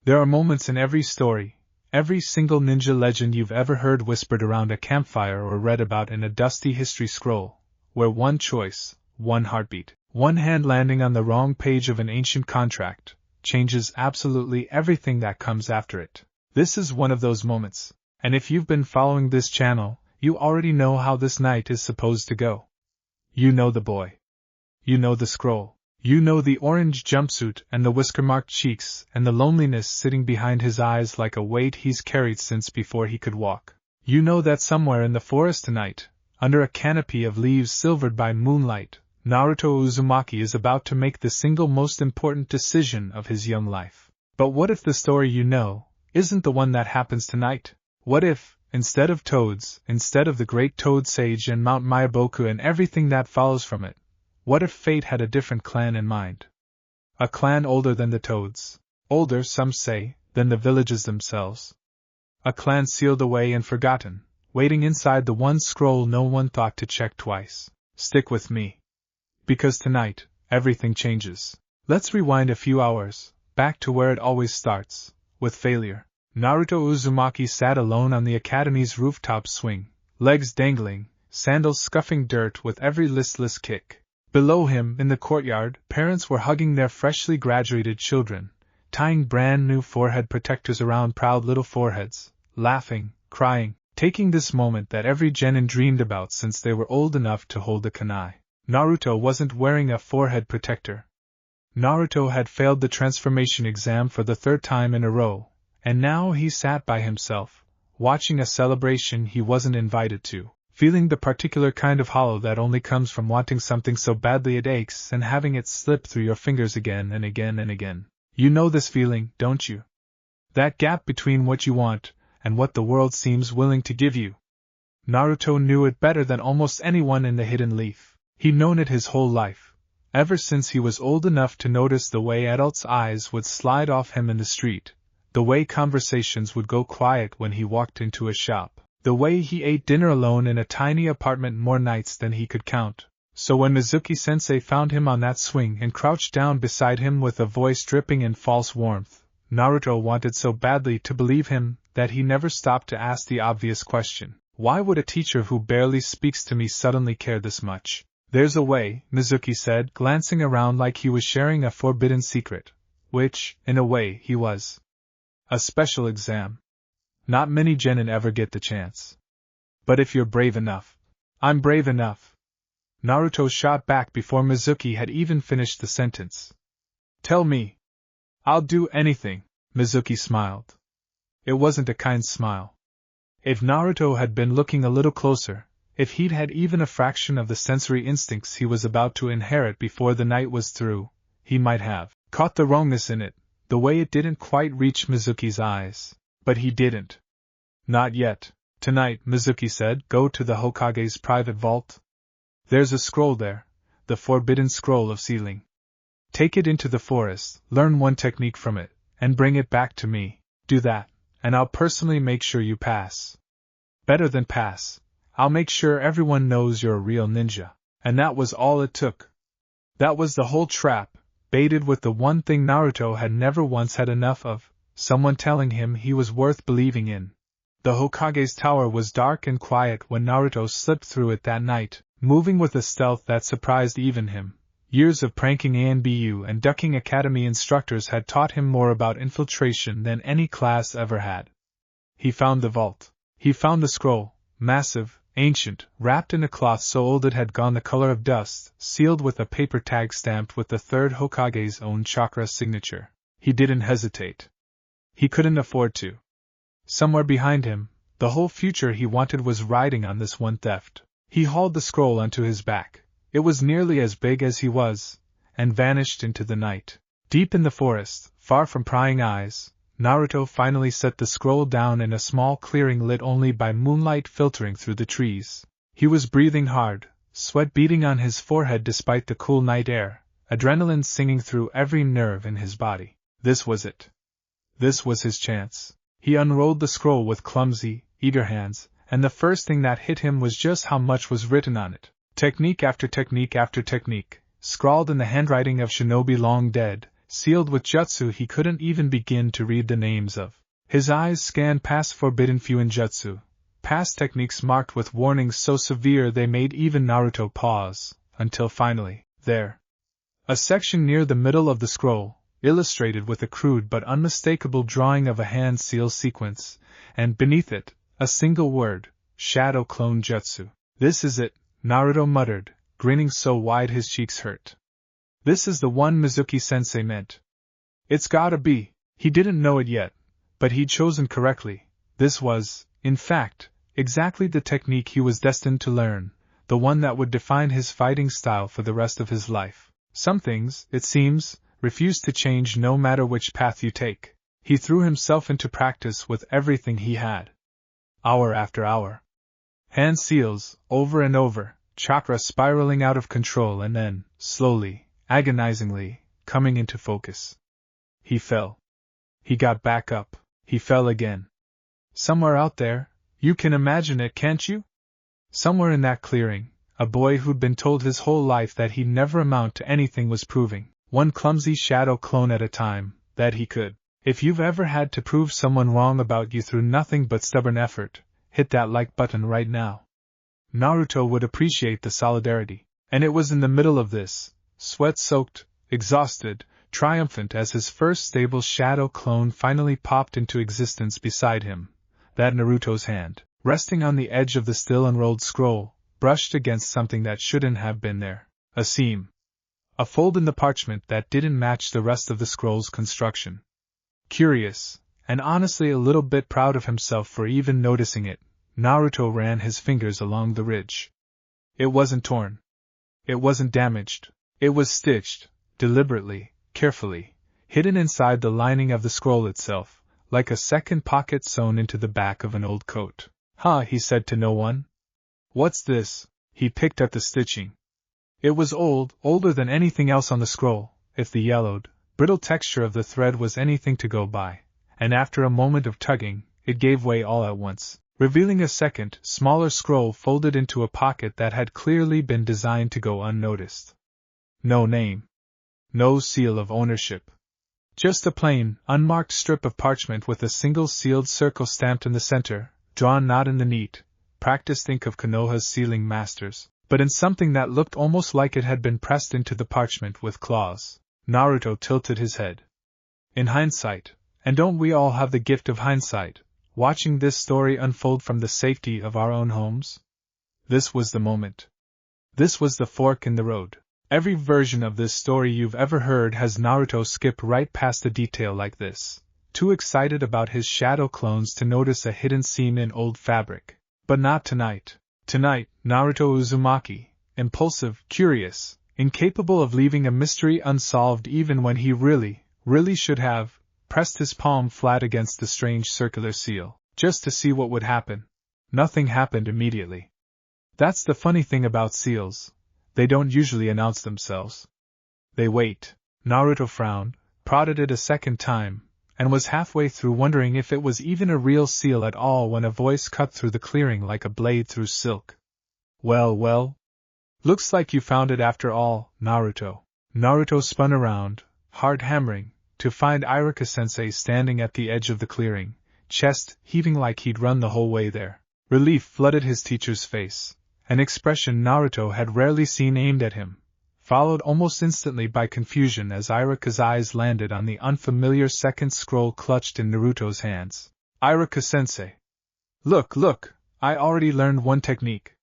There are moments in every story, every single ninja legend you've ever heard whispered around a campfire or read about in a dusty history scroll, where one choice, one heartbeat, one hand landing on the wrong page of an ancient contract, changes absolutely everything that comes after it. This is one of those moments, and if you've been following this channel, you already know how this night is supposed to go. You know the boy. You know the scroll. You know the orange jumpsuit and the whisker-marked cheeks and the loneliness sitting behind his eyes like a weight he's carried since before he could walk. You know that somewhere in the forest tonight, under a canopy of leaves silvered by moonlight, Naruto Uzumaki is about to make the single most important decision of his young life. But what if the story you know isn't the one that happens tonight? What if, instead of toads, instead of the great toad sage and Mount Myaboku and everything that follows from it, what if fate had a different clan in mind? A clan older than the toads. Older, some say, than the villages themselves. A clan sealed away and forgotten, waiting inside the one scroll no one thought to check twice. Stick with me. Because tonight, everything changes. Let's rewind a few hours, back to where it always starts, with failure. Naruto Uzumaki sat alone on the academy's rooftop swing, legs dangling, sandals scuffing dirt with every listless kick. Below him, in the courtyard, parents were hugging their freshly graduated children, tying brand new forehead protectors around proud little foreheads, laughing, crying, taking this moment that every genin dreamed about since they were old enough to hold a kunai. Naruto wasn't wearing a forehead protector. Naruto had failed the transformation exam for the third time in a row, and now he sat by himself, watching a celebration he wasn't invited to. Feeling the particular kind of hollow that only comes from wanting something so badly it aches and having it slip through your fingers again and again and again. You know this feeling, don't you? That gap between what you want and what the world seems willing to give you. Naruto knew it better than almost anyone in the Hidden Leaf. He'd known it his whole life, ever since he was old enough to notice the way adults' eyes would slide off him in the street, the way conversations would go quiet when he walked into a shop. The way he ate dinner alone in a tiny apartment more nights than he could count. So when Mizuki-sensei found him on that swing and crouched down beside him with a voice dripping in false warmth, Naruto wanted so badly to believe him that he never stopped to ask the obvious question. Why would a teacher who barely speaks to me suddenly care this much? There's a way, Mizuki said, glancing around like he was sharing a forbidden secret, which, in a way, he was. A special exam. Not many genin ever get the chance. But if you're brave enough, I'm brave enough. Naruto shot back before Mizuki had even finished the sentence. Tell me. I'll do anything, Mizuki smiled. It wasn't a kind smile. If Naruto had been looking a little closer, if he'd had even a fraction of the sensory instincts he was about to inherit before the night was through, he might have caught the wrongness in it, the way it didn't quite reach Mizuki's eyes. But he didn't. Not yet. Tonight, Mizuki said, go to the Hokage's private vault. There's a scroll there, the forbidden scroll of sealing. Take it into the forest, learn one technique from it, and bring it back to me. Do that, and I'll personally make sure you pass. Better than pass, I'll make sure everyone knows you're a real ninja. And that was all it took. That was the whole trap, baited with the one thing Naruto had never once had enough of. Someone telling him he was worth believing in. The Hokage's tower was dark and quiet when Naruto slipped through it that night, moving with a stealth that surprised even him. Years of pranking ANBU and ducking academy instructors had taught him more about infiltration than any class ever had. He found the vault. He found the scroll, massive, ancient, wrapped in a cloth so old it had gone the color of dust, sealed with a paper tag stamped with the third Hokage's own chakra signature. He didn't hesitate. He couldn't afford to. Somewhere behind him, the whole future he wanted was riding on this one theft. He hauled the scroll onto his back. It was nearly as big as he was, and vanished into the night. Deep in the forest, far from prying eyes, Naruto finally set the scroll down in a small clearing lit only by moonlight filtering through the trees. He was breathing hard, sweat beading on his forehead despite the cool night air, adrenaline singing through every nerve in his body. This was it. This was his chance. He unrolled the scroll with clumsy, eager hands, and the first thing that hit him was just how much was written on it. Technique after technique after technique, scrawled in the handwriting of shinobi long dead, sealed with jutsu he couldn't even begin to read the names of. His eyes scanned past forbidden fuinjutsu, past techniques marked with warnings so severe they made even Naruto pause, until finally, there. A section near the middle of the scroll, illustrated with a crude but unmistakable drawing of a hand seal sequence, and beneath it, a single word, Shadow Clone Jutsu. This is it, Naruto muttered, grinning so wide his cheeks hurt. This is the one Mizuki-sensei meant. It's gotta be. He didn't know it yet, but he'd chosen correctly. This was, in fact, exactly the technique he was destined to learn, the one that would define his fighting style for the rest of his life. Some things, it seems, refuse to change no matter which path you take. He threw himself into practice with everything he had. Hour after hour. Hand seals, over and over, chakra spiraling out of control and then, slowly, agonizingly, coming into focus. He fell. He got back up. He fell again. Somewhere out there, you can imagine it, can't you? Somewhere in that clearing, a boy who'd been told his whole life that he'd never amount to anything was proving, one clumsy shadow clone at a time, that he could. If you've ever had to prove someone wrong about you through nothing but stubborn effort, hit that like button right now. Naruto would appreciate the solidarity, and it was in the middle of this, sweat-soaked, exhausted, triumphant as his first stable shadow clone finally popped into existence beside him, that Naruto's hand, resting on the edge of the still unrolled scroll, brushed against something that shouldn't have been there, a seam. A fold in the parchment that didn't match the rest of the scroll's construction. Curious, and honestly a little bit proud of himself for even noticing it, Naruto ran his fingers along the ridge. It wasn't torn. It wasn't damaged. It was stitched, deliberately, carefully, hidden inside the lining of the scroll itself, like a second pocket sewn into the back of an old coat. "Huh," he said to no one. "What's this?" He picked at the stitching. It was old, older than anything else on the scroll, if the yellowed, brittle texture of the thread was anything to go by, and after a moment of tugging, it gave way all at once, revealing a second, smaller scroll folded into a pocket that had clearly been designed to go unnoticed. No name. No seal of ownership. Just a plain, unmarked strip of parchment with a single sealed circle stamped in the center, drawn not in the neat, practiced ink of Konoha's sealing masters, but in something that looked almost like it had been pressed into the parchment with claws. Naruto tilted his head. In hindsight, and don't we all have the gift of hindsight, watching this story unfold from the safety of our own homes? This was the moment. This was the fork in the road. Every version of this story you've ever heard has Naruto skip right past a detail like this, too excited about his shadow clones to notice a hidden seam in old fabric. But not tonight. Tonight, Naruto Uzumaki, impulsive, curious, incapable of leaving a mystery unsolved even when he really should have, pressed his palm flat against the strange circular seal, just to see what would happen. Nothing happened immediately. That's the funny thing about seals. They don't usually announce themselves. They wait. Naruto frowned, prodded it a second time, and was halfway through wondering if it was even a real seal at all when a voice cut through the clearing like a blade through silk. Well. Looks like you found it after all, Naruto. Naruto spun around, hard hammering, to find Iruka-sensei standing at the edge of the clearing, chest heaving like he'd run the whole way there. Relief flooded his teacher's face, an expression Naruto had rarely seen aimed at him, followed almost instantly by confusion as Iruka's eyes landed on the unfamiliar second scroll clutched in Naruto's hands. Iruka-sensei. Look, I already learned one technique.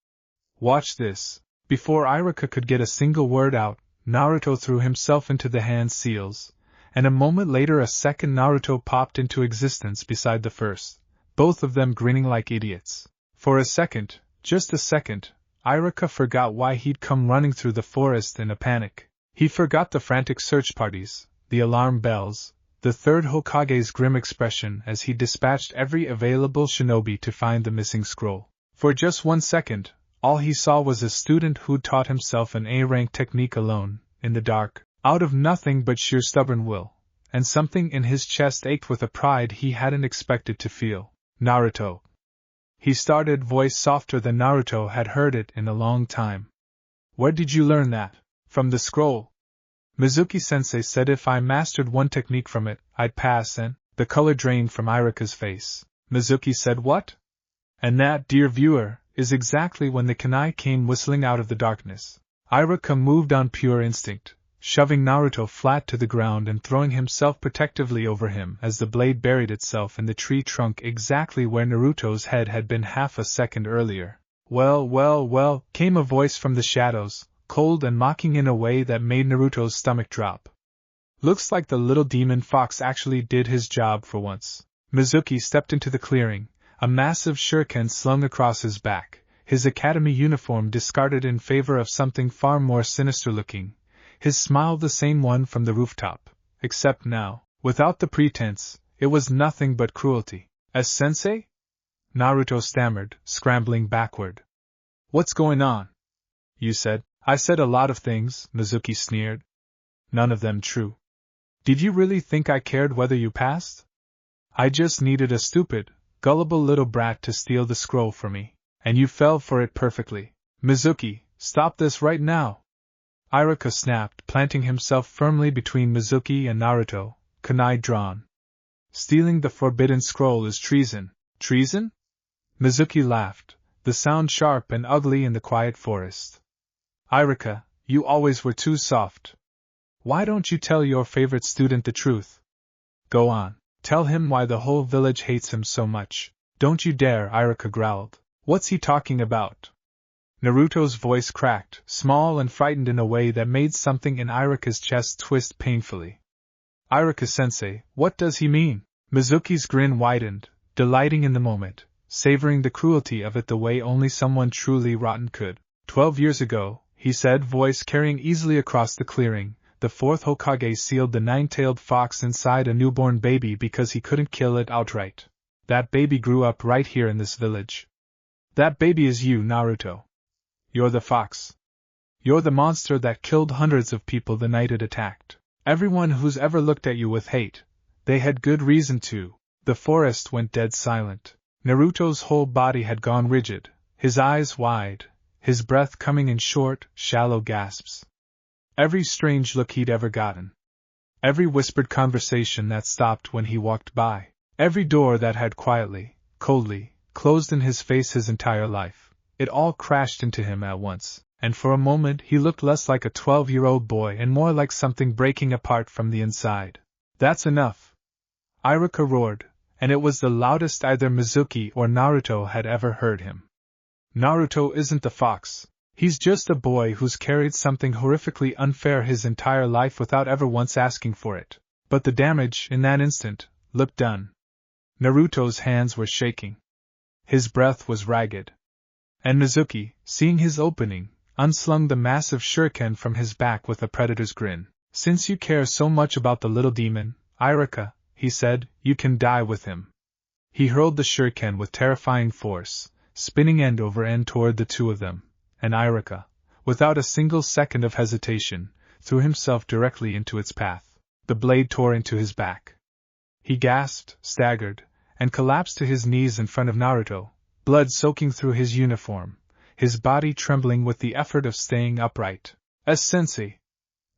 Watch this. Before Iruka could get a single word out, Naruto threw himself into the hand seals, and a moment later a second Naruto popped into existence beside the first, both of them grinning like idiots. For a second, just a second, Iruka forgot why he'd come running through the forest in a panic. He forgot the frantic search parties, the alarm bells, the third Hokage's grim expression as he dispatched every available shinobi to find the missing scroll. For just 1 second, all he saw was a student who'd taught himself an A-rank technique alone, in the dark, out of nothing but sheer stubborn will, and something in his chest ached with a pride he hadn't expected to feel. Naruto. He started, voice softer than Naruto had heard it in a long time. Where did you learn that? From the scroll? Mizuki-sensei said if I mastered one technique from it, I'd pass, and the color drained from Irika's face. Mizuki said what? And that, dear viewer, is exactly when the kunai came whistling out of the darkness. Irika moved on pure instinct, shoving Naruto flat to the ground and throwing himself protectively over him as the blade buried itself in the tree trunk exactly where Naruto's head had been half a second earlier. Well, well, well, came a voice from the shadows, cold and mocking in a way that made Naruto's stomach drop. Looks like the little demon fox actually did his job for once. Mizuki stepped into the clearing, a massive shuriken slung across his back, his academy uniform discarded in favor of something far more sinister-looking, his smile the same one from the rooftop, except now, without the pretense, it was nothing but cruelty. As sensei? Naruto stammered, scrambling backward. What's going on? You said. I said a lot of things, Mizuki sneered. None of them true. Did you really think I cared whether you passed? I just needed a stupid, gullible little brat to steal the scroll from me, and you fell for it perfectly. Mizuki, stop this right now! Irika snapped, planting himself firmly between Mizuki and Naruto, kunai drawn. Stealing the forbidden scroll is treason. Treason? Mizuki laughed, the sound sharp and ugly in the quiet forest. Irika, you always were too soft. Why don't you tell your favorite student the truth? Go on, tell him why the whole village hates him so much. Don't you dare, Irika growled. What's he talking about? Naruto's voice cracked, small and frightened in a way that made something in Irika's chest twist painfully. Irika-sensei, what does he mean? Mizuki's grin widened, delighting in the moment, savoring the cruelty of it the way only someone truly rotten could. 12 years ago, he said, voice carrying easily across the clearing, the fourth Hokage sealed the nine-tailed fox inside a newborn baby because he couldn't kill it outright. That baby grew up right here in this village. That baby is you, Naruto. You're the fox. You're the monster that killed hundreds of people the night it attacked. Everyone who's ever looked at you with hate, they had good reason to. The forest went dead silent. Naruto's whole body had gone rigid, his eyes wide, his breath coming in short, shallow gasps. Every strange look he'd ever gotten. Every whispered conversation that stopped when he walked by. Every door that had quietly, coldly, closed in his face his entire life. It all crashed into him at once, and for a moment he looked less like a 12-year-old boy and more like something breaking apart from the inside. That's enough! Irika roared, and it was the loudest either Mizuki or Naruto had ever heard him. Naruto isn't the fox. He's just a boy who's carried something horrifically unfair his entire life without ever once asking for it. But the damage, in that instant, looked done. Naruto's hands were shaking. His breath was ragged. And Mizuki, seeing his opening, unslung the massive shuriken from his back with a predator's grin. Since you care so much about the little demon, Irika, he said, you can die with him. He hurled the shuriken with terrifying force, spinning end over end toward the two of them. And Irika, without a single second of hesitation, threw himself directly into its path. The blade tore into his back. He gasped, staggered, and collapsed to his knees in front of Naruto, blood soaking through his uniform, his body trembling with the effort of staying upright. Sensei!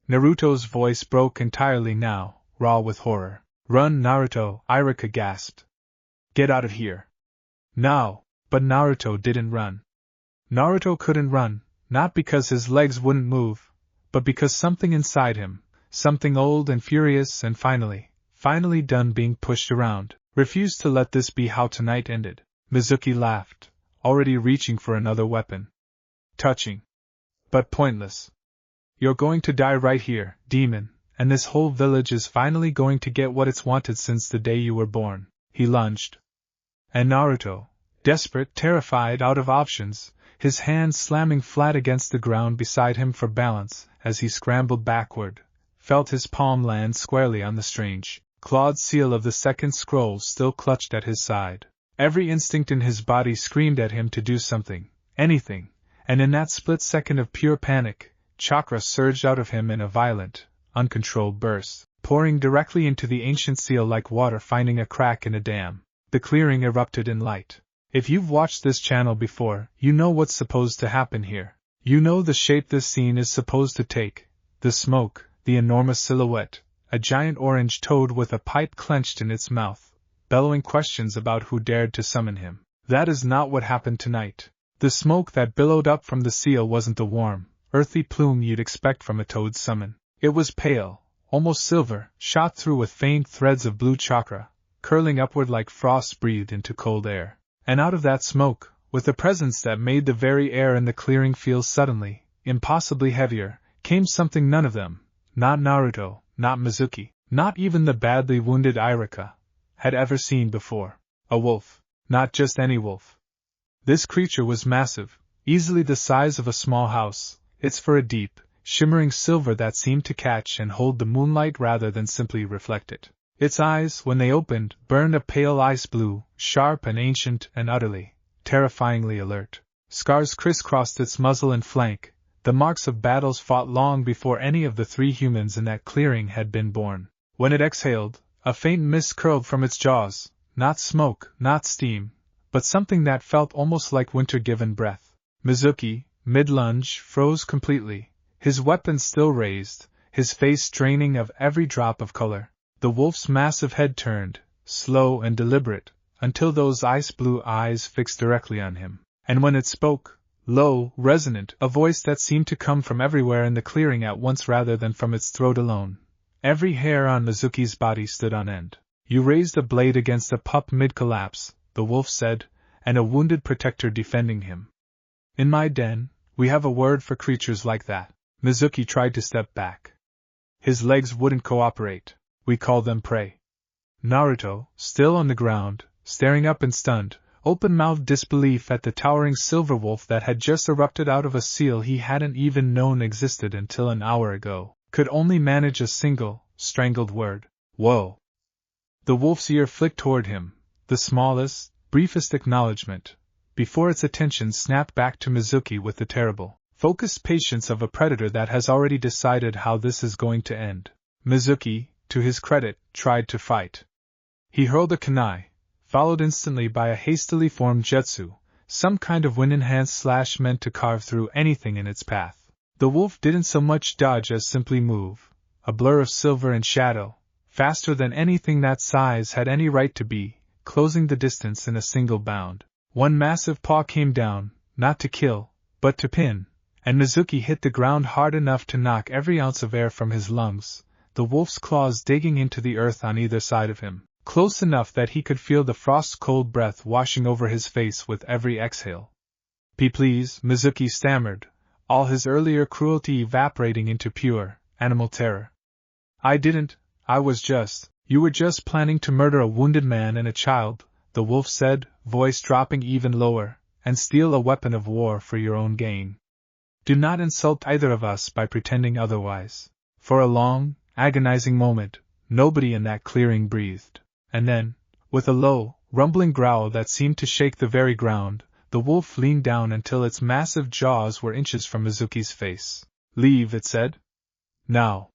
Naruto's voice broke entirely now, raw with horror. Run, Naruto, Irika gasped. Get out of here. Now! But Naruto didn't run. Naruto couldn't run, not because his legs wouldn't move, but because something inside him, something old and furious and finally done being pushed around, refused to let this be how tonight ended. Mizuki laughed, already reaching for another weapon. Touching. But pointless. You're going to die right here, demon, and this whole village is finally going to get what it's wanted since the day you were born. He lunged. And Naruto, desperate, terrified, out of options, his hands slamming flat against the ground beside him for balance as he scrambled backward, felt his palm land squarely on the strange, clawed seal of the second scroll still clutched at his side. Every instinct in his body screamed at him to do something, anything, and in that split second of pure panic, chakra surged out of him in a violent, uncontrolled burst, pouring directly into the ancient seal like water finding a crack in a dam. The clearing erupted in light. If you've watched this channel before, you know what's supposed to happen here. You know the shape this scene is supposed to take. The smoke, the enormous silhouette, a giant orange toad with a pipe clenched in its mouth, bellowing questions about who dared to summon him. That is not what happened tonight. The smoke that billowed up from the seal wasn't the warm, earthy plume you'd expect from a toad's summon. It was pale, almost silver, shot through with faint threads of blue chakra, curling upward like frost breathed into cold air. And out of that smoke, with a presence that made the very air in the clearing feel suddenly, impossibly heavier, came something none of them, not Naruto, not Mizuki, not even the badly wounded Irika, had ever seen before. A wolf. Not just any wolf. This creature was massive, easily the size of a small house, its fur a deep, shimmering silver that seemed to catch and hold the moonlight rather than simply reflect it. Its eyes, when they opened, burned a pale ice blue, sharp and ancient and utterly, terrifyingly alert. Scars crisscrossed its muzzle and flank, the marks of battles fought long before any of the three humans in that clearing had been born. When it exhaled, a faint mist curled from its jaws, not smoke, not steam, but something that felt almost like winter-given breath. Mizuki, mid-lunge, froze completely, his weapon still raised, his face draining of every drop of color. The wolf's massive head turned, slow and deliberate, until those ice-blue eyes fixed directly on him. And when it spoke, low, resonant, a voice that seemed to come from everywhere in the clearing at once rather than from its throat alone. Every hair on Mizuki's body stood on end. You raised a blade against a pup mid-collapse, the wolf said, and a wounded protector defending him. In my den, we have a word for creatures like that. Mizuki tried to step back. His legs wouldn't cooperate. We call them prey. Naruto, still on the ground, staring up in stunned, open-mouthed disbelief at the towering silver wolf that had just erupted out of a seal he hadn't even known existed until an hour ago, could only manage a single, strangled word. Whoa! The wolf's ear flicked toward him, the smallest, briefest acknowledgement, before its attention snapped back to Mizuki with the terrible, focused patience of a predator that has already decided how this is going to end. Mizuki, to his credit, tried to fight. He hurled a kunai, followed instantly by a hastily formed jutsu, some kind of wind-enhanced slash meant to carve through anything in its path. The wolf didn't so much dodge as simply move, a blur of silver and shadow, faster than anything that size had any right to be, closing the distance in a single bound. One massive paw came down, not to kill, but to pin, and Mizuki hit the ground hard enough to knock every ounce of air from his lungs, the wolf's claws digging into the earth on either side of him, close enough that he could feel the frost-cold breath washing over his face with every exhale. Please, Mizuki stammered, all his earlier cruelty evaporating into pure, animal terror. I was just, you were just planning to murder a wounded man and a child, the wolf said, voice dropping even lower, and steal a weapon of war for your own gain. Do not insult either of us by pretending otherwise. For a long, agonizing moment, nobody in that clearing breathed, and then, with a low, rumbling growl that seemed to shake the very ground, the wolf leaned down until its massive jaws were inches from Mizuki's face. Leave, it said. Now.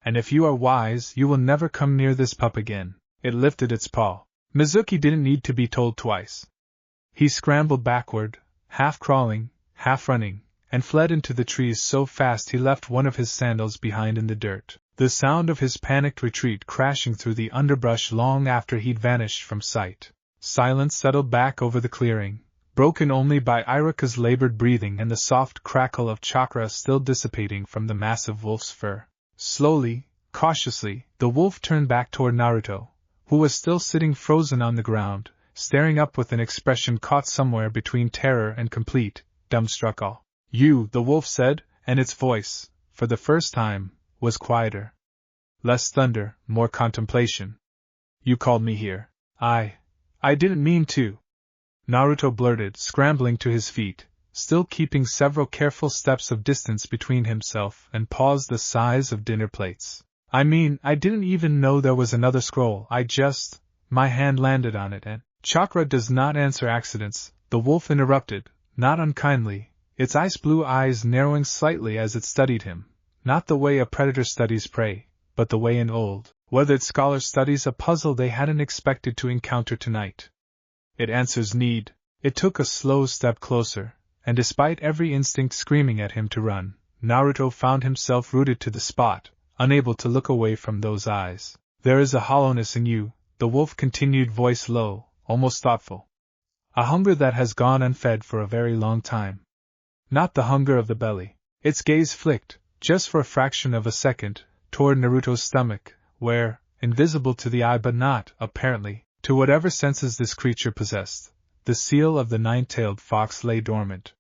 And if you are wise, you will never come near this pup again. It lifted its paw. Mizuki didn't need to be told twice. He scrambled backward, half crawling, half running, and fled into the trees so fast he left one of his sandals behind in the dirt, the sound of his panicked retreat crashing through the underbrush long after he'd vanished from sight. Silence settled back over the clearing, broken only by Irika's labored breathing and the soft crackle of chakra still dissipating from the massive wolf's fur. Slowly, cautiously, the wolf turned back toward Naruto, who was still sitting frozen on the ground, staring up with an expression caught somewhere between terror and complete, dumbstruck awe. You, the wolf said, and its voice, for the first time, was quieter. Less thunder, more contemplation. You called me here. I didn't mean to. Naruto blurted, scrambling to his feet, still keeping several careful steps of distance between himself and paws the size of dinner plates. I mean, I didn't even know there was another scroll, my hand landed on it and— Chakra does not answer accidents, the wolf interrupted, not unkindly, its ice-blue eyes narrowing slightly as it studied him, not the way a predator studies prey, but the way an old-weathered scholar studies a puzzle they hadn't expected to encounter tonight. It answers need. It took a slow step closer, and despite every instinct screaming at him to run, Naruto found himself rooted to the spot, unable to look away from those eyes. There is a hollowness in you, the wolf continued, voice low, almost thoughtful. A hunger that has gone unfed for a very long time. Not the hunger of the belly. Its gaze flicked, just for a fraction of a second, toward Naruto's stomach, where, invisible to the eye but not, apparently, to whatever senses this creature possessed, the seal of the nine-tailed fox lay dormant.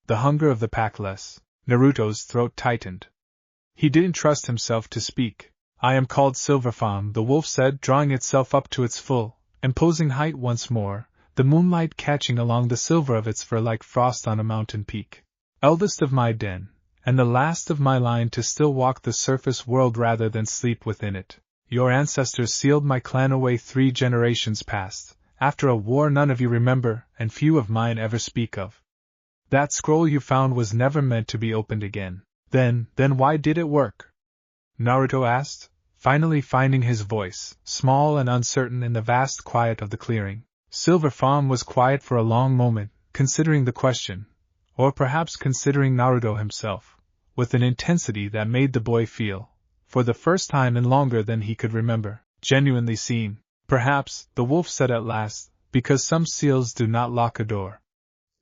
The hunger of the pack less. Naruto's throat tightened. He didn't trust himself to speak. I am called Silverfang, the wolf said, drawing itself up to its full, imposing height once more, the moonlight catching along the silver of its fur like frost on a mountain peak. Eldest of my den, and the last of my line to still walk the surface world rather than sleep within it. Your ancestors sealed my clan away 3 generations past, after a war none of you remember and few of mine ever speak of. That scroll you found was never meant to be opened again. Then why did it work? Naruto asked, finally finding his voice, small and uncertain in the vast quiet of the clearing. Silverfang was quiet for a long moment, considering the question, or perhaps considering Naruto himself, with an intensity that made the boy feel, for the first time in longer than he could remember, genuinely seen. Perhaps, the wolf said at last, because some seals do not lock a door.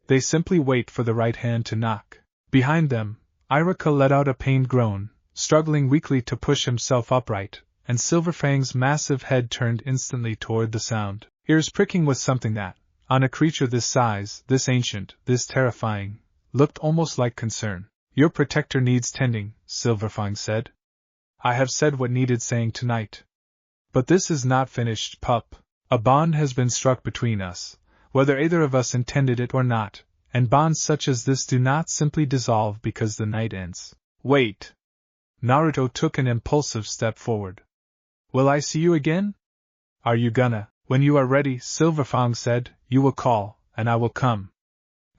They simply wait for the right hand to knock. Behind them, Iruka let out a pained groan, struggling weakly to push himself upright, and Silverfang's massive head turned instantly toward the sound, ears pricking with something that, on a creature this size, this ancient, this terrifying, looked almost like concern. Your protector needs tending, Silverfang said. I have said what needed saying tonight. But this is not finished, pup. A bond has been struck between us, whether either of us intended it or not, and bonds such as this do not simply dissolve because the night ends. Wait. Naruto took an impulsive step forward. Will I see you again? Are you gonna? When you are ready, Silverfang said, you will call, and I will come.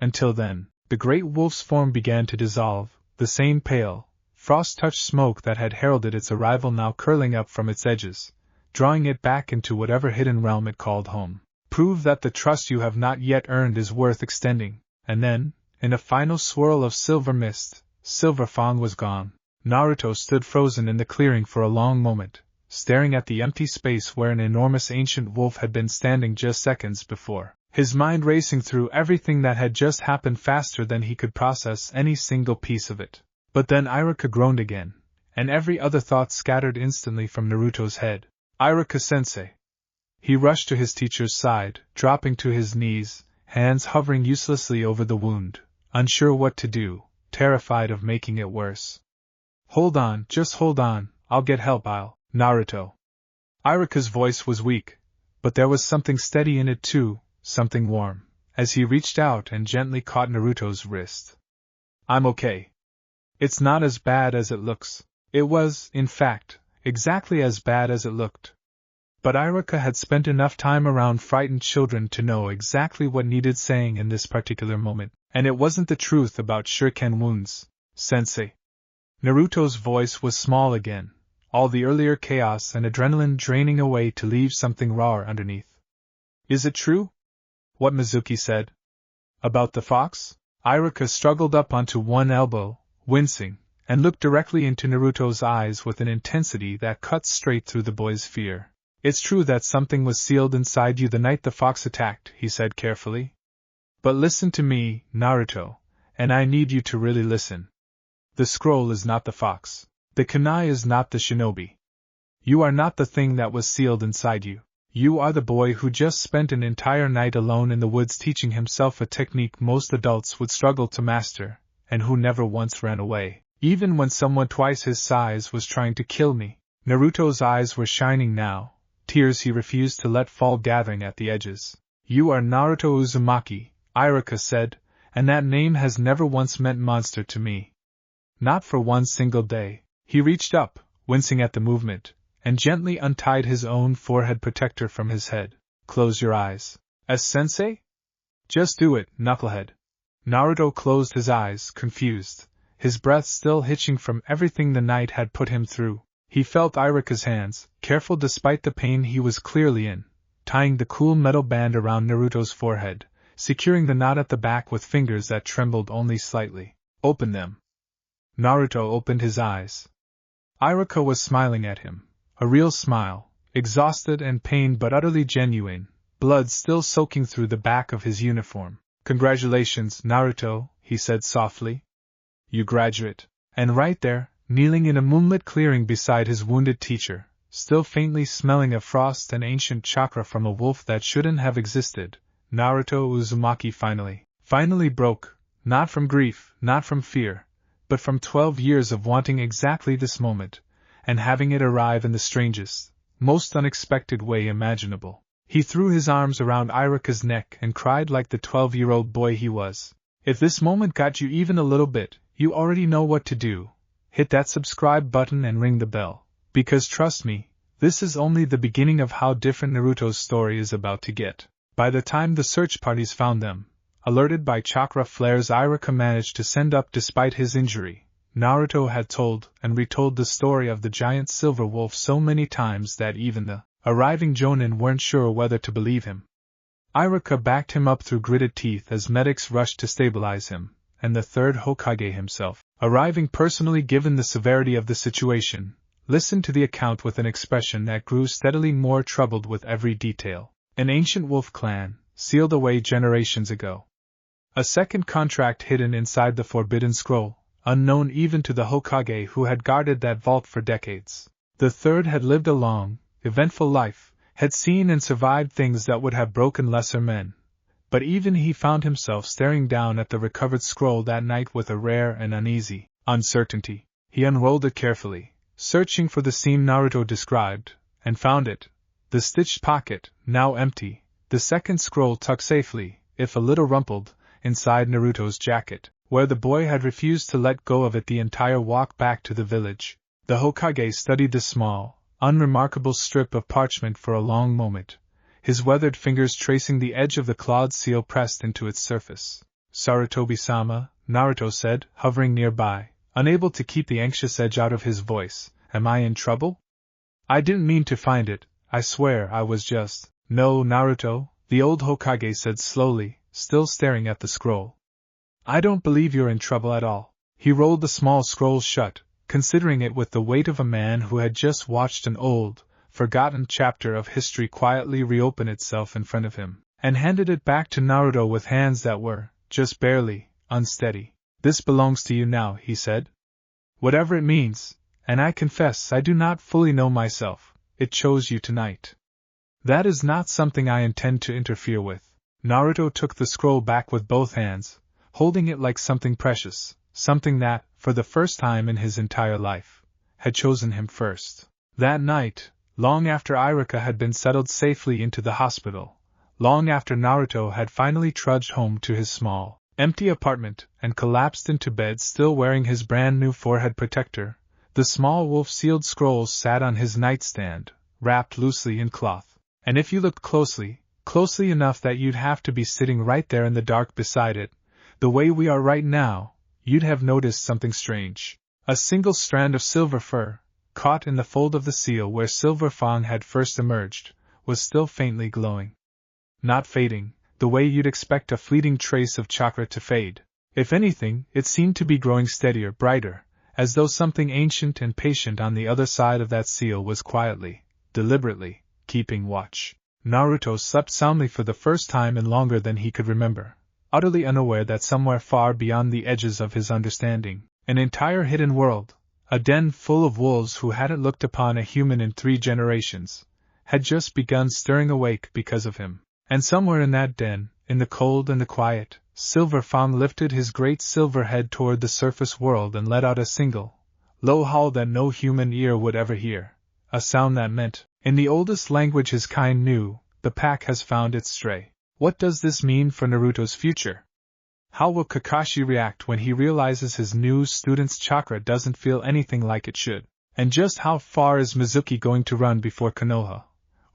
Until then, the great wolf's form began to dissolve, the same pale, frost-touched smoke that had heralded its arrival now curling up from its edges, drawing it back into whatever hidden realm it called home. Prove that the trust you have not yet earned is worth extending, and then, in a final swirl of silver mist, Silverfang was gone. Naruto stood frozen in the clearing for a long moment, staring at the empty space where an enormous ancient wolf had been standing just seconds before, his mind racing through everything that had just happened faster than he could process any single piece of it. But then Iruka groaned again, and every other thought scattered instantly from Naruto's head. Iruka-sensei. He rushed to his teacher's side, dropping to his knees, hands hovering uselessly over the wound, unsure what to do, terrified of making it worse. Hold on, just hold on, I'll get help, Naruto. Iruka's voice was weak, but there was something steady in it too, something warm, as he reached out and gently caught Naruto's wrist. I'm okay. It's not as bad as it looks. It was, in fact, exactly as bad as it looked. But Iruka had spent enough time around frightened children to know exactly what needed saying in this particular moment, and it wasn't the truth about shuriken wounds, sensei. Naruto's voice was small again, all the earlier chaos and adrenaline draining away to leave something rawer underneath. Is it true? What Mizuki said? About the fox? Iruka struggled up onto one elbow, wincing, and looked directly into Naruto's eyes with an intensity that cut straight through the boy's fear. It's true that something was sealed inside you the night the fox attacked, he said carefully. But listen to me, Naruto, and I need you to really listen. The scroll is not the fox. The kunai is not the shinobi. You are not the thing that was sealed inside you. You are the boy who just spent an entire night alone in the woods teaching himself a technique most adults would struggle to master, and who never once ran away, even when someone twice his size was trying to kill me. Naruto's eyes were shining now, tears he refused to let fall gathering at the edges. You are Naruto Uzumaki, Iruka said, and that name has never once meant monster to me. Not for one single day. He reached up, wincing at the movement, and gently untied his own forehead protector from his head. Close your eyes. As sensei? Just do it, knucklehead. Naruto closed his eyes, confused, his breath still hitching from everything the night had put him through. He felt Iruka's hands, careful despite the pain he was clearly in, tying the cool metal band around Naruto's forehead, securing the knot at the back with fingers that trembled only slightly. Open them. Naruto opened his eyes. Iruka was smiling at him. A real smile, exhausted and pained but utterly genuine, blood still soaking through the back of his uniform. "Congratulations, Naruto," he said softly. "You graduate." And right there, kneeling in a moonlit clearing beside his wounded teacher, still faintly smelling of frost and ancient chakra from a wolf that shouldn't have existed, Naruto Uzumaki finally broke, not from grief, not from fear, but from 12 years of wanting exactly this moment, and having it arrive in the strangest, most unexpected way imaginable. He threw his arms around Iruka's neck and cried like the 12-year-old boy he was. If this moment got you even a little bit, you already know what to do. Hit that subscribe button and ring the bell. Because trust me, this is only the beginning of how different Naruto's story is about to get. By the time the search parties found them, alerted by chakra flares Iruka managed to send up despite his injury, Naruto had told and retold the story of the giant silver wolf so many times that even the arriving Jonin weren't sure whether to believe him. Iruka backed him up through gritted teeth as medics rushed to stabilize him, and the third Hokage himself, arriving personally given the severity of the situation, listened to the account with an expression that grew steadily more troubled with every detail. An ancient wolf clan, sealed away generations ago. A second contract hidden inside the Forbidden Scroll, unknown even to the Hokage who had guarded that vault for decades. The third had lived a long, eventful life, had seen and survived things that would have broken lesser men. But even he found himself staring down at the recovered scroll that night with a rare and uneasy uncertainty. He unrolled it carefully, searching for the seam Naruto described, and found it. The stitched pocket, now empty, the second scroll tucked safely, if a little rumpled, inside Naruto's jacket, where the boy had refused to let go of it the entire walk back to the village. The Hokage studied the small, unremarkable strip of parchment for a long moment, his weathered fingers tracing the edge of the clawed seal pressed into its surface. "Sarutobi-sama," Naruto said, hovering nearby, unable to keep the anxious edge out of his voice, "am I in trouble? I didn't mean to find it, I swear I was just—" "No, Naruto," the old Hokage said slowly, still staring at the scroll. "I don't believe you're in trouble at all." He rolled the small scroll shut, considering it with the weight of a man who had just watched an old, forgotten chapter of history quietly reopen itself in front of him, and handed it back to Naruto with hands that were, just barely, unsteady. "This belongs to you now," he said. "Whatever it means, and I confess I do not fully know myself, it chose you tonight. That is not something I intend to interfere with." Naruto took the scroll back with both hands, holding it like something precious, something that, for the first time in his entire life, had chosen him first. That night, long after Iruka had been settled safely into the hospital, long after Naruto had finally trudged home to his small, empty apartment and collapsed into bed still wearing his brand new forehead protector, the small wolf-sealed scroll sat on his nightstand, wrapped loosely in cloth. And if you looked closely enough that you'd have to be sitting right there in the dark beside it, the way we are right now, you'd have noticed something strange. A single strand of silver fur, caught in the fold of the seal where Silverfang had first emerged, was still faintly glowing. Not fading, the way you'd expect a fleeting trace of chakra to fade. If anything, it seemed to be growing steadier, brighter, as though something ancient and patient on the other side of that seal was quietly, deliberately, keeping watch. Naruto slept soundly for the first time in longer than he could remember, utterly unaware that somewhere far beyond the edges of his understanding, an entire hidden world, a den full of wolves who hadn't looked upon a human in 3 generations, had just begun stirring awake because of him. And somewhere in that den, in the cold and the quiet, Silverfang lifted his great silver head toward the surface world and let out a single, low howl that no human ear would ever hear, a sound that meant, in the oldest language his kind knew, the pack has found its stray. What does this mean for Naruto's future? How will Kakashi react when he realizes his new student's chakra doesn't feel anything like it should? And just how far is Mizuki going to run before Konoha,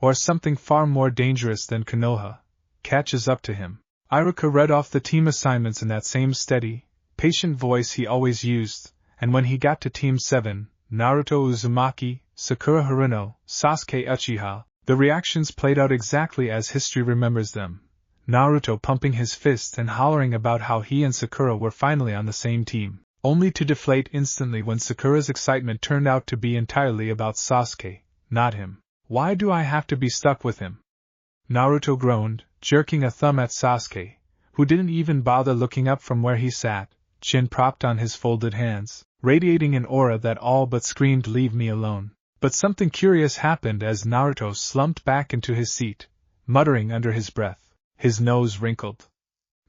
or something far more dangerous than Konoha, catches up to him? Iruka read off the team assignments in that same steady, patient voice he always used, and when he got to Team 7, Naruto Uzumaki, Sakura Haruno, Sasuke Uchiha, the reactions played out exactly as history remembers them. Naruto pumping his fist and hollering about how he and Sakura were finally on the same team. only to deflate instantly when Sakura's excitement turned out to be entirely about Sasuke, not him. Why do I have to be stuck with him? Naruto groaned, jerking a thumb at Sasuke, who didn't even bother looking up from where he sat, chin propped on his folded hands, radiating an aura that all but screamed "Leave me alone." But something curious happened as Naruto slumped back into his seat, muttering under his breath. His nose wrinkled.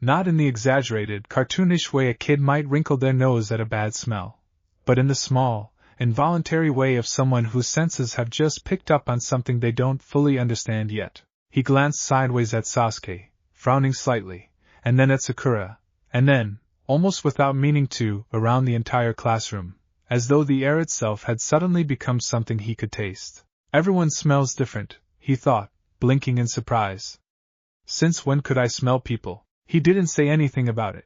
Not in the exaggerated, cartoonish way a kid might wrinkle their nose at a bad smell, but in the small, involuntary way of someone whose senses have just picked up on something they don't fully understand yet. He glanced sideways at Sasuke, frowning slightly, and then at Sakura, and then, almost without meaning to, around the entire classroom, as though the air itself had suddenly become something he could taste. Everyone smells different, he thought, blinking in surprise. Since when could I smell people? He didn't say anything about it.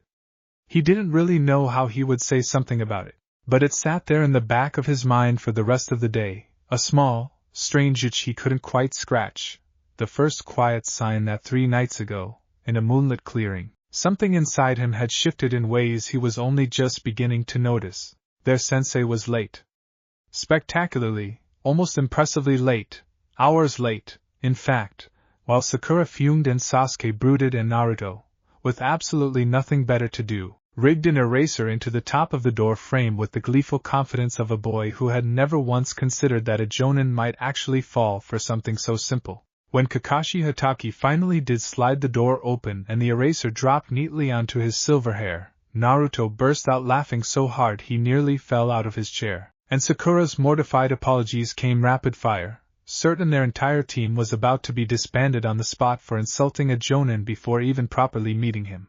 He didn't really know how he would say something about it, but it sat there in the back of his mind for the rest of the day, a small, strange itch he couldn't quite scratch, the first quiet sign that 3 nights ago, in a moonlit clearing, something inside him had shifted in ways he was only just beginning to notice. Their sensei was late. Spectacularly, almost impressively late, hours late, in fact, while Sakura fumed and Sasuke brooded and Naruto, with absolutely nothing better to do, rigged an eraser into the top of the door frame with the gleeful confidence of a boy who had never once considered that a jonin might actually fall for something so simple. When Kakashi Hatake finally did slide the door open and the eraser dropped neatly onto his silver hair, Naruto burst out laughing so hard he nearly fell out of his chair, and Sakura's mortified apologies came rapid fire, certain their entire team was about to be disbanded on the spot for insulting a jonin before even properly meeting him.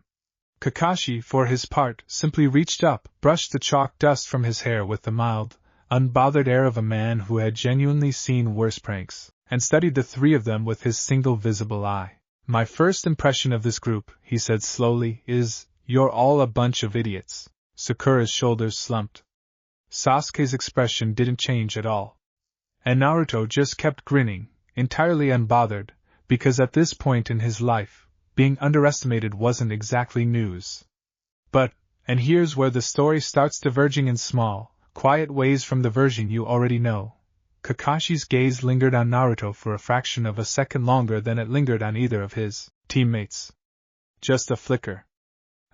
Kakashi, for his part, simply reached up, brushed the chalk dust from his hair with the mild, unbothered air of a man who had genuinely seen worse pranks, and studied the 3 of them with his single visible eye. My first impression of this group, he said slowly, is, you're all a bunch of idiots. Sakura's shoulders slumped. Sasuke's expression didn't change at all. And Naruto just kept grinning, entirely unbothered, because at this point in his life, being underestimated wasn't exactly news. But, and here's where the story starts diverging in small, quiet ways from the version you already know. Kakashi's gaze lingered on Naruto for a fraction of a second longer than it lingered on either of his teammates. Just a flicker.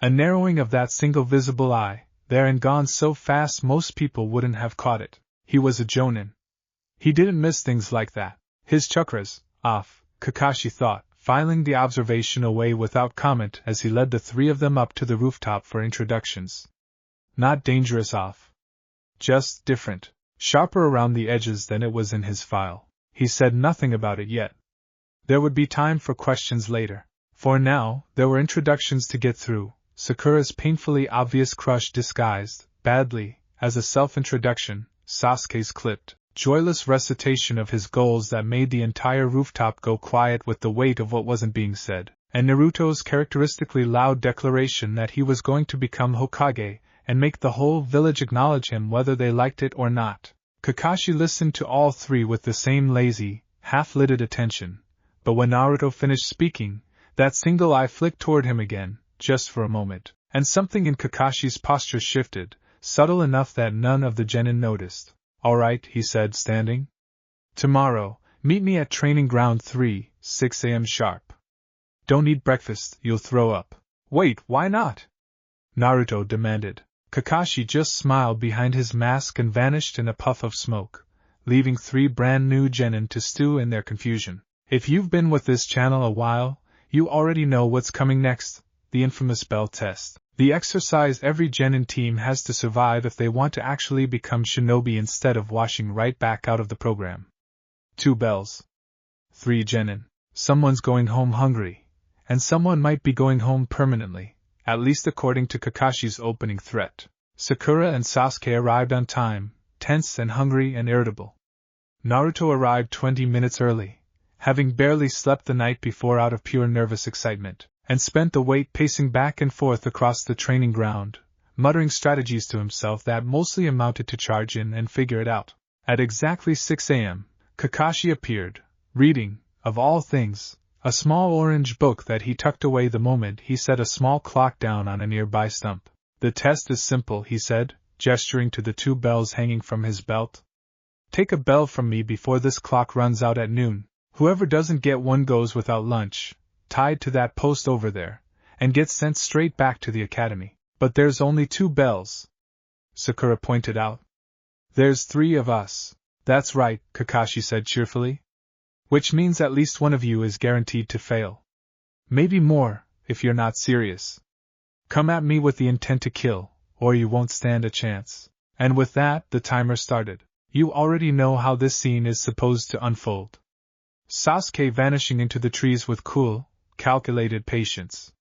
A narrowing of that single visible eye, there and gone so fast most people wouldn't have caught it. He was a jonin. He didn't miss things like that. His chakras, off, Kakashi thought, filing the observation away without comment as he led the 3 of them up to the rooftop for introductions. Not dangerous off. Just different. Sharper around the edges than it was in his file. He said nothing about it yet. There would be time for questions later. For now, there were introductions to get through. Sakura's painfully obvious crush disguised, badly, as a self-introduction, Sasuke's clipped, joyless recitation of his goals that made the entire rooftop go quiet with the weight of what wasn't being said, and Naruto's characteristically loud declaration that he was going to become Hokage, and make the whole village acknowledge him whether they liked it or not. Kakashi listened to all 3 with the same lazy, half-lidded attention, but when Naruto finished speaking, that single eye flicked toward him again, just for a moment, and something in Kakashi's posture shifted, subtle enough that none of the genin noticed. All right, he said, standing. Tomorrow, meet me at training ground 3, 6 a.m. sharp. Don't eat breakfast, you'll throw up. Wait, why not? Naruto demanded. Kakashi just smiled behind his mask and vanished in a puff of smoke, leaving 3 brand new genin to stew in their confusion. If you've been with this channel a while, you already know what's coming next, the infamous bell test. The exercise every genin team has to survive if they want to actually become shinobi instead of washing right back out of the program. 2 bells. 3 genin. Someone's going home hungry, and someone might be going home permanently, at least according to Kakashi's opening threat. Sakura and Sasuke arrived on time, tense and hungry and irritable. Naruto arrived 20 minutes early, having barely slept the night before out of pure nervous excitement, and spent the wait pacing back and forth across the training ground, muttering strategies to himself that mostly amounted to charge in and figure it out. At exactly 6 a.m., Kakashi appeared, reading, of all things, a small orange book that he tucked away the moment he set a small clock down on a nearby stump. The test is simple, he said, gesturing to the 2 bells hanging from his belt. Take a bell from me before this clock runs out at noon. Whoever doesn't get one goes without lunch, tied to that post over there, and gets sent straight back to the academy. But there's only 2 bells, Sakura pointed out. There's 3 of us. That's right, Kakashi said cheerfully. Which means at least one of you is guaranteed to fail. Maybe more, if you're not serious. Come at me with the intent to kill, or you won't stand a chance. And with that, the timer started. You already know how this scene is supposed to unfold. Sasuke vanishing into the trees with cool, calculated patience.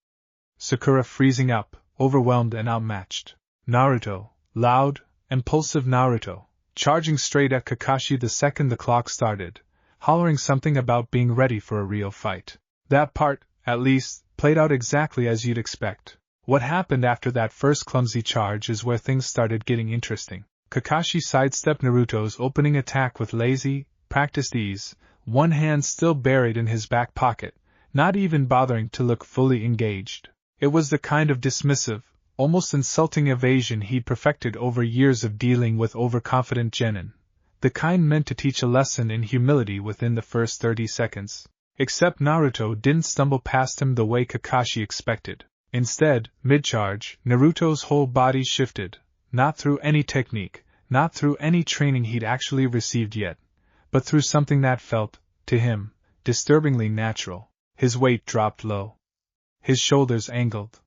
Sakura freezing up, overwhelmed and outmatched. Naruto, loud, impulsive Naruto, charging straight at Kakashi the second the clock started, hollering something about being ready for a real fight. That part, at least, played out exactly as you'd expect. What happened after that first clumsy charge is where things started getting interesting. Kakashi sidestepped Naruto's opening attack with lazy, practiced ease, one hand still buried in his back pocket, not even bothering to look fully engaged. It was the kind of dismissive, almost insulting evasion he'd perfected over years of dealing with overconfident genin, the kind meant to teach a lesson in humility within the first 30 seconds. Except Naruto didn't stumble past him the way Kakashi expected. Instead, mid-charge, Naruto's whole body shifted, not through any technique, not through any training he'd actually received yet, but through something that felt, to him, disturbingly natural. His weight dropped low. His shoulders angled.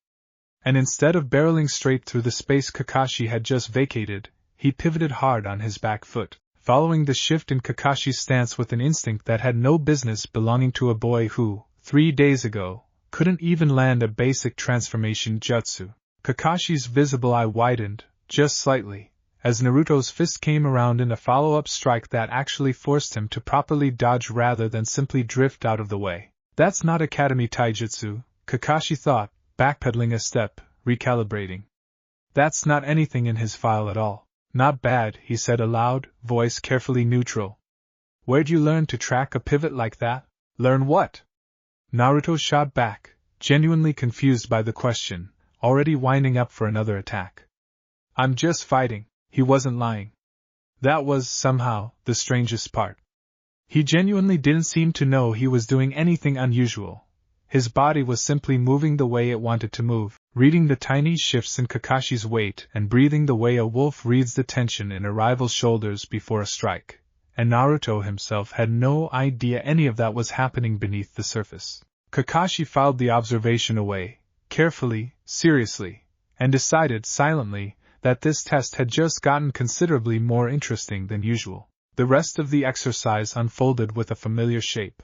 And instead of barreling straight through the space Kakashi had just vacated, he pivoted hard on his back foot, following the shift in Kakashi's stance with an instinct that had no business belonging to a boy who, 3 days ago, couldn't even land a basic transformation jutsu. Kakashi's visible eye widened, just slightly, as Naruto's fist came around in a follow-up strike that actually forced him to properly dodge rather than simply drift out of the way. That's not Academy Taijutsu, Kakashi thought, backpedaling a step, recalibrating. That's not anything in his file at all. Not bad, he said aloud, voice carefully neutral. Where'd you learn to track a pivot like that? Learn what? Naruto shot back, genuinely confused by the question, already winding up for another attack. I'm just fighting. He wasn't lying. That was, somehow, the strangest part. He genuinely didn't seem to know he was doing anything unusual. His body was simply moving the way it wanted to move, reading the tiny shifts in Kakashi's weight and breathing the way a wolf reads the tension in a rival's shoulders before a strike. And Naruto himself had no idea any of that was happening beneath the surface. Kakashi filed the observation away, carefully, seriously, and decided silently that this test had just gotten considerably more interesting than usual. The rest of the exercise unfolded with a familiar shape.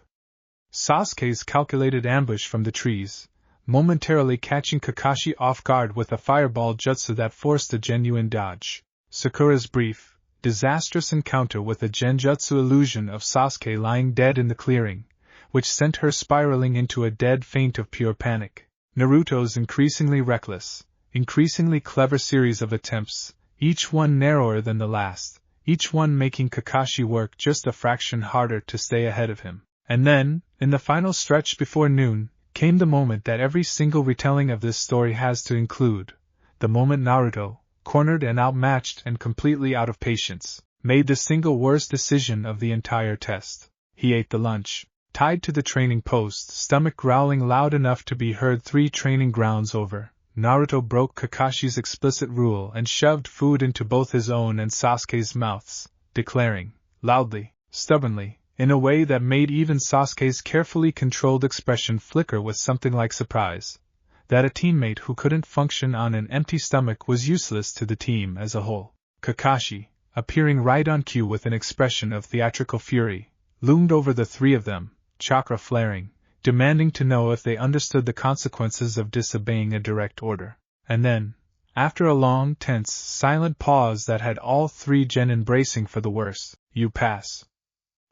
Sasuke's calculated ambush from the trees, momentarily catching Kakashi off guard with a fireball jutsu that forced a genuine dodge. Sakura's brief, disastrous encounter with a genjutsu illusion of Sasuke lying dead in the clearing, which sent her spiraling into a dead faint of pure panic. Naruto's increasingly reckless, increasingly clever series of attempts, each one narrower than the last, each one making Kakashi work just a fraction harder to stay ahead of him. And then, in the final stretch before noon, came the moment that every single retelling of this story has to include, the moment Naruto, cornered and outmatched and completely out of patience, made the single worst decision of the entire test. He ate the lunch, tied to the training post, stomach growling loud enough to be heard 3 training grounds over. Naruto broke Kakashi's explicit rule and shoved food into both his own and Sasuke's mouths, declaring, loudly, stubbornly, in a way that made even Sasuke's carefully controlled expression flicker with something like surprise, that a teammate who couldn't function on an empty stomach was useless to the team as a whole. Kakashi, appearing right on cue with an expression of theatrical fury, loomed over the 3 of them, chakra flaring, demanding to know if they understood the consequences of disobeying a direct order. And then, after a long, tense, silent pause that had all 3 genin bracing for the worst, you pass.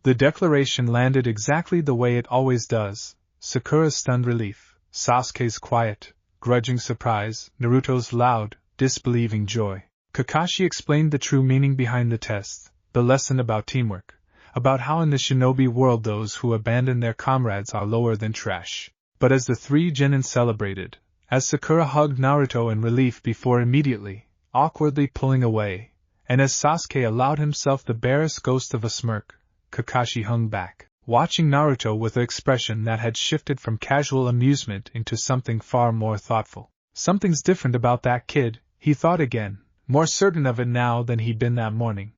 The declaration landed exactly the way it always does, Sakura's stunned relief, Sasuke's quiet, grudging surprise, Naruto's loud, disbelieving joy. Kakashi explained the true meaning behind the test, the lesson about teamwork, about how in the shinobi world those who abandon their comrades are lower than trash. But as the 3 genin celebrated, as Sakura hugged Naruto in relief before immediately, awkwardly pulling away, and as Sasuke allowed himself the barest ghost of a smirk, Kakashi hung back, watching Naruto with an expression that had shifted from casual amusement into something far more thoughtful. Something's different about that kid, he thought again, more certain of it now than he'd been that morning.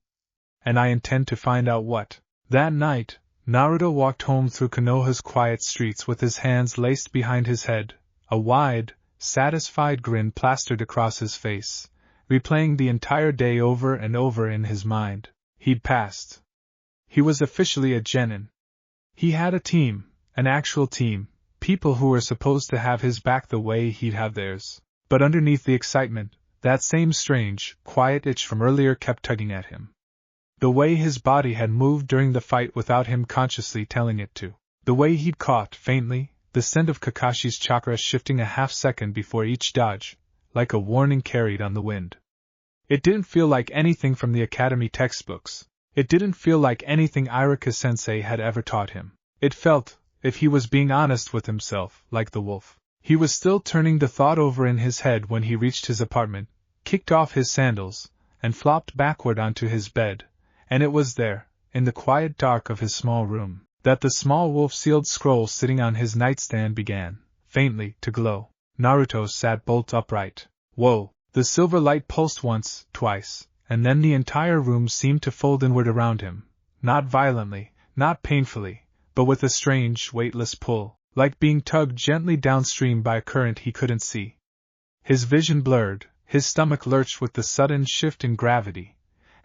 And I intend to find out what. That night, Naruto walked home through Konoha's quiet streets with his hands laced behind his head, a wide, satisfied grin plastered across his face, replaying the entire day over and over in his mind. He'd passed. He was officially a genin. He had a team, an actual team, people who were supposed to have his back the way he'd have theirs. But underneath the excitement, that same strange, quiet itch from earlier kept tugging at him. The way his body had moved during the fight without him consciously telling it to. The way he'd caught, faintly, the scent of Kakashi's chakra shifting a half-second before each dodge, like a warning carried on the wind. It didn't feel like anything from the academy textbooks. It didn't feel like anything Iruka-sensei had ever taught him. It felt, if he was being honest with himself, like the wolf. He was still turning the thought over in his head when he reached his apartment, kicked off his sandals, and flopped backward onto his bed, and it was there, in the quiet dark of his small room, that the small wolf-sealed scroll sitting on his nightstand began, faintly, to glow. Naruto sat bolt upright. Whoa! The silver light pulsed once, twice, and then the entire room seemed to fold inward around him, not violently, not painfully, but with a strange, weightless pull, like being tugged gently downstream by a current he couldn't see. His vision blurred, his stomach lurched with the sudden shift in gravity,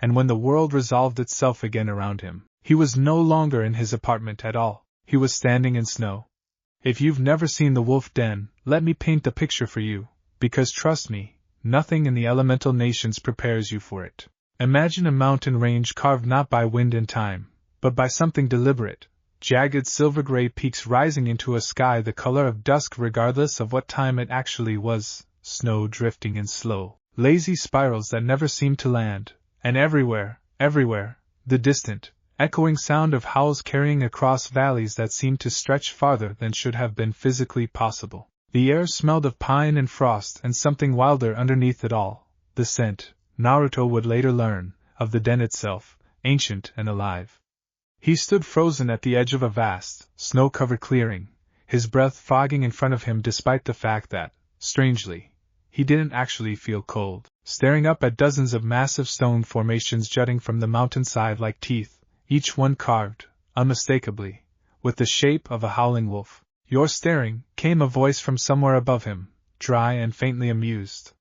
and when the world resolved itself again around him, he was no longer in his apartment at all. He was standing in snow. If you've never seen the Wolf Den, let me paint the picture for you, because trust me, nothing in the elemental nations prepares you for it. Imagine a mountain range carved not by wind and time, but by something deliberate, jagged silver-gray peaks rising into a sky the color of dusk regardless of what time it actually was, snow drifting in slow, lazy spirals that never seemed to land, and everywhere, the distant, echoing sound of howls carrying across valleys that seemed to stretch farther than should have been physically possible. The air smelled of pine and frost and something wilder underneath it all, the scent, Naruto would later learn, of the den itself, ancient and alive. He stood frozen at the edge of a vast, snow-covered clearing, his breath fogging in front of him despite the fact that, strangely, he didn't actually feel cold, staring up at dozens of massive stone formations jutting from the mountainside like teeth, each one carved, unmistakably, with the shape of a howling wolf. "You're staring," came a voice from somewhere above him, dry and faintly amused.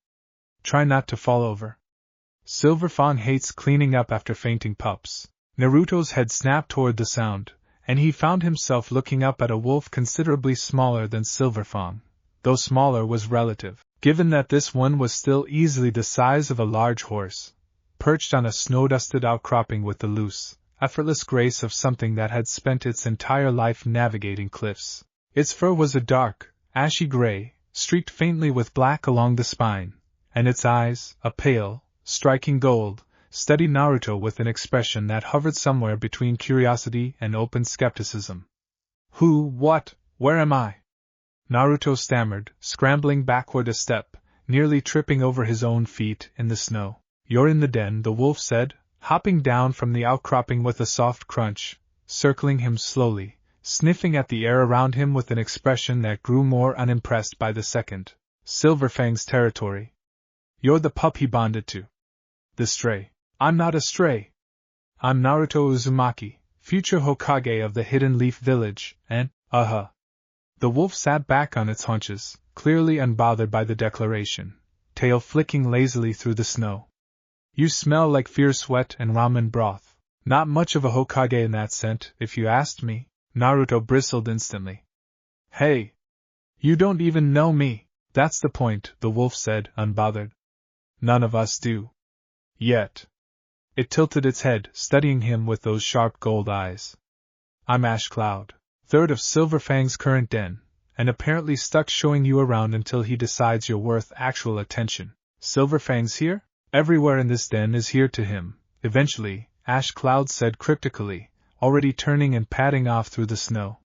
"Try not to fall over. Silverfang hates cleaning up after fainting pups." Naruto's head snapped toward the sound, and he found himself looking up at a wolf considerably smaller than Silverfang, though smaller was relative, given that this one was still easily the size of a large horse, perched on a snow-dusted outcropping with the loose, effortless grace of something that had spent its entire life navigating cliffs. Its fur was a dark, ashy gray, streaked faintly with black along the spine, and its eyes, a pale, striking gold, studied Naruto with an expression that hovered somewhere between curiosity and open skepticism. "Who, what, where am I?" Naruto stammered, scrambling backward a step, nearly tripping over his own feet in the snow. "You're in the den," the wolf said, hopping down from the outcropping with a soft crunch, circling him slowly, sniffing at the air around him with an expression that grew more unimpressed by the second. "Silverfang's territory. You're the pup he bonded to. The stray." "I'm not a stray. I'm Naruto Uzumaki, future Hokage of the Hidden Leaf Village, and, The wolf sat back on its haunches, clearly unbothered by the declaration, tail flicking lazily through the snow. "You smell like fierce sweat and ramen broth. Not much of a Hokage in that scent, if you asked me." Naruto bristled instantly. "Hey! You don't even know me." "That's the point," the wolf said, unbothered. "None of us do. Yet." It tilted its head, studying him with those sharp gold eyes. "I'm Ash Cloud, third of Silverfang's current den, and apparently stuck showing you around until he decides you're worth actual attention." "Silverfang's here?" "Everywhere in this den is here to him, eventually," Ash Cloud said cryptically, already turning and padding off through the snow.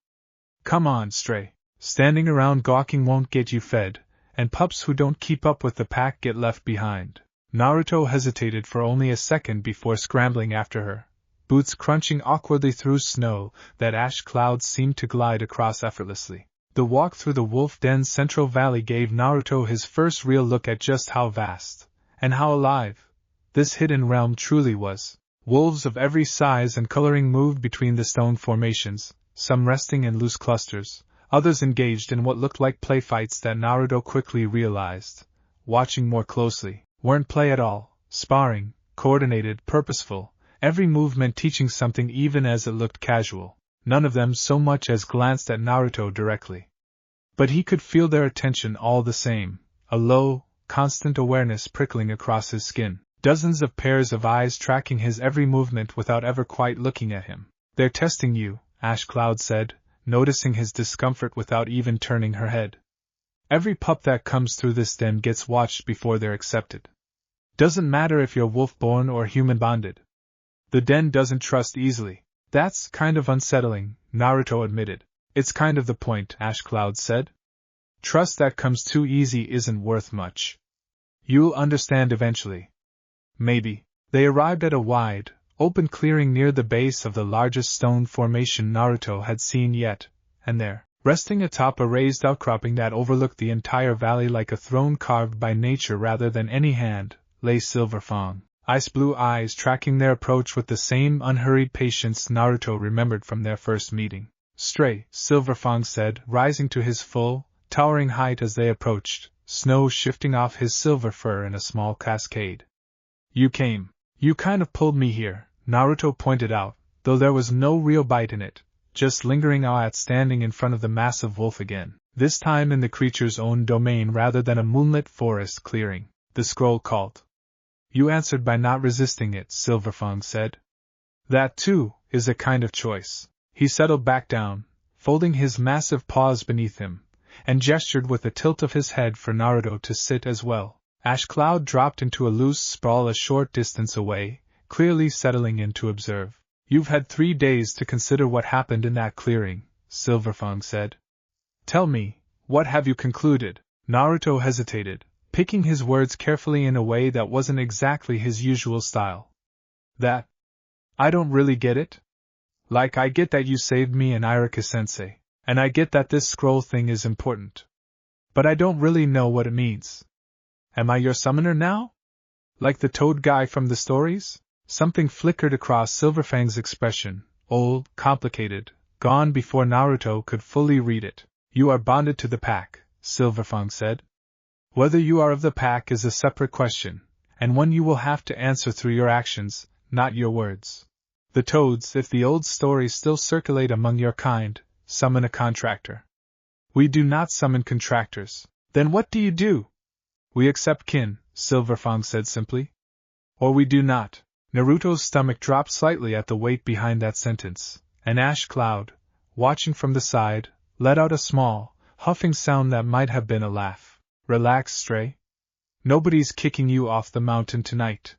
"Come on, stray. Standing around gawking won't get you fed, and pups who don't keep up with the pack get left behind. Naruto hesitated for only a second before scrambling after her, boots crunching awkwardly through snow that ash clouds seemed to glide across effortlessly. The walk through the wolf den's central valley gave Naruto his first real look at just how vast, and how alive, this hidden realm truly was. Wolves of every size and coloring moved between the stone formations, some resting in loose clusters, others engaged in what looked like play fights that Naruto quickly realized, watching more closely, weren't play at all, sparring, coordinated, purposeful, every movement teaching something even as it looked casual. None of them so much as glanced at Naruto directly. But he could feel their attention all the same, a low, constant awareness prickling across his skin, dozens of pairs of eyes tracking his every movement without ever quite looking at him. "They're testing you," Ash Cloud said, noticing his discomfort without even turning her head. "Every pup that comes through this den gets watched before they're accepted. Doesn't matter if you're wolf-born or human-bonded. The den doesn't trust easily." "That's kind of unsettling," Naruto admitted. "It's kind of the point," Ash Cloud said. "Trust that comes too easy isn't worth much. You'll understand eventually." Maybe. They arrived at a wide, open clearing near the base of the largest stone formation Naruto had seen yet, and there, resting atop a raised outcropping that overlooked the entire valley like a throne carved by nature rather than any hand, lay Silverfang, ice-blue eyes tracking their approach with the same unhurried patience Naruto remembered from their first meeting. "Stray," Silverfang said, rising to his full, towering height as they approached, snow shifting off his silver fur in a small cascade. "You came. You kind of pulled me here," Naruto pointed out, though there was no real bite in it, just lingering awe at standing in front of the massive wolf again, this time in the creature's own domain rather than a moonlit forest clearing. The scroll called. "You answered by not resisting it," Silverfang said. "That, too, is a kind of choice." He settled back down, folding his massive paws beneath him, and gestured with a tilt of his head for Naruto to sit as well. Ash Cloud dropped into a loose sprawl a short distance away, clearly settling in to observe. "You've had 3 days to consider what happened in that clearing," Silverfang said. "Tell me, what have you concluded?" Naruto hesitated, picking his words carefully in a way that wasn't exactly his usual style. "That? I don't really get it. Like, I get that you saved me and Irika-sensei, and I get that this scroll thing is important. But I don't really know what it means. Am I your summoner now? Like the toad guy from the stories?" Something flickered across Silverfang's expression, old, complicated, gone before Naruto could fully read it. "You are bonded to the pack," Silverfang said. "Whether you are of the pack is a separate question, and one you will have to answer through your actions, not your words. The toads, if the old stories still circulate among your kind, summon a contractor. We do not summon contractors." "Then what do you do?" "We accept kin," Silverfang said simply. "Or we do not." Naruto's stomach dropped slightly at the weight behind that sentence, and Ash Cloud, watching from the side, let out a small, huffing sound that might have been a laugh. "Relax, Stray. Nobody's kicking you off the mountain tonight.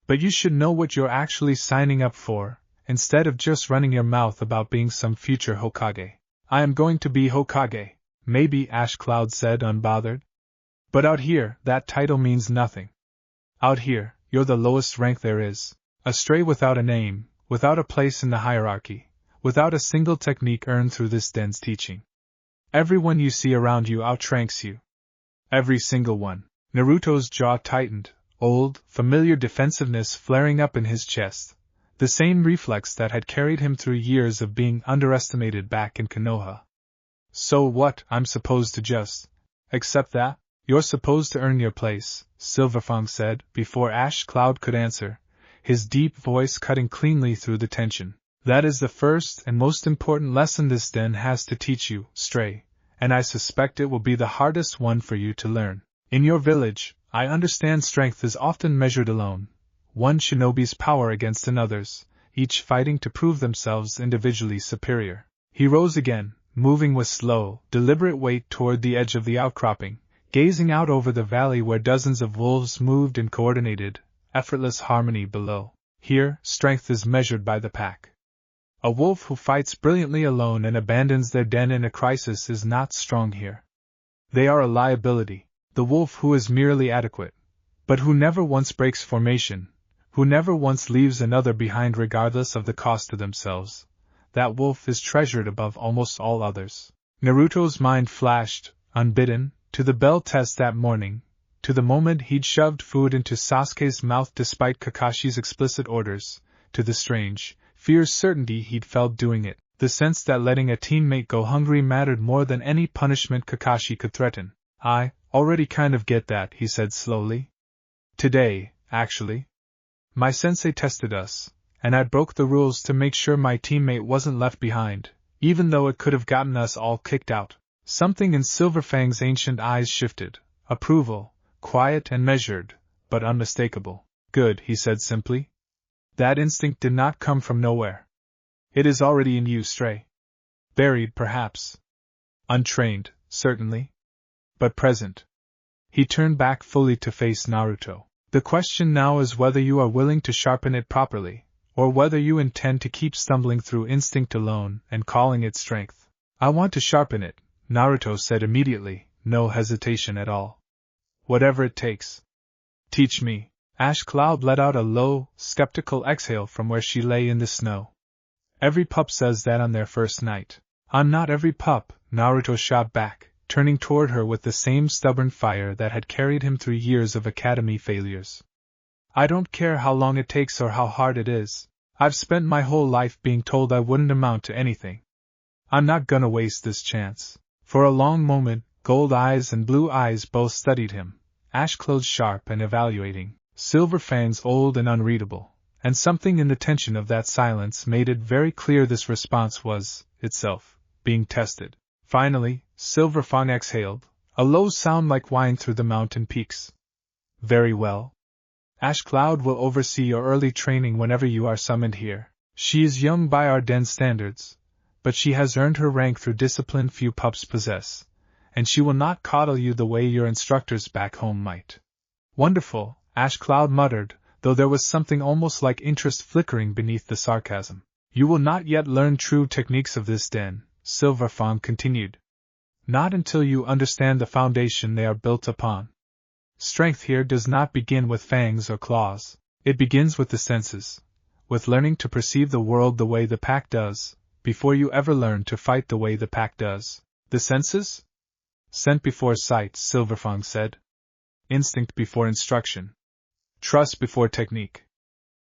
But you should know what you're actually signing up for, instead of just running your mouth about being some future Hokage." "I am going to be Hokage, maybe," Ash Cloud said, unbothered. "But out here, that title means nothing. Out here, you're the lowest rank there is, a stray without a name, without a place in the hierarchy, without a single technique earned through this den's teaching. Everyone you see around you outranks you. Every single one." Naruto's jaw tightened, old, familiar defensiveness flaring up in his chest, the same reflex that had carried him through years of being underestimated back in Konoha. "So what, I'm supposed to just accept that?" "You're supposed to earn your place," Silverfang said, before Ash Cloud could answer, his deep voice cutting cleanly through the tension. "That is the first and most important lesson this den has to teach you, Stray, and I suspect it will be the hardest one for you to learn. In your village, I understand strength is often measured alone, one shinobi's power against another's, each fighting to prove themselves individually superior." He rose again, moving with slow, deliberate weight toward the edge of the outcropping, gazing out over the valley where dozens of wolves moved in coordinated, effortless harmony below. "Here, strength is measured by the pack. A wolf who fights brilliantly alone and abandons their den in a crisis is not strong here. They are a liability. The wolf who is merely adequate, but who never once breaks formation, who never once leaves another behind regardless of the cost to themselves, that wolf is treasured above almost all others. Naruto's mind flashed, unbidden, to the bell test that morning, to the moment he'd shoved food into Sasuke's mouth despite Kakashi's explicit orders, to the strange, fierce certainty he'd felt doing it, the sense that letting a teammate go hungry mattered more than any punishment Kakashi could threaten. I already kind of get that, he said slowly. Today, actually. My sensei tested us, and I broke the rules to make sure my teammate wasn't left behind, even though it could have gotten us all kicked out. Something in Silverfang's ancient eyes shifted. Approval, quiet and measured, but unmistakable. Good, he said simply. That instinct did not come from nowhere. It is already in you, Stray. Buried, perhaps. Untrained, certainly. But present. He turned back fully to face Naruto. The question now is whether you are willing to sharpen it properly, or whether you intend to keep stumbling through instinct alone and calling it strength. I want to sharpen it, Naruto said immediately, no hesitation at all. Whatever it takes. Teach me. Ash Cloud let out a low, skeptical exhale from where she lay in the snow. Every pup says that on their first night. I'm not every pup, Naruto shot back, turning toward her with the same stubborn fire that had carried him through years of academy failures. I don't care how long it takes or how hard it is. I've spent my whole life being told I wouldn't amount to anything. I'm not gonna waste this chance. For a long moment, gold eyes and blue eyes both studied him, ash clothes sharp and evaluating, silver fangs old and unreadable, and something in the tension of that silence made it very clear this response was, itself, being tested. Finally, Silverfang exhaled, a low sound like whine through the mountain peaks. Very well. Ash Cloud will oversee your early training whenever you are summoned here. She is young by our den standards, but she has earned her rank through discipline few pups possess, and she will not coddle you the way your instructors back home might. Wonderful, Ash Cloud muttered, though there was something almost like interest flickering beneath the sarcasm. You will not yet learn true techniques of this den, Silverfang continued. Not until you understand the foundation they are built upon. Strength here does not begin with fangs or claws. It begins with the senses, with learning to perceive the world the way the pack does, before you ever learn to fight the way the pack does. The senses? Scent before sight, Silverfang said. Instinct before instruction. Trust before technique.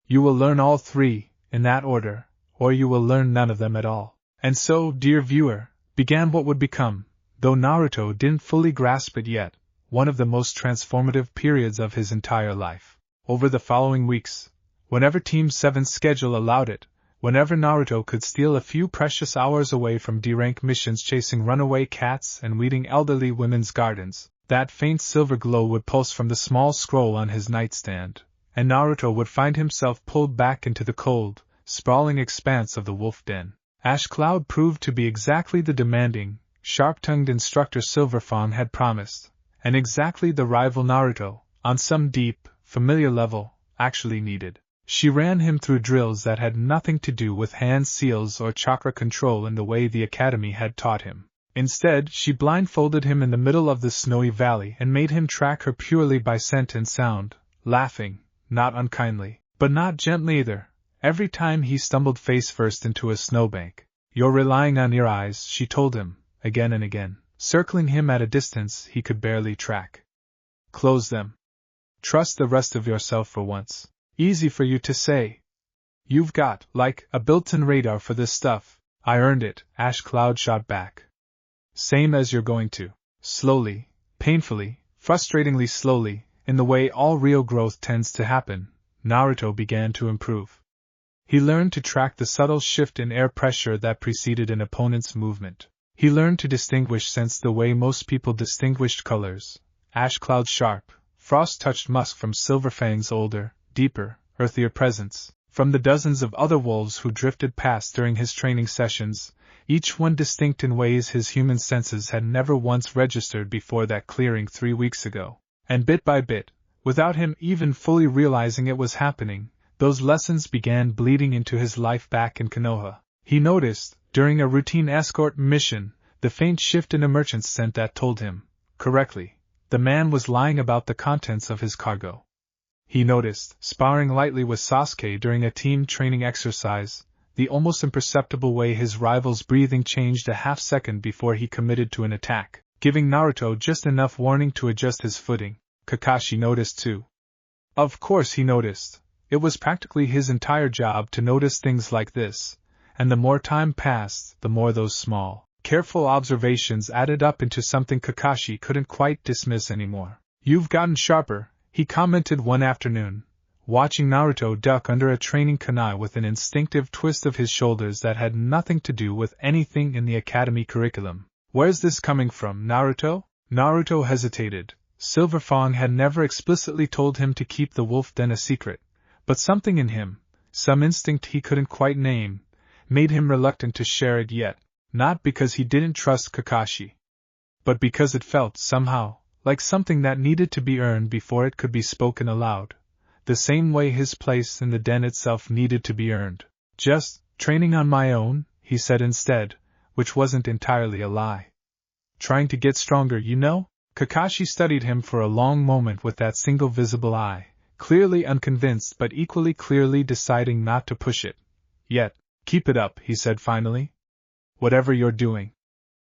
You will learn all three, in that order, or you will learn none of them at all. And so, dear viewer, began what would become, though Naruto didn't fully grasp it yet, one of the most transformative periods of his entire life. Over the following weeks, whenever Team 7's schedule allowed it, whenever Naruto could steal a few precious hours away from D-rank missions chasing runaway cats and weeding elderly women's gardens, that faint silver glow would pulse from the small scroll on his nightstand, and Naruto would find himself pulled back into the cold, sprawling expanse of the wolf den. Ash Cloud proved to be exactly the demanding, sharp-tongued instructor Silverfang had promised, and exactly the rival Naruto, on some deep, familiar level, actually needed. She ran him through drills that had nothing to do with hand seals or chakra control in the way the academy had taught him. Instead, she blindfolded him in the middle of the snowy valley and made him track her purely by scent and sound, laughing, not unkindly, but not gently either, every time he stumbled face first into a snowbank. You're relying on your eyes, she told him, again and again, circling him at a distance he could barely track. Close them. Trust the rest of yourself for once. Easy for you to say. You've got, like, a built-in radar for this stuff. I earned it, Ash Cloud shot back. Same as you're going to. Slowly, painfully, frustratingly slowly, in the way all real growth tends to happen, Naruto began to improve. He learned to track the subtle shift in air pressure that preceded an opponent's movement. He learned to distinguish scents the way most people distinguished colors, ash cloud sharp, frost-touched musk from Silverfang's older, deeper, earthier presence, from the dozens of other wolves who drifted past during his training sessions, each one distinct in ways his human senses had never once registered before that clearing 3 weeks ago. And bit by bit, without him even fully realizing it was happening, those lessons began bleeding into his life back in Konoha. He noticed, during a routine escort mission, the faint shift in a merchant's scent that told him, correctly, the man was lying about the contents of his cargo. He noticed, sparring lightly with Sasuke during a team training exercise, the almost imperceptible way his rival's breathing changed a half-second before he committed to an attack, giving Naruto just enough warning to adjust his footing. Kakashi noticed too. Of course he noticed. It was practically his entire job to notice things like this, and the more time passed, the more those small, careful observations added up into something Kakashi couldn't quite dismiss anymore. "You've gotten sharper," he commented one afternoon, watching Naruto duck under a training kunai with an instinctive twist of his shoulders that had nothing to do with anything in the academy curriculum. "Where's this coming from, Naruto?" Naruto hesitated. Silverfang had never explicitly told him to keep the wolf den a secret, but something in him, some instinct he couldn't quite name, made him reluctant to share it yet, not because he didn't trust Kakashi, but because it felt, somehow, like something that needed to be earned before it could be spoken aloud, the same way his place in the den itself needed to be earned. "Just training on my own," he said instead, which wasn't entirely a lie. "Trying to get stronger, you know?" Kakashi studied him for a long moment with that single visible eye, clearly unconvinced but equally clearly deciding not to push it. "Yet, keep it up," he said finally. "Whatever you're doing,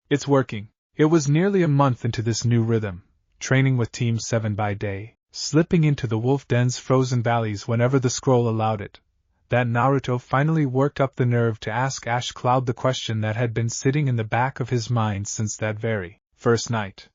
it's working." It was nearly a month into this new rhythm, training with Team 7 by day, slipping into the wolf den's frozen valleys whenever the scroll allowed it, that Naruto finally worked up the nerve to ask Ash Cloud the question that had been sitting in the back of his mind since that very first night.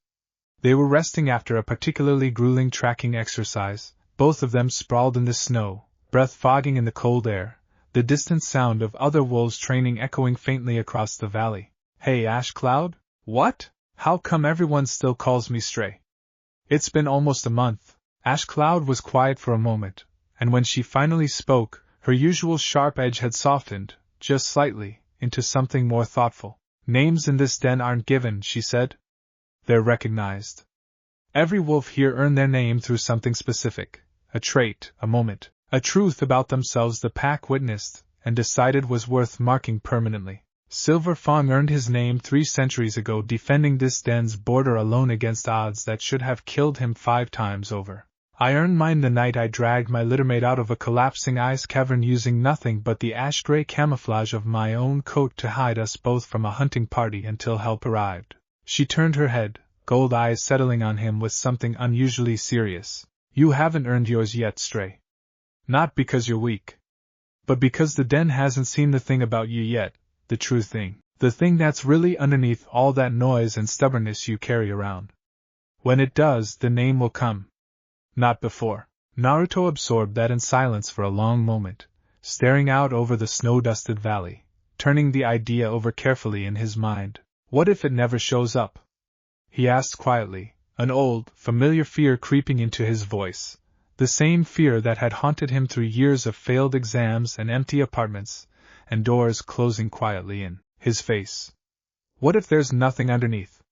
They were resting after a particularly grueling tracking exercise, both of them sprawled in the snow, breath fogging in the cold air, the distant sound of other wolves training echoing faintly across the valley. "Hey, Ash Cloud? What? How come everyone still calls me Stray?" "It's been almost a month." Ash Cloud was quiet for a moment, and when she finally spoke, her usual sharp edge had softened, just slightly, into something more thoughtful. "Names in this den aren't given," she said. "They're recognized. Every wolf here earned their name through something specific, a trait, a moment, a truth about themselves the pack witnessed and decided was worth marking permanently. Silverfang earned his name 3 centuries ago defending this den's border alone against odds that should have killed him 5 times over. I earned mine the night I dragged my littermate out of a collapsing ice cavern using nothing but the ash-gray camouflage of my own coat to hide us both from a hunting party until help arrived." She turned her head, gold eyes settling on him with something unusually serious. "You haven't earned yours yet, Stray. Not because you're weak, but because the den hasn't seen the thing about you yet, the true thing, the thing that's really underneath all that noise and stubbornness you carry around. When it does, the name will come. Not before." Naruto absorbed that in silence for a long moment, staring out over the snow-dusted valley, turning the idea over carefully in his mind. "What if it never shows up?" he asked quietly, an old, familiar fear creeping into his voice, the same fear that had haunted him through years of failed exams and empty apartments, and doors closing quietly in his face. "What if there's nothing underneath?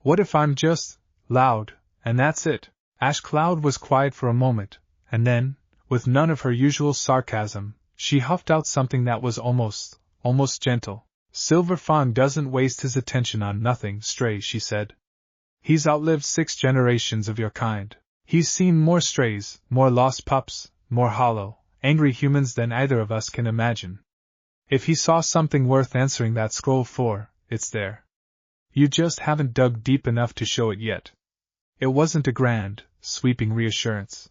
What if I'm just loud, and that's it?" Ash Cloud was quiet for a moment, and then, with none of her usual sarcasm, she huffed out something that was almost gentle. "Silverfang doesn't waste his attention on nothing, Stray," she said. "He's outlived 6 generations of your kind. He's seen more strays, more lost pups, more hollow, angry humans than either of us can imagine. If he saw something worth answering that scroll for, it's there. You just haven't dug deep enough to show it yet." It wasn't a grand, sweeping reassurance.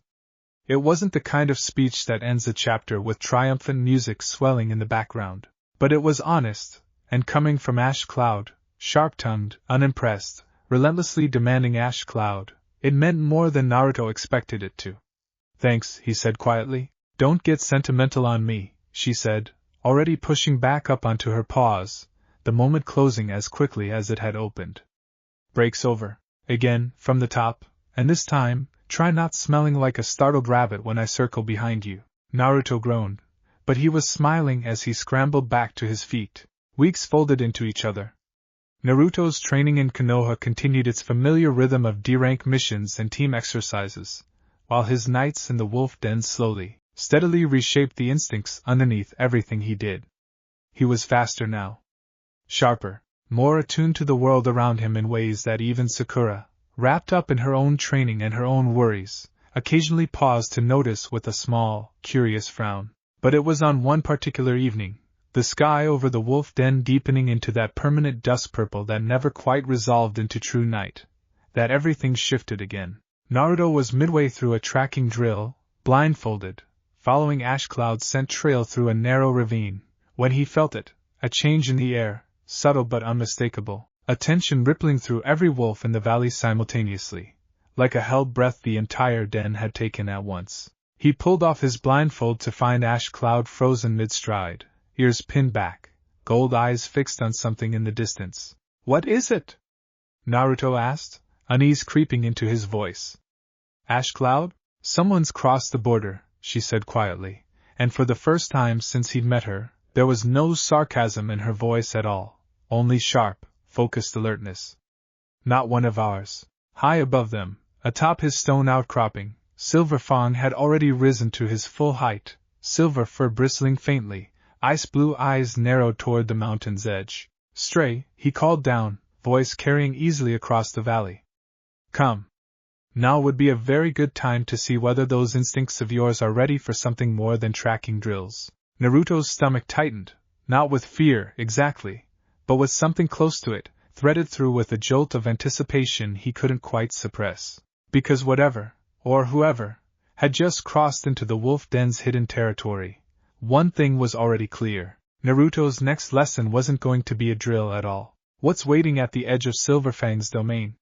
It wasn't the kind of speech that ends a chapter with triumphant music swelling in the background. But it was honest, and coming from Ash Cloud, sharp-tongued, unimpressed, relentlessly demanding Ash Cloud, it meant more than Naruto expected it to. "Thanks," he said quietly. "Don't get sentimental on me," she said, already pushing back up onto her paws, the moment closing as quickly as it had opened. "Break's over." Again, from the top, and this time, try not smelling like a startled rabbit when I circle behind you. Naruto groaned, but he was smiling as he scrambled back to his feet. Weeks folded into each other. Naruto's training in Konoha continued its familiar rhythm of D-rank missions and team exercises, while his nights in the wolf den slowly, steadily reshaped the instincts underneath everything he did. He was faster now. Sharper. More attuned to the world around him in ways that even Sakura, wrapped up in her own training and her own worries, occasionally paused to notice with a small, curious frown. But it was on one particular evening, the sky over the wolf den deepening into that permanent dusk purple that never quite resolved into true night, that everything shifted again. Naruto was midway through a tracking drill, blindfolded, following Ash Cloud's scent trail through a narrow ravine, when he felt it, a change in the air, subtle but unmistakable, a tension rippling through every wolf in the valley simultaneously, like a held breath the entire den had taken at once. He pulled off his blindfold to find Ash Cloud frozen mid-stride, ears pinned back, gold eyes fixed on something in the distance. "What is it?" Naruto asked, unease creeping into his voice. "Ash Cloud? Someone's crossed the border," she said quietly, and for the first time since he'd met her, there was no sarcasm in her voice at all, only sharp, focused alertness. "Not one of ours." High above them, atop his stone outcropping, Silverfang had already risen to his full height, silver fur bristling faintly, ice-blue eyes narrowed toward the mountain's edge. "Stray," he called down, voice carrying easily across the valley. "Come. Now would be a very good time to see whether those instincts of yours are ready for something more than tracking drills." Naruto's stomach tightened, not with fear, exactly, but with something close to it, threaded through with a jolt of anticipation he couldn't quite suppress. Because whatever, or whoever, had just crossed into the wolf den's hidden territory, one thing was already clear. Naruto's next lesson wasn't going to be a drill at all. What's waiting at the edge of Silverfang's domain?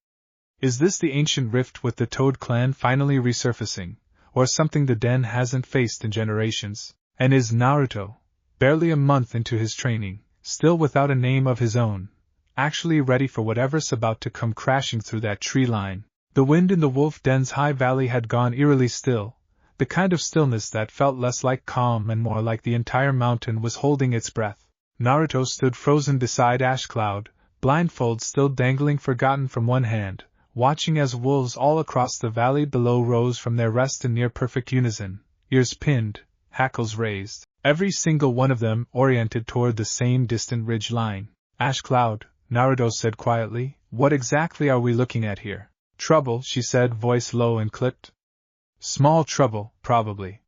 Is this the ancient rift with the Toad clan finally resurfacing, or something the den hasn't faced in generations? And is Naruto, barely a month into his training, still without a name of his own, actually ready for whatever's about to come crashing through that tree line? The wind in the wolf den's high valley had gone eerily still, the kind of stillness that felt less like calm and more like the entire mountain was holding its breath. Naruto stood frozen beside Ash Cloud, blindfold still dangling forgotten from one hand, watching as wolves all across the valley below rose from their rest in near-perfect unison, ears pinned, hackles raised, every single one of them oriented toward the same distant ridge line. "Ash Cloud," Naruto said quietly, "what exactly are we looking at here?" "Trouble," she said, voice low and clipped. "Small trouble, probably.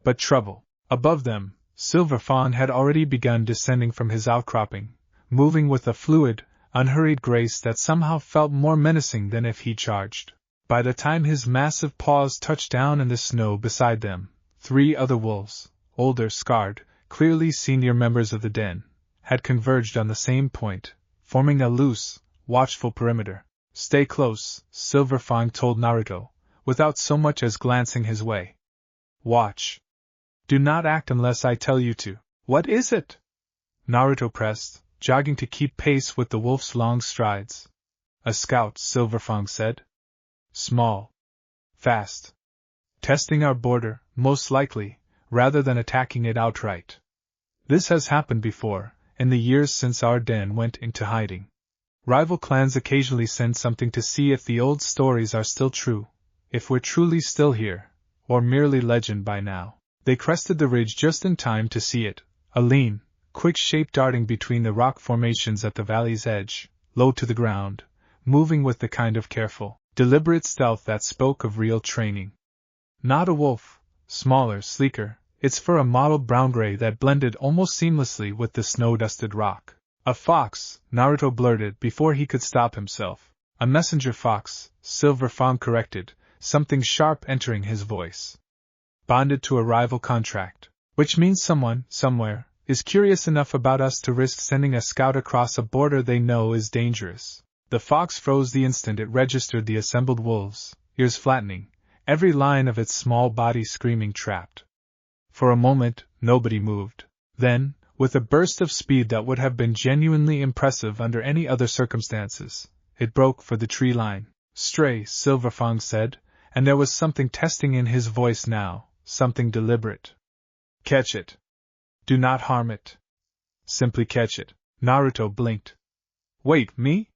But trouble." Above them, Silverfang had already begun descending from his outcropping, moving with a fluid, unhurried grace that somehow felt more menacing than if he charged. By the time his massive paws touched down in the snow beside them, 3 other wolves, older, scarred, clearly senior members of the den, had converged on the same point, forming a loose, watchful perimeter. "Stay close," Silverfang told Naruto, without so much as glancing his way. "Watch. Do not act unless I tell you to." "What is it?" Naruto pressed, jogging to keep pace with the wolf's long strides. "A scout," Silverfang said. "Small. Fast. Testing our border, most likely, rather than attacking it outright. This has happened before, in the years since our den went into hiding. Rival clans occasionally send something to see if the old stories are still true, if we're truly still here, or merely legend by now." They crested the ridge just in time to see it, a lean, quick shape darting between the rock formations at the valley's edge, low to the ground, moving with the kind of careful, deliberate stealth that spoke of real training. Not a wolf, smaller, sleeker, its fur a mottled brown-gray that blended almost seamlessly with the snow-dusted rock. "A fox," Naruto blurted before he could stop himself. "A messenger fox," Silverfang corrected, something sharp entering his voice. "Bonded to a rival contract. Which means someone, somewhere, is curious enough about us to risk sending a scout across a border they know is dangerous." The fox froze the instant it registered the assembled wolves, ears flattening, every line of its small body screaming trapped. For a moment, nobody moved. Then, with a burst of speed that would have been genuinely impressive under any other circumstances, it broke for the tree line. "Stray," Silverfang said, and there was something testing in his voice now, something deliberate. "Catch it. Do not harm it. Simply catch it." Naruto blinked. "Wait, me?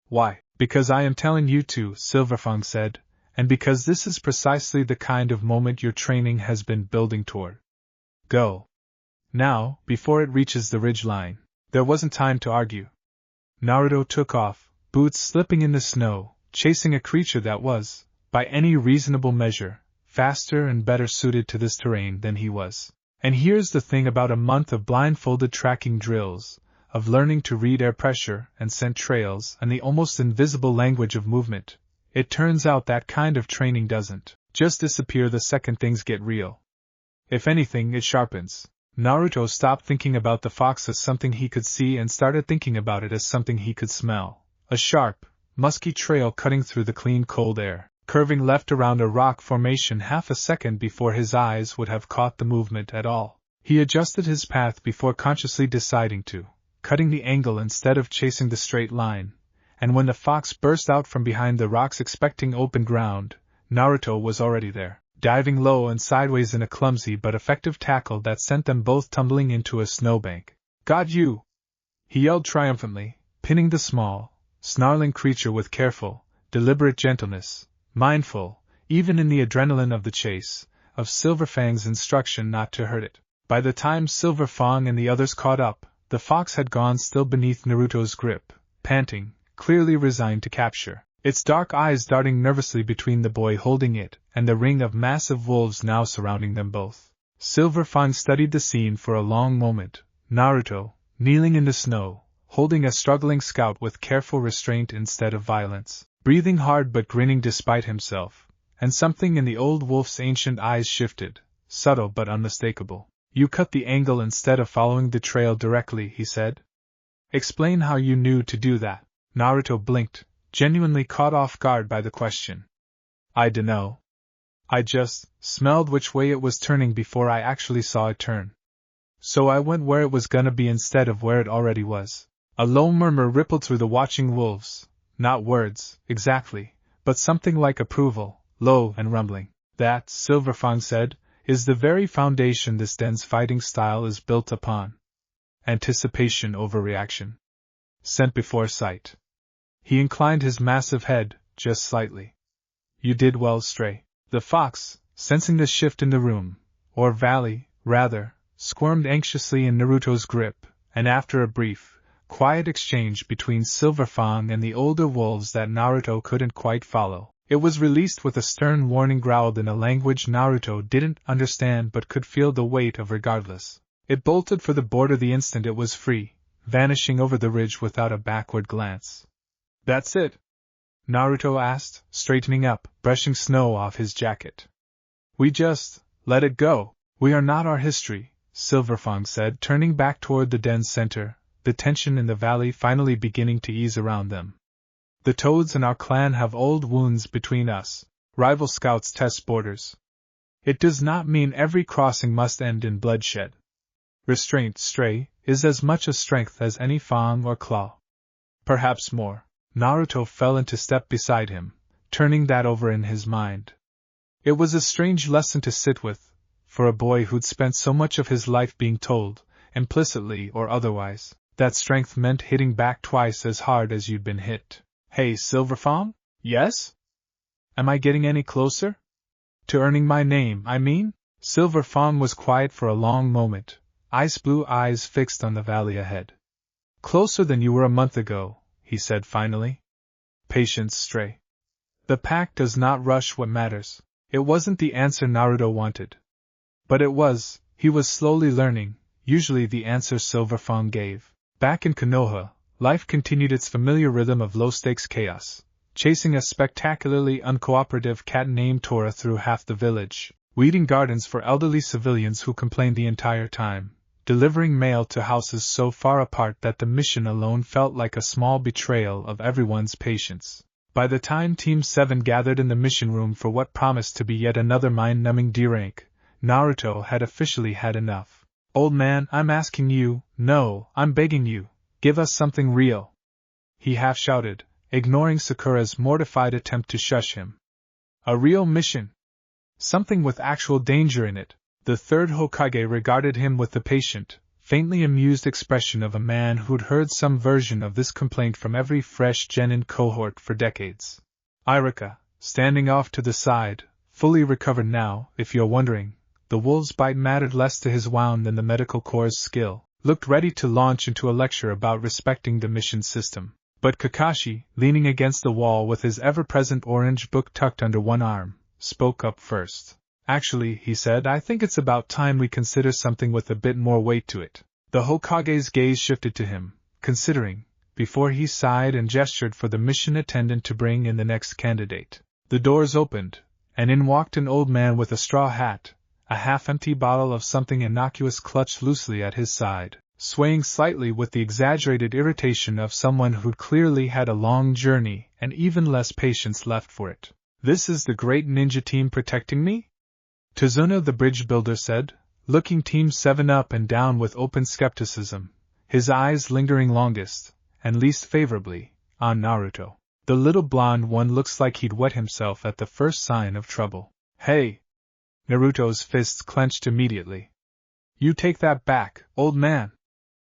Why?" "Because I am telling you to," Silverfang said, "and because this is precisely the kind of moment your training has been building toward. Go. Now, before it reaches the ridge line." There wasn't time to argue. Naruto took off, boots slipping in the snow, chasing a creature that was, by any reasonable measure, faster and better suited to this terrain than he was. And here's the thing about a month of blindfolded tracking drills, of learning to read air pressure and scent trails and the almost invisible language of movement. It turns out that kind of training doesn't just disappear the second things get real. If anything, it sharpens. Naruto stopped thinking about the fox as something he could see and started thinking about it as something he could smell. A sharp, musky trail cutting through the clean cold air, curving left around a rock formation half a second before his eyes would have caught the movement at all. He adjusted his path before consciously deciding to, cutting the angle instead of chasing the straight line, and when the fox burst out from behind the rocks expecting open ground, Naruto was already there, diving low and sideways in a clumsy but effective tackle that sent them both tumbling into a snowbank. "Got you!" he yelled triumphantly, pinning the small, snarling creature with careful, deliberate gentleness, mindful, even in the adrenaline of the chase, of Silverfang's instruction not to hurt it. By the time Silverfang and the others caught up, the fox had gone still beneath Naruto's grip, panting, clearly resigned to capture, its dark eyes darting nervously between the boy holding it and the ring of massive wolves now surrounding them both. Silverfang studied the scene for a long moment, Naruto, kneeling in the snow, holding a struggling scout with careful restraint instead of violence, breathing hard but grinning despite himself, and something in the old wolf's ancient eyes shifted, subtle but unmistakable. "You cut the angle instead of following the trail directly," he said. "Explain how you knew to do that." Naruto blinked, genuinely caught off guard by the question. "I dunno. I just smelled which way it was turning before I actually saw it turn. So I went where it was gonna be instead of where it already was." A low murmur rippled through the watching wolves, not words, exactly, but something like approval, low and rumbling. "That," Silverfang said, "is the very foundation this den's fighting style is built upon. Anticipation over reaction. Scent before sight." He inclined his massive head, just slightly. "You did well, Stray." The fox, sensing the shift in the room, or valley, rather, squirmed anxiously in Naruto's grip, and after a brief, quiet exchange between Silverfang and the older wolves that Naruto couldn't quite follow, it was released with a stern warning growled in a language Naruto didn't understand but could feel the weight of regardless. It bolted for the border the instant it was free, vanishing over the ridge without a backward glance. "That's it?" Naruto asked, straightening up, brushing snow off his jacket. "We just let it go. We are not our history," Silverfang said, turning back toward the den's center, the tension in the valley finally beginning to ease around them. "The Toads and our clan have old wounds between us. Rival scouts test borders. It does not mean every crossing must end in bloodshed. Restraint, Stray, is as much a strength as any fang or claw. Perhaps more." Naruto fell into step beside him, turning that over in his mind. It was a strange lesson to sit with, for a boy who'd spent so much of his life being told, implicitly or otherwise, that strength meant hitting back twice as hard as you'd been hit. "Hey, Silverfang? Yes? Am I getting any closer? To earning my name, I mean?" Silverfang was quiet for a long moment, ice blue eyes fixed on the valley ahead. "Closer than you were a month ago," he said finally. "Patience, Stray. The pack does not rush what matters." It wasn't the answer Naruto wanted. But it was, he was slowly learning, usually the answer Silverfang gave. Back in Konoha, life continued its familiar rhythm of low-stakes chaos, chasing a spectacularly uncooperative cat named Tora through half the village, weeding gardens for elderly civilians who complained the entire time, delivering mail to houses so far apart that the mission alone felt like a small betrayal of everyone's patience. By the time Team 7 gathered in the mission room for what promised to be yet another mind-numbing D-rank, Naruto had officially had enough. "Old man, I'm asking you, no, I'm begging you, give us something real," he half-shouted, ignoring Sakura's mortified attempt to shush him. "A real mission. Something with actual danger in it." The third Hokage regarded him with the patient, faintly amused expression of a man who'd heard some version of this complaint from every fresh genin cohort for decades. Irika, standing off to the side, fully recovered now, if you're wondering, the wolf's bite mattered less to his wound than the medical corps' skill, looked ready to launch into a lecture about respecting the mission system. But Kakashi, leaning against the wall with his ever-present orange book tucked under one arm, spoke up first. Actually, he said, I think it's about time we consider something with a bit more weight to it. The Hokage's gaze shifted to him, considering, before he sighed and gestured for the mission attendant to bring in the next candidate. The doors opened, and in walked an old man with a straw hat, a half-empty bottle of something innocuous clutched loosely at his side, swaying slightly with the exaggerated irritation of someone who'd clearly had a long journey and even less patience left for it. This is the great ninja team protecting me? Tazuna the bridge builder said, looking Team 7 up and down with open skepticism, his eyes lingering longest, and least favorably, on Naruto. The little blonde one looks like he'd wet himself at the first sign of trouble. Hey! Naruto's fists clenched immediately. You take that back, old man.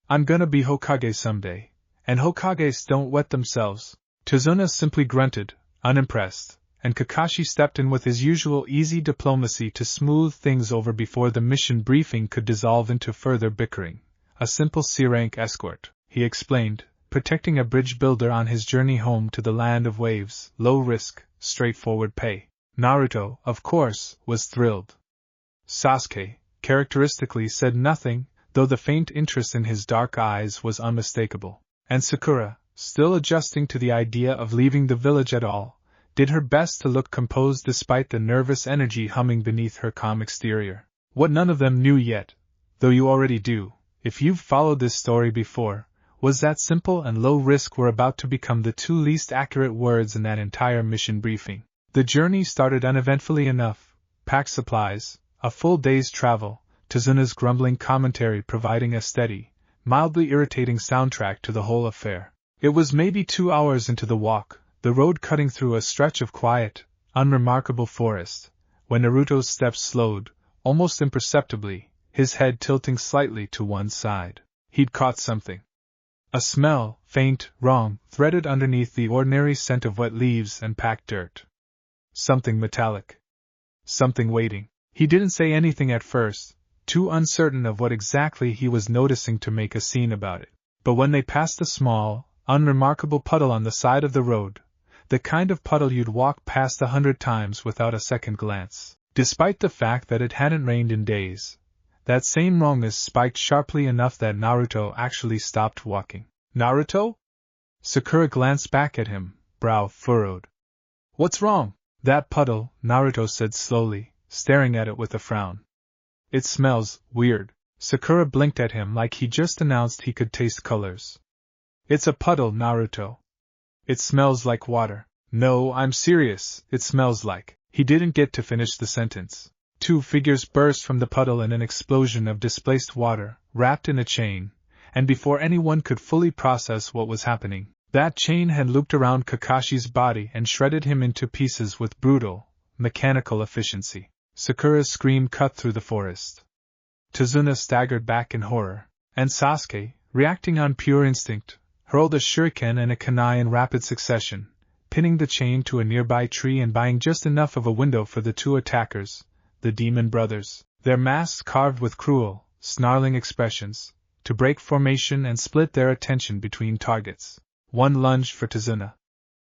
I'm gonna be Hokage someday, and Hokages don't wet themselves. Tazuna simply grunted, unimpressed, and Kakashi stepped in with his usual easy diplomacy to smooth things over before the mission briefing could dissolve into further bickering. A simple C-rank escort, he explained, protecting a bridge builder on his journey home to the land of waves, low risk, straightforward pay. Naruto, of course, was thrilled. Sasuke, characteristically, said nothing, though the faint interest in his dark eyes was unmistakable. And Sakura, still adjusting to the idea of leaving the village at all, did her best to look composed despite the nervous energy humming beneath her calm exterior. What none of them knew yet, though you already do, if you've followed this story before, was that simple and low risk were about to become the two least accurate words in that entire mission briefing. The journey started uneventfully enough, packed supplies, a full day's travel, Tazuna's grumbling commentary providing a steady, mildly irritating soundtrack to the whole affair. It was maybe 2 hours into the walk, the road cutting through a stretch of quiet, unremarkable forest, when Naruto's steps slowed, almost imperceptibly, his head tilting slightly to one side. He'd caught something. A smell, faint, wrong, threaded underneath the ordinary scent of wet leaves and packed dirt. Something metallic. Something waiting. He didn't say anything at first, too uncertain of what exactly he was noticing to make a scene about it. But when they passed a small, unremarkable puddle on the side of the road, the kind of puddle you'd walk past 100 times without a second glance, despite the fact that it hadn't rained in days, that same wrongness spiked sharply enough that Naruto actually stopped walking. Naruto? Sakura glanced back at him, brow furrowed. What's wrong? That puddle, Naruto said slowly, staring at it with a frown. It smells weird. Sakura blinked at him like he just announced he could taste colors. It's a puddle, Naruto. It smells like water. No, I'm serious, it smells like. He didn't get to finish the sentence. 2 figures burst from the puddle in an explosion of displaced water, wrapped in a chain, and before anyone could fully process what was happening, that chain had looped around Kakashi's body and shredded him into pieces with brutal, mechanical efficiency. Sakura's scream cut through the forest. Tazuna staggered back in horror, and Sasuke, reacting on pure instinct, hurled a shuriken and a kunai in rapid succession, pinning the chain to a nearby tree and buying just enough of a window for the 2 attackers, the demon brothers, their masks carved with cruel, snarling expressions, to break formation and split their attention between targets. One lunged for Tazuna.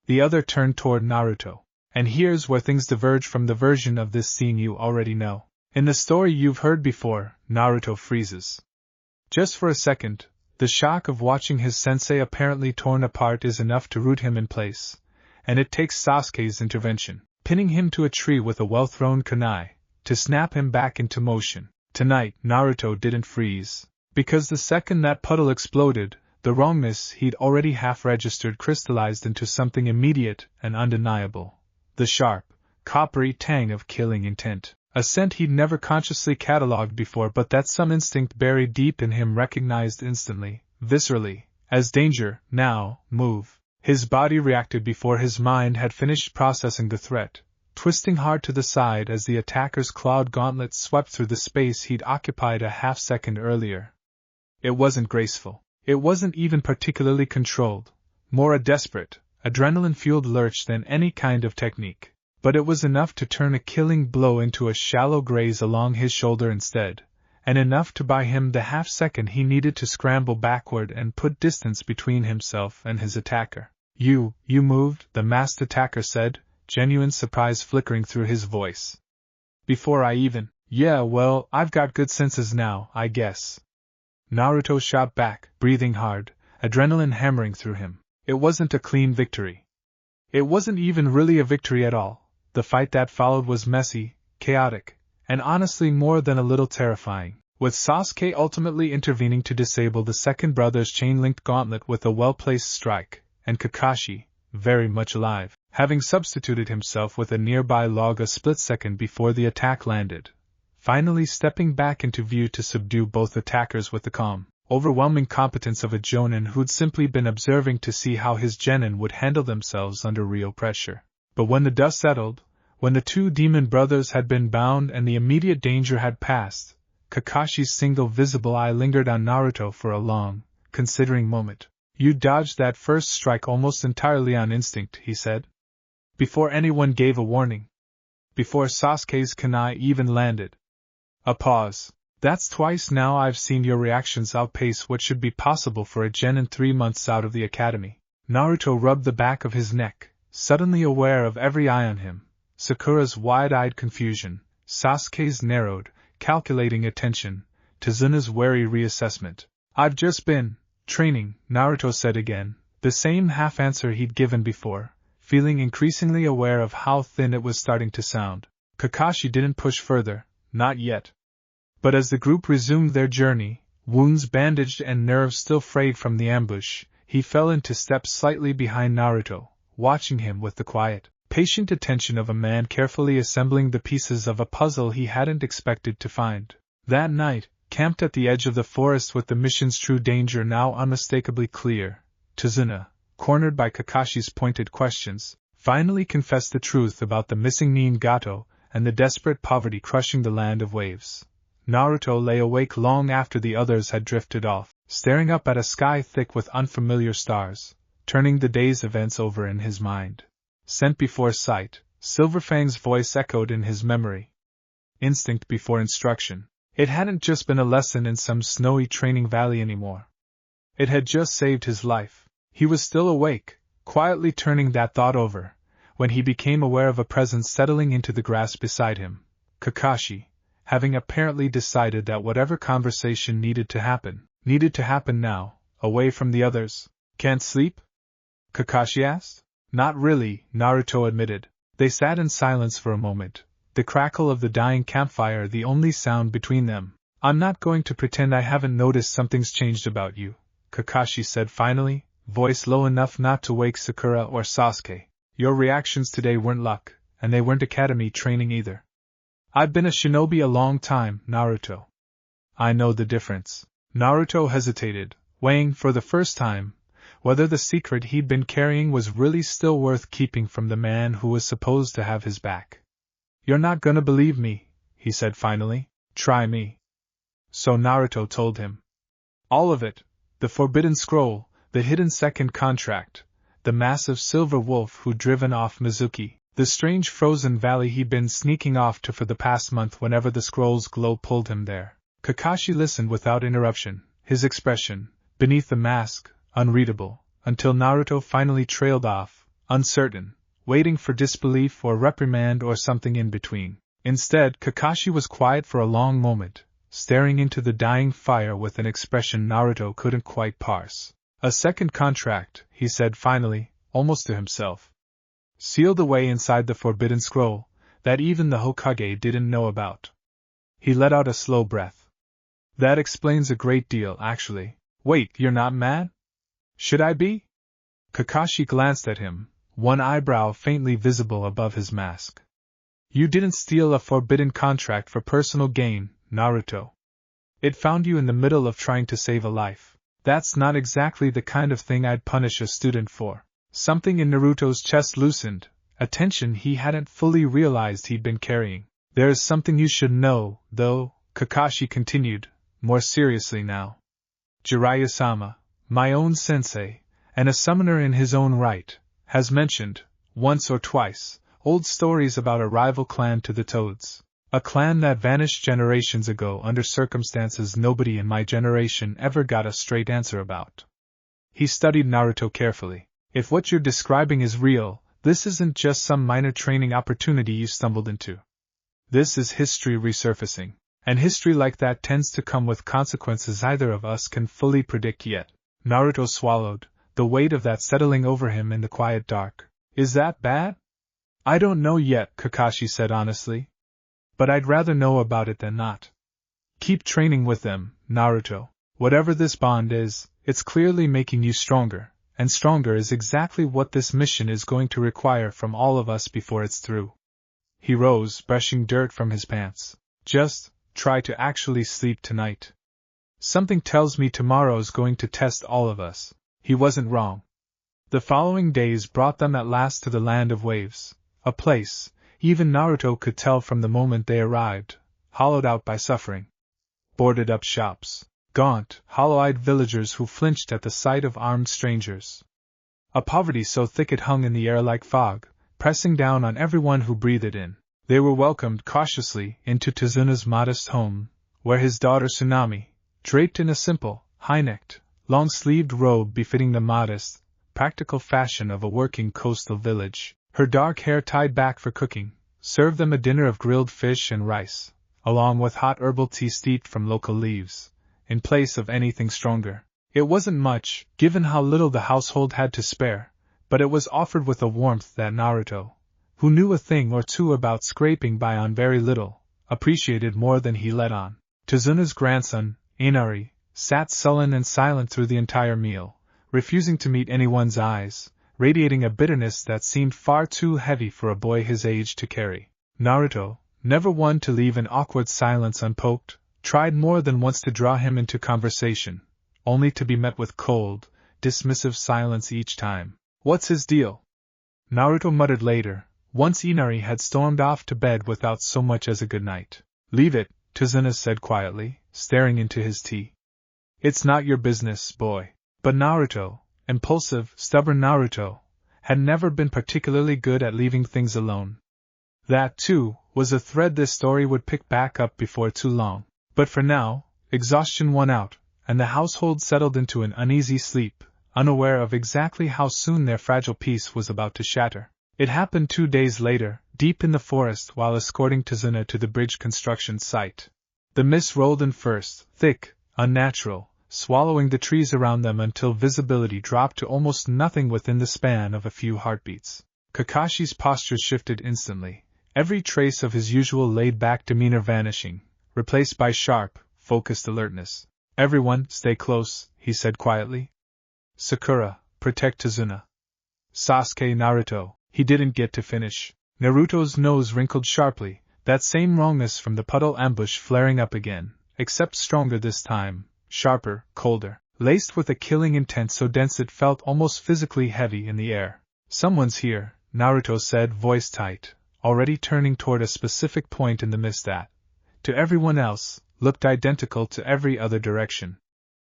The other turned toward Naruto. And here's where things diverge from the version of this scene you already know. In the story you've heard before, Naruto freezes. Just for a second, the shock of watching his sensei apparently torn apart is enough to root him in place, and it takes Sasuke's intervention, pinning him to a tree with a well-thrown kunai, to snap him back into motion. Tonight, Naruto didn't freeze, because the second that puddle exploded, the wrongness he'd already half-registered crystallized into something immediate and undeniable. The sharp, coppery tang of killing intent, a scent he'd never consciously catalogued before but that some instinct buried deep in him recognized instantly, viscerally, as danger. Now, move. His body reacted before his mind had finished processing the threat, twisting hard to the side as the attacker's clawed gauntlet swept through the space he'd occupied a half-second earlier. It wasn't graceful. It wasn't even particularly controlled, more a desperate, adrenaline-fueled lurch than any kind of technique. But it was enough to turn a killing blow into a shallow graze along his shoulder instead, and enough to buy him the half-second he needed to scramble backward and put distance between himself and his attacker. You moved," the masked attacker said, genuine surprise flickering through his voice. "Before I even— Yeah, well, I've got good senses now, I guess." Naruto shot back, breathing hard, adrenaline hammering through him. It wasn't a clean victory. It wasn't even really a victory at all. The fight that followed was messy, chaotic, and honestly more than a little terrifying, with Sasuke ultimately intervening to disable the second brother's chain-linked gauntlet with a well-placed strike, and Kakashi, very much alive, having substituted himself with a nearby log a split second before the attack landed, finally stepping back into view to subdue both attackers with the calm, overwhelming competence of a jonin who'd simply been observing to see how his genin would handle themselves under real pressure. But when the dust settled, when the two demon brothers had been bound and the immediate danger had passed, Kakashi's single visible eye lingered on Naruto for a long, considering moment. "You dodged that first strike almost entirely on instinct," he said. "Before anyone gave a warning. Before Sasuke's kunai even landed." A pause. "That's twice now I've seen your reactions outpace what should be possible for a genin 3 months out of the academy." Naruto rubbed the back of his neck, suddenly aware of every eye on him. Sakura's wide-eyed confusion, Sasuke's narrowed, calculating attention, Tazuna's wary reassessment. "I've just been training," Naruto said again, the same half-answer he'd given before, feeling increasingly aware of how thin it was starting to sound. Kakashi didn't push further, not yet. But as the group resumed their journey, wounds bandaged and nerves still frayed from the ambush, he fell into step slightly behind Naruto, watching him with the quiet, patient attention of a man carefully assembling the pieces of a puzzle he hadn't expected to find. That night, camped at the edge of the forest with the mission's true danger now unmistakably clear, Tazuna, cornered by Kakashi's pointed questions, finally confessed the truth about the missing Niigata and the desperate poverty crushing the land of waves. Naruto lay awake long after the others had drifted off, staring up at a sky thick with unfamiliar stars, turning the day's events over in his mind. Sent before sight, Silverfang's voice echoed in his memory. Instinct before instruction. It hadn't just been a lesson in some snowy training valley anymore. It had just saved his life. He was still awake, quietly turning that thought over, when he became aware of a presence settling into the grass beside him. Kakashi, having apparently decided that whatever conversation needed to happen now, away from the others. "Can't sleep?" Kakashi asked. "Not really," Naruto admitted. They sat in silence for a moment, the crackle of the dying campfire the only sound between them. "I'm not going to pretend I haven't noticed something's changed about you," Kakashi said finally, voice low enough not to wake Sakura or Sasuke. "Your reactions today weren't luck, and they weren't academy training either." "I've been a shinobi a long time, Naruto. I know the difference." Naruto hesitated, weighing for the first time whether the secret he'd been carrying was really still worth keeping from the man who was supposed to have his back. "You're not gonna believe me," he said finally. "Try me." So Naruto told him. All of it: the forbidden scroll, the hidden second contract, the massive silver wolf who'd driven off Mizuki, the strange frozen valley he'd been sneaking off to for the past month whenever the scroll's glow pulled him there. Kakashi listened without interruption, his expression, beneath the mask, unreadable, until Naruto finally trailed off, uncertain, waiting for disbelief or reprimand or something in between. Instead, Kakashi was quiet for a long moment, staring into the dying fire with an expression Naruto couldn't quite parse. "A second contract," he said finally, almost to himself. "Sealed away inside the forbidden scroll, that even the Hokage didn't know about." He let out a slow breath. "That explains a great deal, actually." "Wait, you're not mad?" "Should I be?" Kakashi glanced at him, one eyebrow faintly visible above his mask. "You didn't steal a forbidden contract for personal gain, Naruto. It found you in the middle of trying to save a life. That's not exactly the kind of thing I'd punish a student for." Something in Naruto's chest loosened, a tension he hadn't fully realized he'd been carrying. "There is something you should know, though," Kakashi continued, more seriously now. "Jiraiya-sama, my own sensei, and a summoner in his own right, has mentioned, once or twice, old stories about a rival clan to the Toads. A clan that vanished generations ago under circumstances nobody in my generation ever got a straight answer about. He studied Naruto carefully. If what you're describing is real, this isn't just some minor training opportunity you stumbled into. This is history resurfacing. And history like that tends to come with consequences either of us can fully predict yet. Naruto swallowed, the weight of that settling over him in the quiet dark. Is that bad? I don't know yet, Kakashi said honestly. But I'd rather know about it than not. Keep training with them, Naruto. Whatever this bond is, it's clearly making you stronger, and stronger is exactly what this mission is going to require from all of us before it's through. He rose, brushing dirt from his pants. Just try to actually sleep tonight. Something tells me tomorrow's going to test all of us. He wasn't wrong. The following days brought them at last to the Land of Waves, a place, even Naruto could tell from the moment they arrived, hollowed out by suffering. Boarded up shops, gaunt, hollow-eyed villagers who flinched at the sight of armed strangers. A poverty so thick it hung in the air like fog, pressing down on everyone who breathed it in. They were welcomed cautiously into Tazuna's modest home, where his daughter Tsunami, draped in a simple, high-necked, long-sleeved robe befitting the modest, practical fashion of a working coastal village, her dark hair tied back for cooking, served them a dinner of grilled fish and rice, along with hot herbal tea steeped from local leaves, in place of anything stronger. It wasn't much, given how little the household had to spare, but it was offered with a warmth that Naruto, who knew a thing or two about scraping by on very little, appreciated more than he let on. Tazuna's grandson, Inari, sat sullen and silent through the entire meal, refusing to meet anyone's eyes, radiating a bitterness that seemed far too heavy for a boy his age to carry. Naruto, never one to leave an awkward silence unpoked, tried more than once to draw him into conversation, only to be met with cold, dismissive silence each time. What's his deal? Naruto muttered later, once Inari had stormed off to bed without so much as a good night. Leave it, Tazuna said quietly, staring into his tea. It's not your business, boy. But Naruto, impulsive, stubborn Naruto, had never been particularly good at leaving things alone. That, too, was a thread this story would pick back up before too long. But for now, exhaustion won out, and the household settled into an uneasy sleep, unaware of exactly how soon their fragile peace was about to shatter. It happened 2 days later, deep in the forest while escorting Tazuna to the bridge construction site. The mist rolled in first, thick, unnatural, swallowing the trees around them until visibility dropped to almost nothing within the span of a few heartbeats. Kakashi's posture shifted instantly, every trace of his usual laid-back demeanor vanishing, replaced by sharp, focused alertness. Everyone, stay close, he said quietly. Sakura, protect Tazuna. Sasuke, Naruto. He didn't get to finish. Naruto's nose wrinkled sharply, that same wrongness from the puddle ambush flaring up again, except stronger this time, sharper, colder, laced with a killing intent so dense it felt almost physically heavy in the air. Someone's here, Naruto said, voice tight, already turning toward a specific point in the mist that, to everyone else, looked identical to every other direction.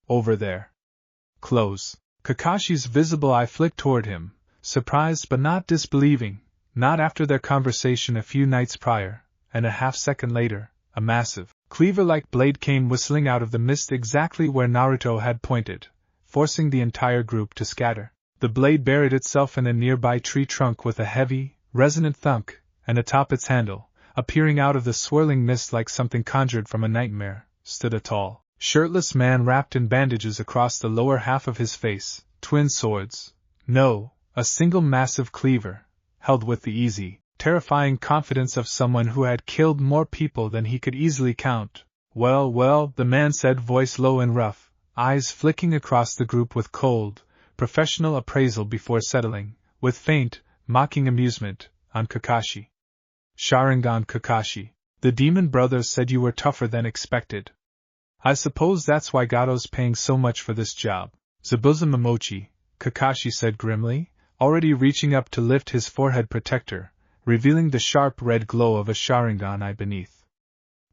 Over there. Close. Kakashi's visible eye flicked toward him, surprised but not disbelieving, not after their conversation a few nights prior, and a half-second later, a massive, cleaver-like blade came whistling out of the mist exactly where Naruto had pointed, forcing the entire group to scatter. The blade buried itself in a nearby tree trunk with a heavy, resonant thunk, and atop its handle, appearing out of the swirling mist like something conjured from a nightmare, stood a tall, shirtless man wrapped in bandages across the lower half of his face, twin swords. No, a single massive cleaver, held with the easy, terrifying confidence of someone who had killed more people than he could easily count. Well, the man said, voice low and rough, eyes flicking across the group with cold, professional appraisal before settling, with faint, mocking amusement, on Kakashi. Sharingan Kakashi, the demon brothers said you were tougher than expected. I suppose that's why Gato's paying so much for this job. Zabuza Momochi, Kakashi said grimly, already reaching up to lift his forehead protector, revealing the sharp red glow of a Sharingan eye beneath.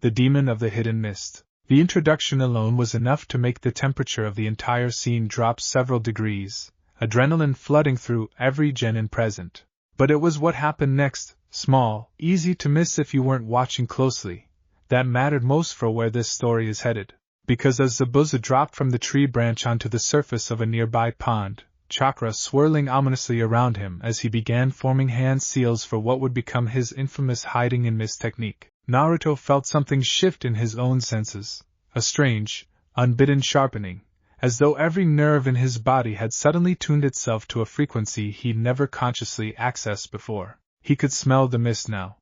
The demon of the hidden mist. The introduction alone was enough to make the temperature of the entire scene drop several degrees, adrenaline flooding through every genin present. But it was what happened next, small, easy to miss if you weren't watching closely, that mattered most for where this story is headed. Because as Zabuza dropped from the tree branch onto the surface of a nearby pond, chakra swirling ominously around him as he began forming hand seals for what would become his infamous hiding in mist technique, Naruto felt something shift in his own senses, a strange, unbidden sharpening, as though every nerve in his body had suddenly tuned itself to a frequency he'd never consciously accessed before. He could smell the mist now.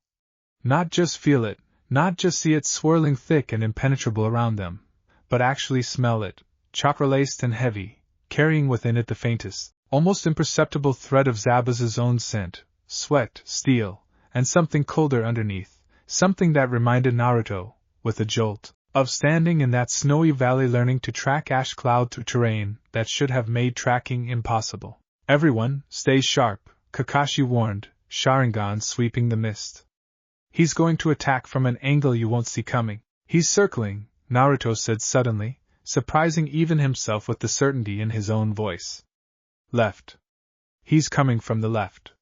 Not just feel it, not just see it swirling thick and impenetrable around them, but actually smell it, chakra-laced and heavy, carrying within it the faintest, almost imperceptible thread of Zabuza's own scent, sweat, steel, and something colder underneath, something that reminded Naruto, with a jolt, of standing in that snowy valley learning to track ash cloud through terrain that should have made tracking impossible. Everyone, stay sharp, Kakashi warned, Sharingan sweeping the mist. He's going to attack from an angle you won't see coming. He's circling, Naruto said suddenly, surprising even himself with the certainty in his own voice. Left. He's coming from the left.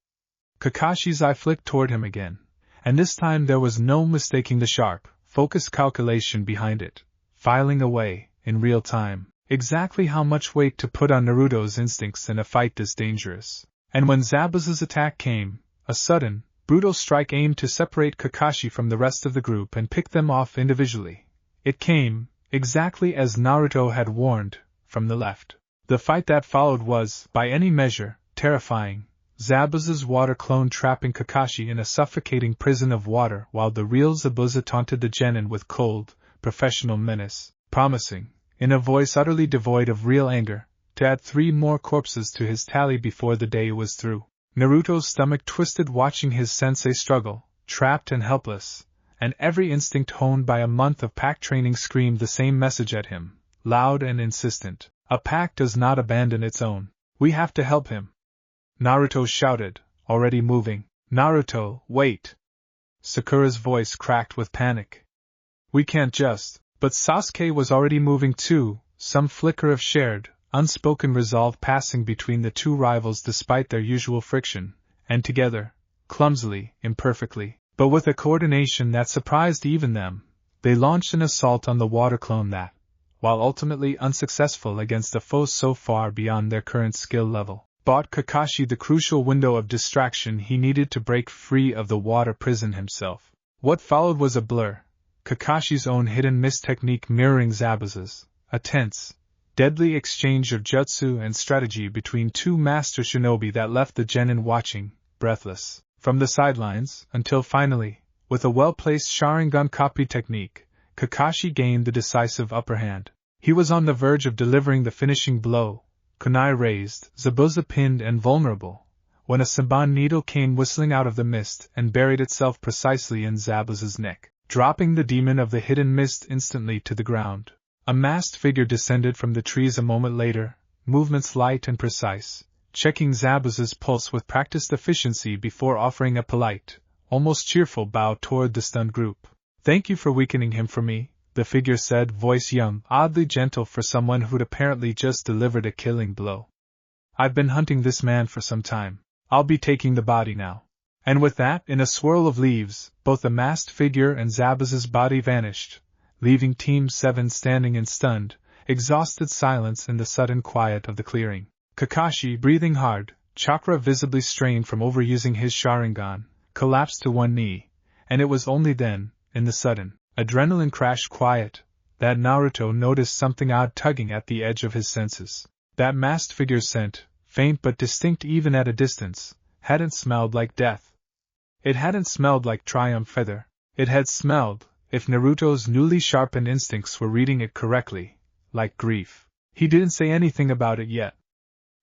Kakashi's eye flicked toward him again, and this time there was no mistaking the sharp, focused calculation behind it, filing away, in real time, exactly how much weight to put on Naruto's instincts in a fight this dangerous. And when Zabuza's attack came, a sudden, brutal strike aimed to separate Kakashi from the rest of the group and pick them off individually. It came, exactly as Naruto had warned, from the left. The fight that followed was, by any measure, terrifying. Zabuza's water clone trapping Kakashi in a suffocating prison of water while the real Zabuza taunted the genin with cold, professional menace, promising, in a voice utterly devoid of real anger, to add 3 more corpses to his tally before the day was through. Naruto's stomach twisted watching his sensei struggle, trapped and helpless, and every instinct honed by a month of pack training screamed the same message at him, loud and insistent. A pack does not abandon its own. We have to help him. Naruto shouted, already moving. Naruto, wait! Sakura's voice cracked with panic. We can't just. But Sasuke was already moving too, some flicker of shared, unspoken resolve passing between the two rivals despite their usual friction, and together, clumsily, imperfectly, but with a coordination that surprised even them, they launched an assault on the water clone that, while ultimately unsuccessful against a foe so far beyond their current skill level, bought Kakashi the crucial window of distraction he needed to break free of the water prison himself. What followed was a blur, Kakashi's own hidden mist technique mirroring Zabuza's, a tense, deadly exchange of jutsu and strategy between 2 master shinobi that left the genin watching, breathless, from the sidelines, until finally, with a well-placed Sharingan copy technique, Kakashi gained the decisive upper hand. He was on the verge of delivering the finishing blow, kunai raised, Zabuza pinned and vulnerable, when a Saban needle came whistling out of the mist and buried itself precisely in Zabuza's neck, dropping the demon of the hidden mist instantly to the ground. A masked figure descended from the trees a moment later, movements light and precise, checking Zabuza's pulse with practiced efficiency before offering a polite, almost cheerful bow toward the stunned group. Thank you for weakening him for me, the figure said, voice young, oddly gentle for someone who'd apparently just delivered a killing blow. I've been hunting this man for some time. I'll be taking the body now. And with that, in a swirl of leaves, both the masked figure and Zabuza's body vanished, leaving Team 7 standing in stunned, exhausted silence in the sudden quiet of the clearing. Kakashi, breathing hard, chakra visibly strained from overusing his Sharingan, collapsed to one knee, and it was only then, in the sudden, adrenaline-crashed quiet, that Naruto noticed something odd tugging at the edge of his senses. That masked figure's scent, faint but distinct even at a distance, hadn't smelled like death. It hadn't smelled like triumph either. It had smelled, if Naruto's newly sharpened instincts were reading it correctly, like grief. He didn't say anything about it yet.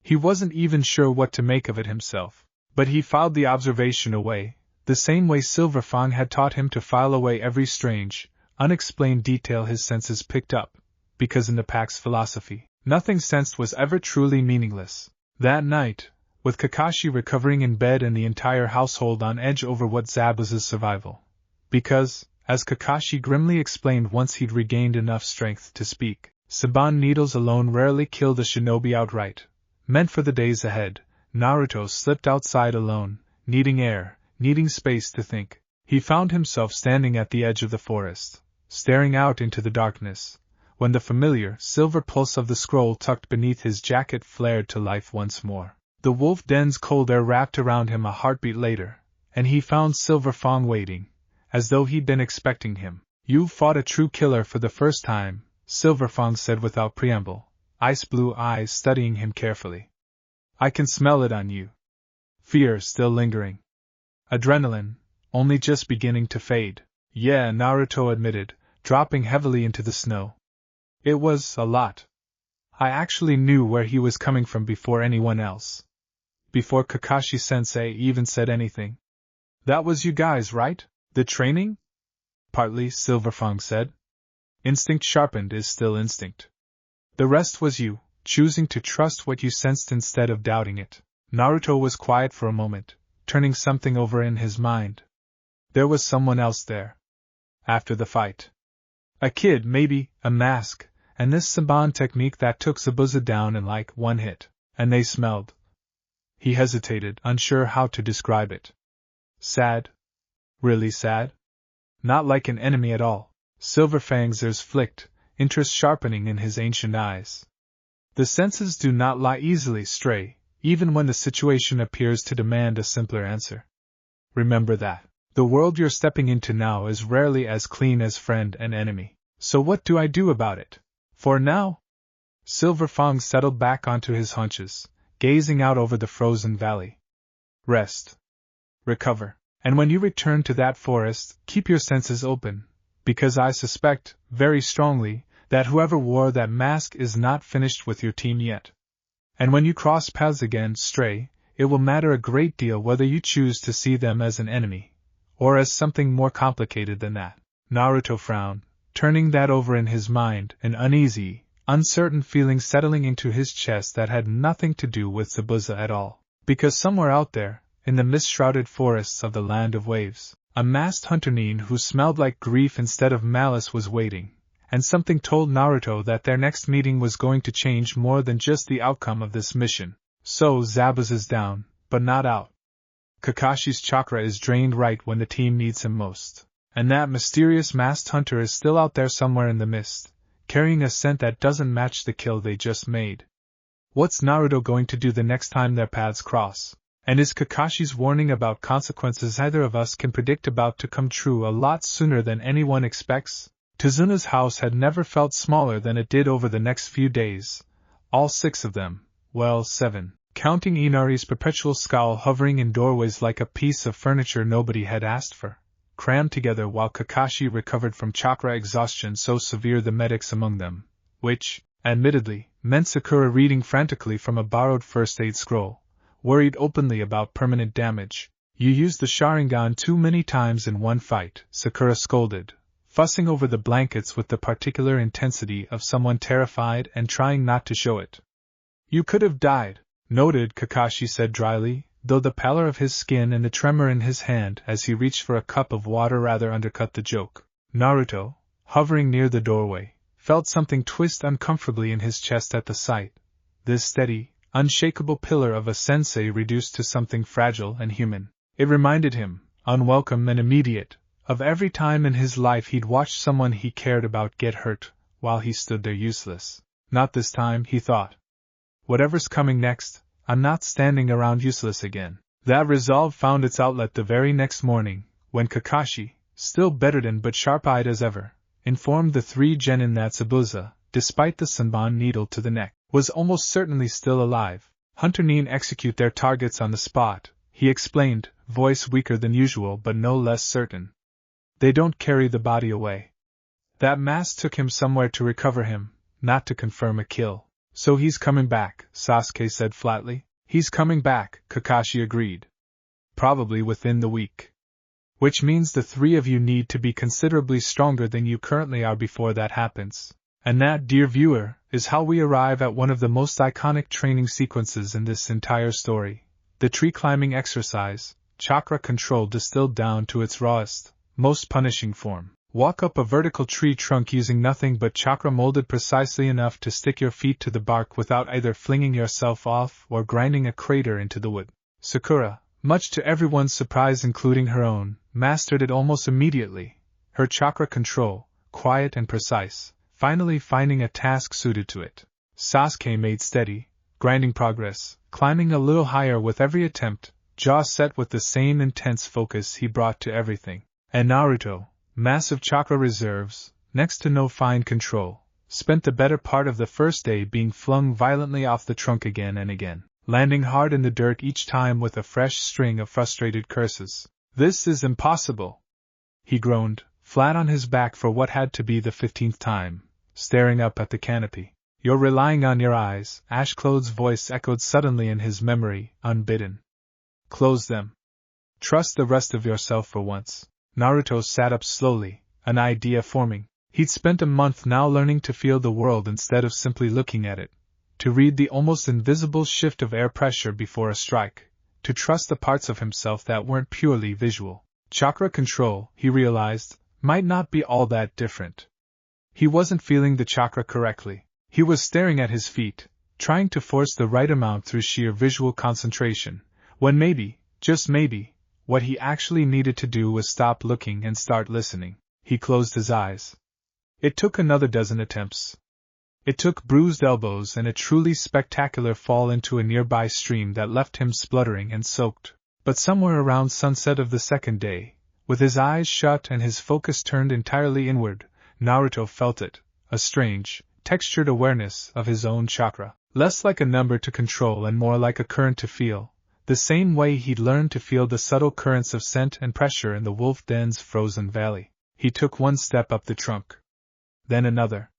He wasn't even sure what to make of it himself. But he filed the observation away, the same way Silverfang had taught him to file away every strange, unexplained detail his senses picked up, because in the pack's philosophy, nothing sensed was ever truly meaningless. That night, with Kakashi recovering in bed and the entire household on edge over what Zabuza's survival. Because, as Kakashi grimly explained once he'd regained enough strength to speak, Saban needles alone rarely killed a shinobi outright. Meant for the days ahead, Naruto slipped outside alone, needing air, needing space to think. He found himself standing at the edge of the forest, staring out into the darkness, when the familiar silver pulse of the scroll tucked beneath his jacket flared to life once more. The wolf den's cold air wrapped around him a heartbeat later, and he found Silverfang waiting, as though he'd been expecting him. "You've fought a true killer for the first time," Silverfang said without preamble, ice-blue eyes studying him carefully. "I can smell it on you. Fear still lingering. Adrenaline, only just beginning to fade." "Yeah," Naruto admitted, dropping heavily into the snow. "It was a lot. I actually knew where he was coming from before anyone else. Before Kakashi-sensei even said anything." "That was you guys, right? The training?" "Partly," Silverfang said. "Instinct sharpened is still instinct. The rest was you, choosing to trust what you sensed instead of doubting it." Naruto was quiet for a moment, turning something over in his mind. There was someone else there. After the fight. A kid, maybe, a mask, and this Saban technique that took Zabuza down in like one hit. And they smelled. He hesitated, unsure how to describe it. Sad? Really sad? Not like an enemy at all. Silverfang's ears flicked, interest sharpening in his ancient eyes. The senses do not lie easily astray, even when the situation appears to demand a simpler answer. Remember that. The world you're stepping into now is rarely as clean as friend and enemy. So what do I do about it? For now? Silverfang settled back onto his haunches, gazing out over the frozen valley. Rest. Recover. And when you return to that forest, keep your senses open, because I suspect, very strongly, that whoever wore that mask is not finished with your team yet. And when you cross paths again, Stray, it will matter a great deal whether you choose to see them as an enemy, or as something more complicated than that. Naruto frowned, turning that over in his mind, an uneasy, uncertain feeling settling into his chest that had nothing to do with Zabuza at all. Because somewhere out there, in the mist-shrouded forests of the Land of Waves, a masked hunter-nin who smelled like grief instead of malice was waiting, and something told Naruto that their next meeting was going to change more than just the outcome of this mission. So Zabuza's down, but not out. Kakashi's chakra is drained right when the team needs him most. And that mysterious masked hunter is still out there somewhere in the mist, carrying a scent that doesn't match the kill they just made. What's Naruto going to do the next time their paths cross? And is Kakashi's warning about consequences either of us can predict about to come true a lot sooner than anyone expects? Tezuna's house had never felt smaller than it did over the next few days. All 6 of them, well 7, counting Inari's perpetual scowl hovering in doorways like a piece of furniture nobody had asked for, crammed together while Kakashi recovered from chakra exhaustion so severe the medics among them, which, admittedly, meant Sakura reading frantically from a borrowed first aid scroll, worried openly about permanent damage. "You used the Sharingan too many times in one fight," Sakura scolded, fussing over the blankets with the particular intensity of someone terrified and trying not to show it. "You could have died," noted, Kakashi said dryly, though the pallor of his skin and the tremor in his hand as he reached for a cup of water rather undercut the joke. Naruto, hovering near the doorway, felt something twist uncomfortably in his chest at the sight. This steady, unshakable pillar of a sensei reduced to something fragile and human. It reminded him, unwelcome and immediate, of every time in his life he'd watched someone he cared about get hurt, while he stood there useless. Not this time, he thought. Whatever's coming next, I'm not standing around useless again. That resolve found its outlet the very next morning, when Kakashi, still bettered but sharp-eyed as ever, informed the 3 genin that Zabuza, despite the Sanban needle to the neck, was almost certainly still alive. Hunter Nin execute their targets on the spot, he explained, voice weaker than usual but no less certain. They don't carry the body away. That mask took him somewhere to recover him, not to confirm a kill. So he's coming back, Sasuke said flatly. He's coming back, Kakashi agreed. Probably within the week. Which means the 3 of you need to be considerably stronger than you currently are before that happens. And that, dear viewer, is how we arrive at one of the most iconic training sequences in this entire story. The tree climbing exercise, chakra control distilled down to its rawest, most punishing form. Walk up a vertical tree trunk using nothing but chakra molded precisely enough to stick your feet to the bark without either flinging yourself off or grinding a crater into the wood. Sakura, much to everyone's surprise including her own, mastered it almost immediately, her chakra control, quiet and precise, finally finding a task suited to it. Sasuke made steady, grinding progress, climbing a little higher with every attempt, jaw set with the same intense focus he brought to everything. And Naruto, massive chakra reserves, next to no fine control, spent the better part of the first day being flung violently off the trunk again and again, landing hard in the dirt each time with a fresh string of frustrated curses. "This is impossible," he groaned, flat on his back for what had to be the 15th time, staring up at the canopy. "You're relying on your eyes," Ashcloud's voice echoed suddenly in his memory, unbidden. "Close them. Trust the rest of yourself for once." Naruto sat up slowly, an idea forming. He'd spent a month now learning to feel the world instead of simply looking at it, to read the almost invisible shift of air pressure before a strike, to trust the parts of himself that weren't purely visual. Chakra control, he realized, might not be all that different. He wasn't feeling the chakra correctly. He was staring at his feet, trying to force the right amount through sheer visual concentration, when maybe, just maybe, what he actually needed to do was stop looking and start listening. He closed his eyes. It took another dozen attempts. It took bruised elbows and a truly spectacular fall into a nearby stream that left him spluttering and soaked. But somewhere around sunset of the second day, with his eyes shut and his focus turned entirely inward, Naruto felt it, a strange, textured awareness of his own chakra, less like a number to control and more like a current to feel, the same way he'd learned to feel the subtle currents of scent and pressure in the wolf den's frozen valley. He took one step up the trunk. Then another.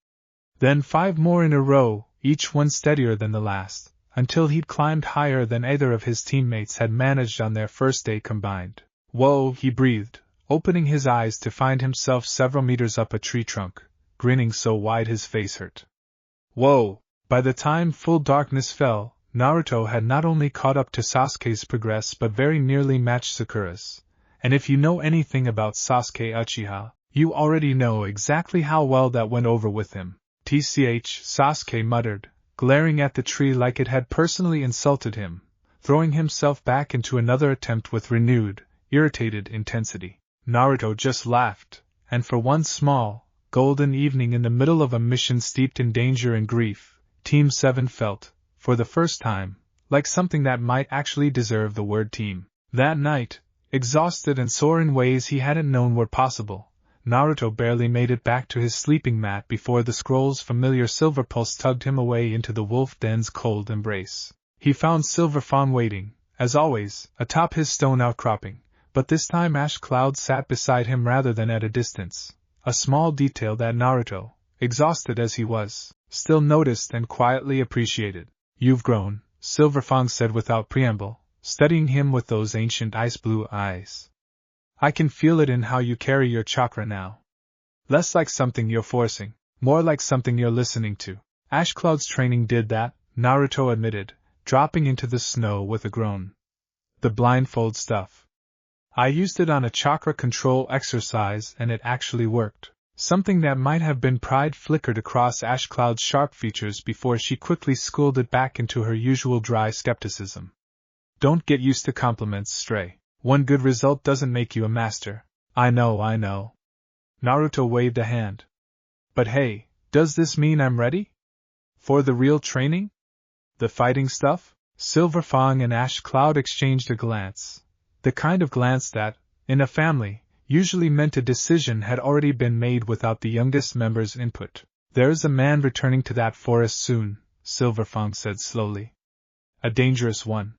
Then 5 more in a row, each one steadier than the last, until he'd climbed higher than either of his teammates had managed on their first day combined. "Whoa," he breathed, opening his eyes to find himself several meters up a tree trunk, grinning so wide his face hurt. "Whoa!" By the time full darkness fell, Naruto had not only caught up to Sasuke's progress but very nearly matched Sakura's. And if you know anything about Sasuke Uchiha, you already know exactly how well that went over with him. "Tch," Sasuke muttered, glaring at the tree like it had personally insulted him, throwing himself back into another attempt with renewed, irritated intensity. Naruto just laughed, and for one small, golden evening in the middle of a mission steeped in danger and grief, Team 7 felt, for the first time, like something that might actually deserve the word team. That night, exhausted and sore in ways he hadn't known were possible, Naruto barely made it back to his sleeping mat before the scroll's familiar silver pulse tugged him away into the wolf den's cold embrace. He found Silverfang waiting, as always, atop his stone outcropping, but this time Ash Cloud sat beside him rather than at a distance, a small detail that Naruto, exhausted as he was, still noticed and quietly appreciated. "You've grown," Silverfang said without preamble, studying him with those ancient ice-blue eyes. "I can feel it in how you carry your chakra now. Less like something you're forcing, more like something you're listening to." Ash Cloud's training did that, Naruto admitted, dropping into the snow with a groan. "The blindfold stuff. I used it on a chakra control exercise and it actually worked." Something that might have been pride flickered across Ash Cloud's sharp features before she quickly schooled it back into her usual dry skepticism. "Don't get used to compliments, Stray. One good result doesn't make you a master." I know. Naruto waved a hand. "But hey, does this mean I'm ready? For the real training? The fighting stuff?" Silverfang and Ash Cloud exchanged a glance. The kind of glance that, in a family, usually meant a decision had already been made without the youngest member's input. "There's a man returning to that forest soon," Silverfang said slowly. "A dangerous one.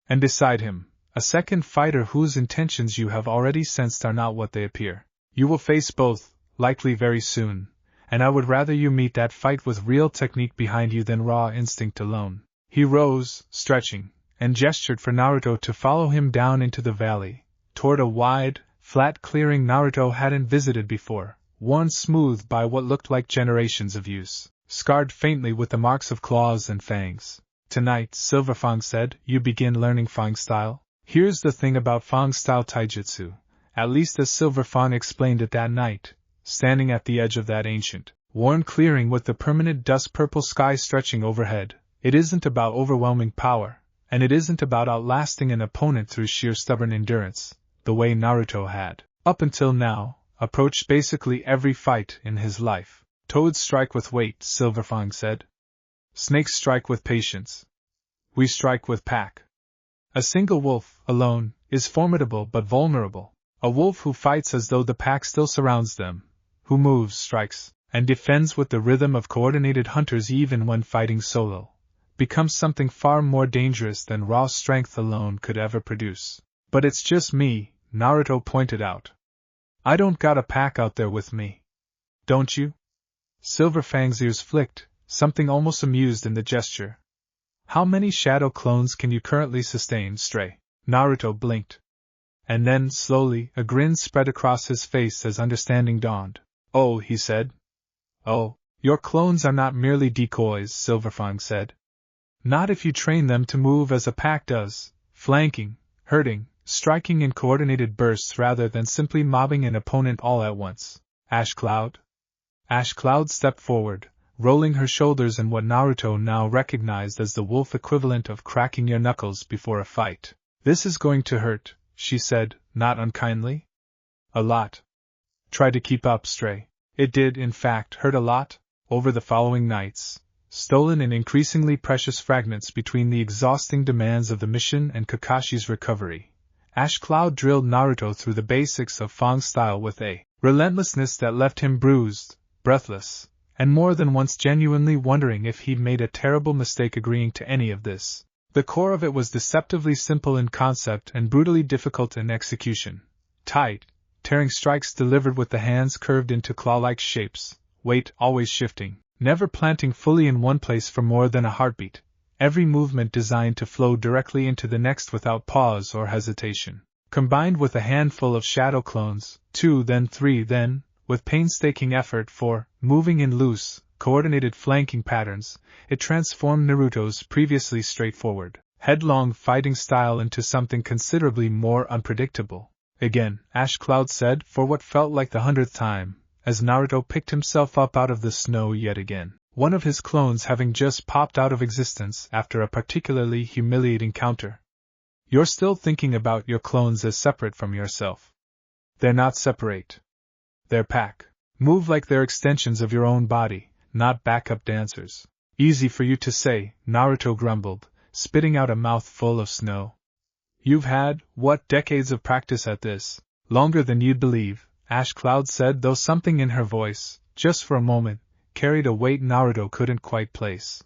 And beside him, a second fighter whose intentions you have already sensed are not what they appear. You will face both, likely very soon, and I would rather you meet that fight with real technique behind you than raw instinct alone." He rose, stretching, and gestured for Naruto to follow him down into the valley, toward a wide, flat clearing Naruto hadn't visited before, worn smooth by what looked like generations of use, scarred faintly with the marks of claws and fangs. "Tonight," Silverfang said, "you begin learning Fang Style." Here's the thing about Fang Style taijutsu, at least as Silverfang explained it that night, standing at the edge of that ancient, worn clearing with the permanent dusk-purple sky stretching overhead, it isn't about overwhelming power, And it isn't about outlasting an opponent through sheer stubborn endurance, the way Naruto had, up until now, approached basically every fight in his life. Toads strike with weight, Silverfang said. Snakes strike with patience. We strike with pack. A single wolf, alone, is formidable but vulnerable. A wolf who fights as though the pack still surrounds them, who moves, strikes, and defends with the rhythm of coordinated hunters even when fighting solo, becomes something far more dangerous than raw strength alone could ever produce. But it's just me, Naruto pointed out. I don't got a pack out there with me. Don't you? Silverfang's ears flicked, something almost amused in the gesture. How many shadow clones can you currently sustain, Stray? Naruto blinked. And then, slowly, a grin spread across his face as understanding dawned. Oh, he said. Oh, your clones are not merely decoys, Silverfang said. Not if you train them to move as a pack does, flanking, hurting, striking in coordinated bursts rather than simply mobbing an opponent all at once. Ash Cloud? Ash Cloud stepped forward, rolling her shoulders in what Naruto now recognized as the wolf equivalent of cracking your knuckles before a fight. This is going to hurt, she said, not unkindly. A lot. Try to keep up, Stray. It did, in fact, hurt a lot, over the following nights, stolen in increasingly precious fragments between the exhausting demands of the mission and Kakashi's recovery. Ash Cloud drilled Naruto through the basics of Fang Style with a relentlessness that left him bruised, breathless, and more than once genuinely wondering if he'd made a terrible mistake agreeing to any of this. The core of it was deceptively simple in concept and brutally difficult in execution. Tight, tearing strikes delivered with the hands curved into claw-like shapes, weight always shifting, never planting fully in one place for more than a heartbeat, every movement designed to flow directly into the next without pause or hesitation. Combined with a handful of shadow clones, 2 then 3 then, with painstaking effort for moving in loose, coordinated flanking patterns, it transformed Naruto's previously straightforward, headlong fighting style into something considerably more unpredictable. Again, Ash Cloud said, for what felt like the 100th time, as Naruto picked himself up out of the snow yet again, one of his clones having just popped out of existence after a particularly humiliating counter. You're still thinking about your clones as separate from yourself. They're not separate. They're pack. Move like they're extensions of your own body, not backup dancers. Easy for you to say, Naruto grumbled, spitting out a mouthful of snow. You've had, decades of practice at this? Longer than you'd believe, Ash Cloud said, though something in her voice, just for a moment, carried a weight Naruto couldn't quite place.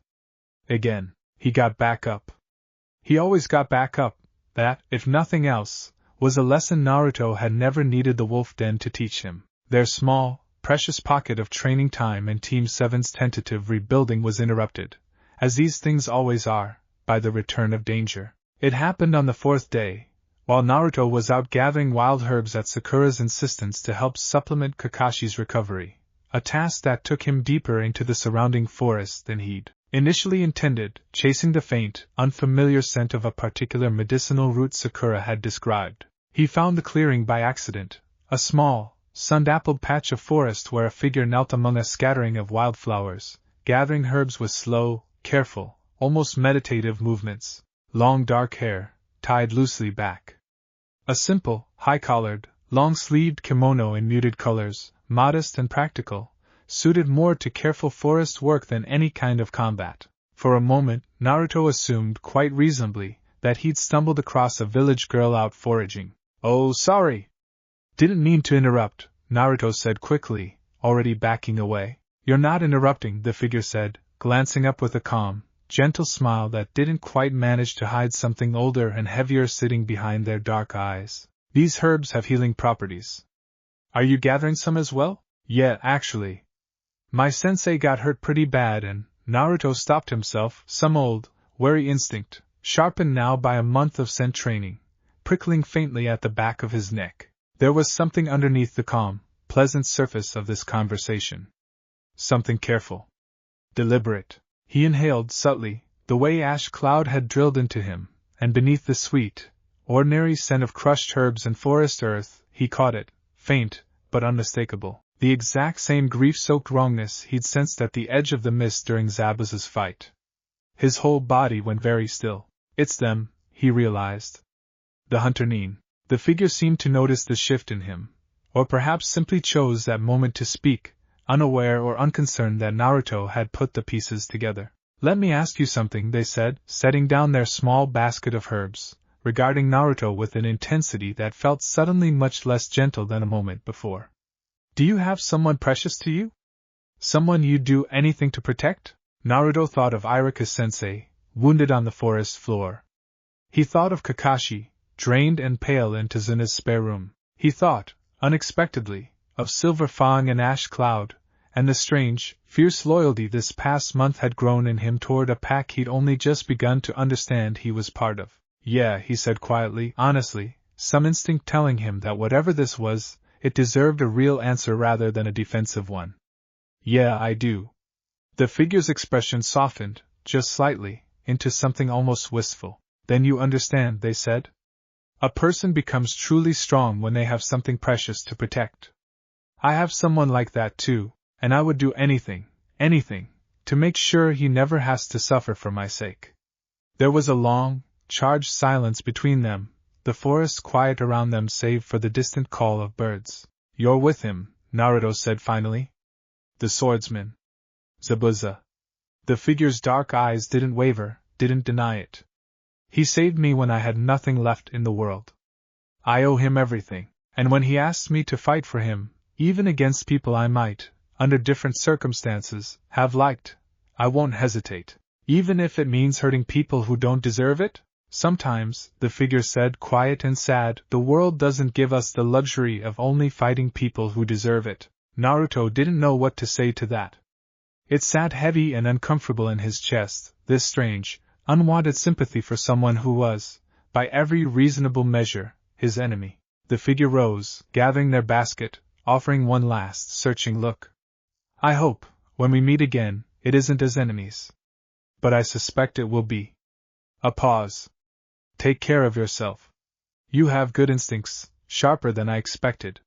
Again, he got back up. He always got back up. That, if nothing else, was a lesson Naruto had never needed the wolf den to teach him. Their small, precious pocket of training time and Team 7's tentative rebuilding was interrupted, as these things always are, by the return of danger. It happened on the 4th day, while Naruto was out gathering wild herbs at Sakura's insistence to help supplement Kakashi's recovery, a task that took him deeper into the surrounding forest than he'd initially intended, chasing the faint, unfamiliar scent of a particular medicinal root Sakura had described. He found the clearing by accident, a small, sun-dappled patch of forest where a figure knelt among a scattering of wildflowers, gathering herbs with slow, careful, almost meditative movements. Long dark hair, tied loosely back. A simple, high-collared, long-sleeved kimono in muted colors, modest and practical, suited more to careful forest work than any kind of combat. For a moment, Naruto assumed, quite reasonably, that he'd stumbled across a village girl out foraging. Oh, sorry! Didn't mean to interrupt, Naruto said quickly, already backing away. You're not interrupting, the figure said, glancing up with a calm, gentle smile that didn't quite manage to hide something older and heavier sitting behind their dark eyes. These herbs have healing properties. Are you gathering some as well? Yeah, actually. My sensei got hurt pretty bad and, Naruto stopped himself, some old, wary instinct, sharpened now by a month of scent training, prickling faintly at the back of his neck. There was something underneath the calm, pleasant surface of this conversation. Something careful. Deliberate. He inhaled subtly, the way Ash Cloud had drilled into him, and beneath the sweet, ordinary scent of crushed herbs and forest earth, he caught it, faint, but unmistakable, the exact same grief-soaked wrongness he'd sensed at the edge of the mist during Zabuza's fight. His whole body went very still. It's them, he realized. The hunter Nin. The figure seemed to notice the shift in him, or perhaps simply chose that moment to speak, unaware or unconcerned that Naruto had put the pieces together. Let me ask you something, they said, setting down their small basket of herbs, regarding Naruto with an intensity that felt suddenly much less gentle than a moment before. Do you have someone precious to you? Someone you'd do anything to protect? Naruto thought of Iruka-sensei, wounded on the forest floor. He thought of Kakashi, drained and pale in Tazuna's spare room. He thought, unexpectedly, of Silverfang and Ash Cloud, and the strange, fierce loyalty this past month had grown in him toward a pack he'd only just begun to understand he was part of. Yeah, he said quietly, honestly, some instinct telling him that whatever this was, it deserved a real answer rather than a defensive one. Yeah, I do. The figure's expression softened, just slightly, into something almost wistful. Then you understand, they said. A person becomes truly strong when they have something precious to protect. I have someone like that too, and I would do anything, to make sure he never has to suffer for my sake. There was a long, charged silence between them, the forest quiet around them save for the distant call of birds. You're with him, Naruto said finally. The swordsman. Zabuza. The figure's dark eyes didn't waver, didn't deny it. He saved me when I had nothing left in the world. I owe him everything, and when he asks me to fight for him, even against people I might, under different circumstances, have liked, I won't hesitate, even if it means hurting people who don't deserve it. Sometimes, the figure said, quiet and sad, the world doesn't give us the luxury of only fighting people who deserve it. Naruto didn't know what to say to that. It sat heavy and uncomfortable in his chest, this strange, unwanted sympathy for someone who was, by every reasonable measure, his enemy. The figure rose, gathering their basket, offering one last, searching look. I hope, when we meet again, it isn't as enemies. But I suspect it will be. A pause. Take care of yourself. You have good instincts, sharper than I expected.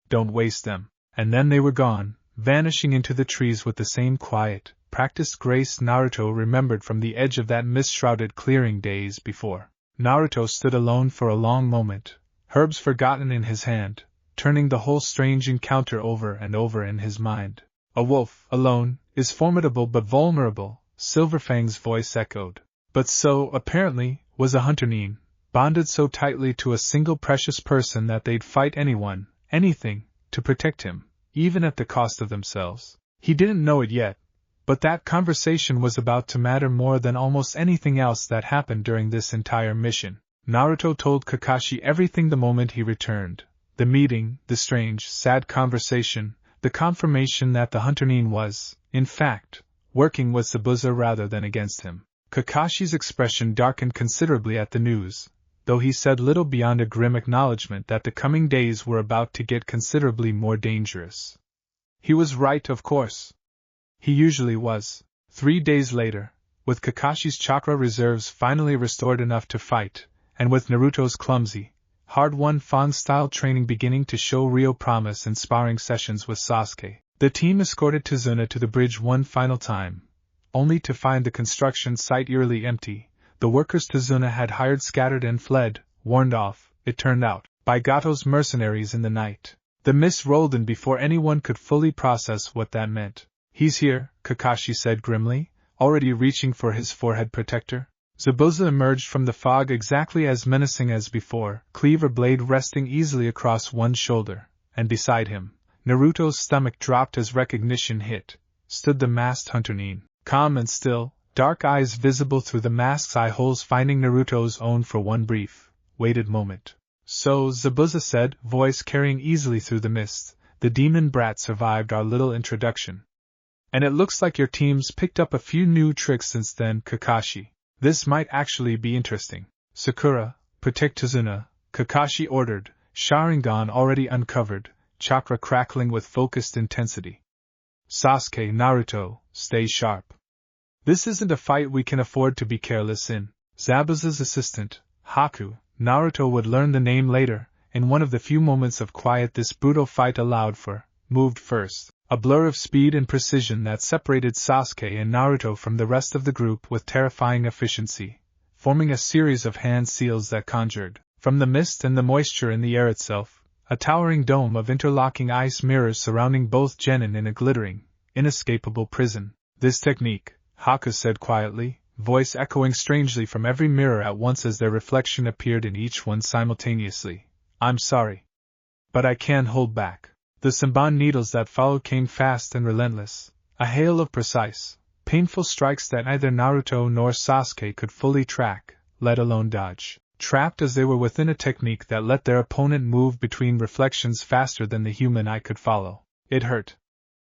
Don't waste them. And then they were gone, vanishing into the trees with the same quiet, practiced grace Naruto remembered from the edge of that mist-shrouded clearing days before. Naruto stood alone for a long moment, herbs forgotten in his hand, turning the whole strange encounter over and over in his mind. A wolf, alone, is formidable but vulnerable, Silverfang's voice echoed. But so, apparently, was a hunter Nin, bonded so tightly to a single precious person that they'd fight anyone, anything, to protect him, even at the cost of themselves. He didn't know it yet, but that conversation was about to matter more than almost anything else that happened during this entire mission. Naruto told Kakashi everything the moment he returned. The meeting, the strange, sad conversation, the confirmation that the hunter Nin was, in fact, working with Zabuza rather than against him. Kakashi's expression darkened considerably at the news, though he said little beyond a grim acknowledgement that the coming days were about to get considerably more dangerous. He was right, of course. He usually was. 3 days later, with Kakashi's chakra reserves finally restored enough to fight, and with Naruto's clumsy, hard-won Fang Style training beginning to show real promise in sparring sessions with Sasuke, the team escorted Tazuna to the bridge one final time, only to find the construction site eerily empty. The workers Tazuna had hired scattered and fled, warned off, it turned out, by Gato's mercenaries in the night. The mist rolled in before anyone could fully process what that meant. He's here, Kakashi said grimly, already reaching for his forehead protector. Zabuza emerged from the fog exactly as menacing as before, cleaver blade resting easily across one shoulder, and beside him, Naruto's stomach dropped as recognition hit, stood the masked hunter Nin, calm and still, dark eyes visible through the mask's eye holes finding Naruto's own for one brief, waited moment. So, Zabuza said, voice carrying easily through the mist, the demon brat survived our little introduction. And it looks like your team's picked up a few new tricks since then, Kakashi. This might actually be interesting. Sakura, protect Tazuna, Kakashi ordered, Sharingan already uncovered, chakra crackling with focused intensity. Sasuke, Naruto, stay sharp. This isn't a fight we can afford to be careless in. Zabuza's assistant, Haku, Naruto would learn the name later, in one of the few moments of quiet this brutal fight allowed for, moved first, a blur of speed and precision that separated Sasuke and Naruto from the rest of the group with terrifying efficiency, forming a series of hand seals that conjured, from the mist and the moisture in the air itself, a towering dome of interlocking ice mirrors surrounding both genin in a glittering, inescapable prison. This technique, Haku said quietly, voice echoing strangely from every mirror at once as their reflection appeared in each one simultaneously. I'm sorry. But I can't hold back. The Senbon needles that followed came fast and relentless, a hail of precise, painful strikes that neither Naruto nor Sasuke could fully track, let alone dodge, trapped as they were within a technique that let their opponent move between reflections faster than the human eye could follow. It hurt.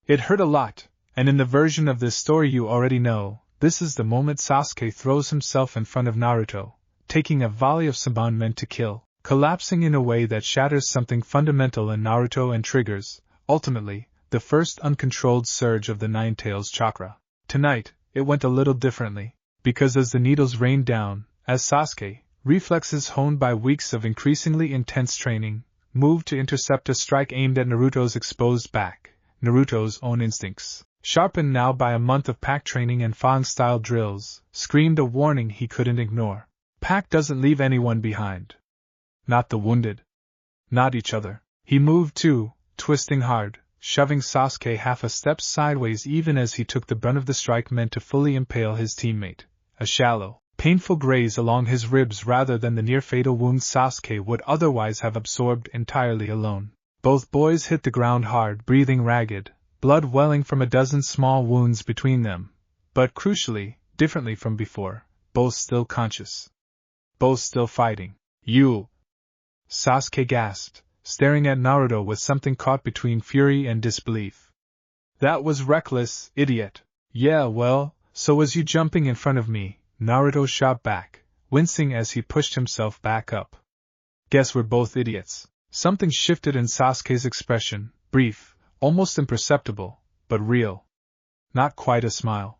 It hurt a lot, and in the version of this story you already know, this is the moment Sasuke throws himself in front of Naruto, taking a volley of Senbon meant to kill, collapsing in a way that shatters something fundamental in Naruto and triggers, ultimately, the first uncontrolled surge of the Nine-Tails chakra. Tonight, it went a little differently, because as the needles rained down, as Sasuke, reflexes honed by weeks of increasingly intense training, moved to intercept a strike aimed at Naruto's exposed back, Naruto's own instincts, sharpened now by a month of pack training and Fang Style drills, screamed a warning he couldn't ignore. Pack doesn't leave anyone behind. Not the wounded. Not each other. He moved too, twisting hard, shoving Sasuke half a step sideways even as he took the brunt of the strike meant to fully impale his teammate, a shallow, painful graze along his ribs rather than the near-fatal wound Sasuke would otherwise have absorbed entirely alone. Both boys hit the ground hard, breathing ragged, blood welling from a dozen small wounds between them, but crucially, differently from before, both still conscious. Both still fighting. You! Sasuke gasped, staring at Naruto with something caught between fury and disbelief. That was reckless, idiot. Yeah, well, so was you jumping in front of me, Naruto shot back, wincing as he pushed himself back up. Guess we're both idiots. Something shifted in Sasuke's expression, brief, almost imperceptible, but real. Not quite a smile.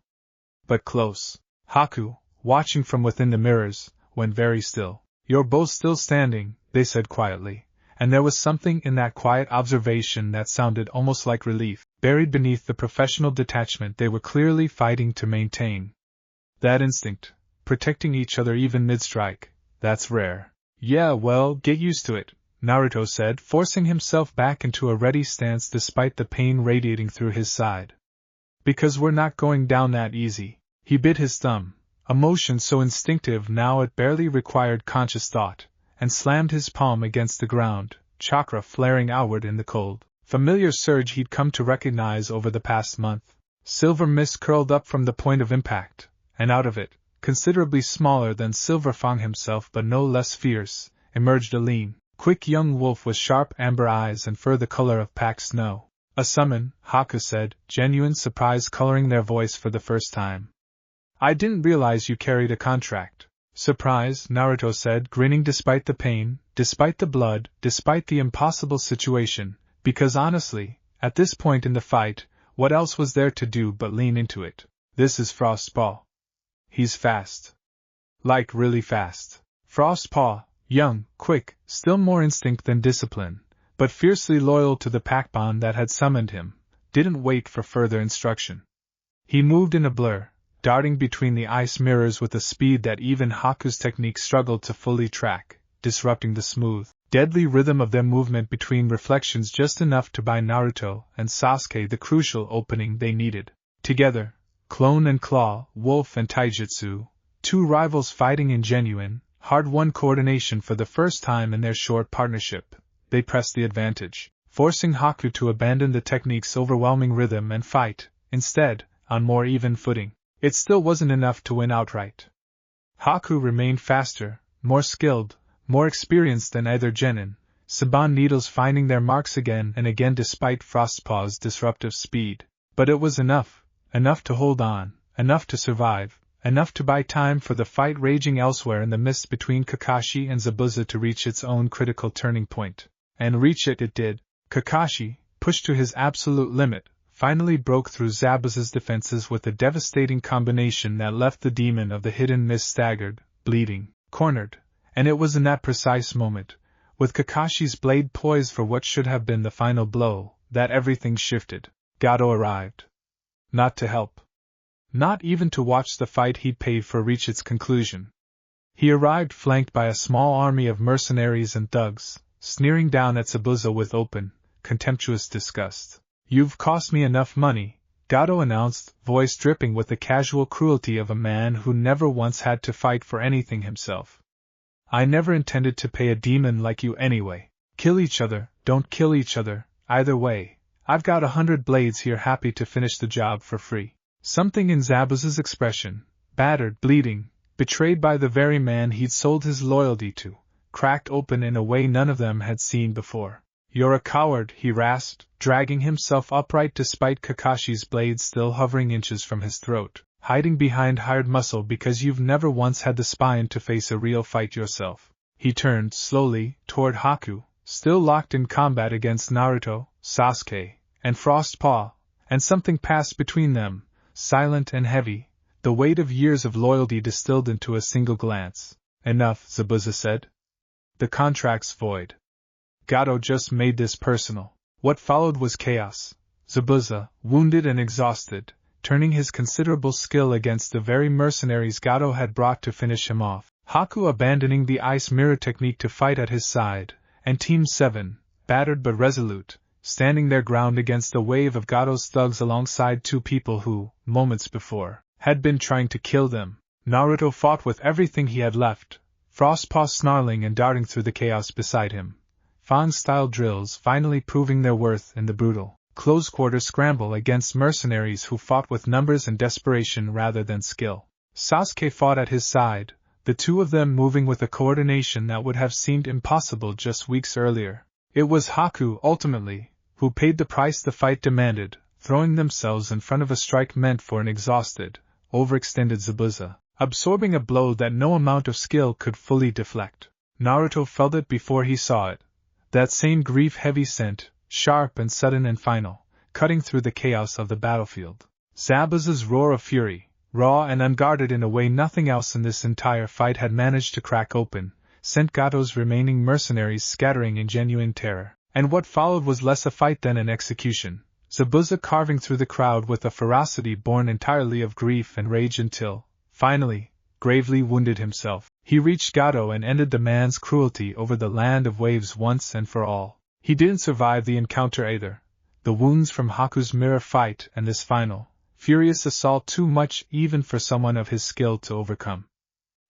But close. Haku, watching from within the mirrors, went very still. You're both still standing, they said quietly, and there was something in that quiet observation that sounded almost like relief, buried beneath the professional detachment they were clearly fighting to maintain. That instinct, protecting each other even mid-strike, that's rare. Yeah, well, get used to it, Naruto said, forcing himself back into a ready stance despite the pain radiating through his side. Because we're not going down that easy. He bit his thumb, a motion so instinctive now it barely required conscious thought, and slammed his palm against the ground, chakra flaring outward in the cold, familiar surge he'd come to recognize over the past month. Silver mist curled up from the point of impact, and out of it, considerably smaller than Silverfang himself but no less fierce, emerged a lean, quick young wolf with sharp amber eyes and fur the color of packed snow. A summon, Haku said, genuine surprise coloring their voice for the first time. I didn't realize you carried a contract. Surprise, Naruto said, grinning despite the pain, despite the blood, despite the impossible situation, because honestly, at this point in the fight, what else was there to do but lean into it? This is Frostpaw. He's fast. Like really fast. Frostpaw, young, quick, still more instinct than discipline, but fiercely loyal to the pack bond that had summoned him, didn't wait for further instruction. He moved in a blur, darting between the ice mirrors with a speed that even Haku's technique struggled to fully track, disrupting the smooth, deadly rhythm of their movement between reflections just enough to buy Naruto and Sasuke the crucial opening they needed. Together, clone and claw, wolf and taijutsu, two rivals fighting in genuine, hard-won coordination for the first time in their short partnership, they pressed the advantage, forcing Haku to abandon the technique's overwhelming rhythm and fight, instead, on more even footing. It still wasn't enough to win outright. Haku remained faster, more skilled, more experienced than either genin, Senbon needles finding their marks again and again despite Frostpaw's disruptive speed. But it was enough to hold on, enough to survive, enough to buy time for the fight raging elsewhere in the mist between Kakashi and Zabuza to reach its own critical turning point. And reach it did. Kakashi, pushed to his absolute limit, finally broke through Zabuza's defenses with a devastating combination that left the demon of the hidden mist staggered, bleeding, cornered, and it was in that precise moment, with Kakashi's blade poised for what should have been the final blow, that everything shifted. Gato arrived. Not to help. Not even to watch the fight he'd paid for reach its conclusion. He arrived flanked by a small army of mercenaries and thugs, sneering down at Zabuza with open, contemptuous disgust. "You've cost me enough money," Gato announced, voice dripping with the casual cruelty of a man who never once had to fight for anything himself. "I never intended to pay a demon like you anyway. Kill each other, don't kill each other, either way. I've got 100 blades here happy to finish the job for free." Something in Zabuza's expression, battered, bleeding, betrayed by the very man he'd sold his loyalty to, cracked open in a way none of them had seen before. "You're a coward," he rasped, dragging himself upright despite Kakashi's blade still hovering inches from his throat, hiding behind hired muscle because you've never once had the spine to face a real fight yourself. He turned, slowly, toward Haku, still locked in combat against Naruto, Sasuke, and Frostpaw, and something passed between them, silent and heavy, the weight of years of loyalty distilled into a single glance. "Enough," Zabuza said. "The contract's void. Gato just made this personal." What followed was chaos. Zabuza, wounded and exhausted, turning his considerable skill against the very mercenaries Gato had brought to finish him off. Haku abandoning the ice mirror technique to fight at his side, and Team 7, battered but resolute, standing their ground against a wave of Gato's thugs alongside two people who, moments before, had been trying to kill them. Naruto fought with everything he had left, Frostpaw snarling and darting through the chaos beside him. Fang Style drills finally proving their worth in the brutal, close-quarter scramble against mercenaries who fought with numbers and desperation rather than skill. Sasuke fought at his side, the two of them moving with a coordination that would have seemed impossible just weeks earlier. It was Haku, ultimately, who paid the price the fight demanded, throwing themselves in front of a strike meant for an exhausted, overextended Zabuza, absorbing a blow that no amount of skill could fully deflect. Naruto felt it before he saw it. That same grief-heavy scent, sharp and sudden and final, cutting through the chaos of the battlefield. Zabuza's roar of fury, raw and unguarded in a way nothing else in this entire fight had managed to crack open, sent Gato's remaining mercenaries scattering in genuine terror. And what followed was less a fight than an execution, Zabuza carving through the crowd with a ferocity born entirely of grief and rage until, finally, gravely wounded himself, he reached Gato and ended the man's cruelty over the land of waves once and for all. He didn't survive the encounter either, the wounds from Haku's mirror fight and this final, furious assault too much even for someone of his skill to overcome.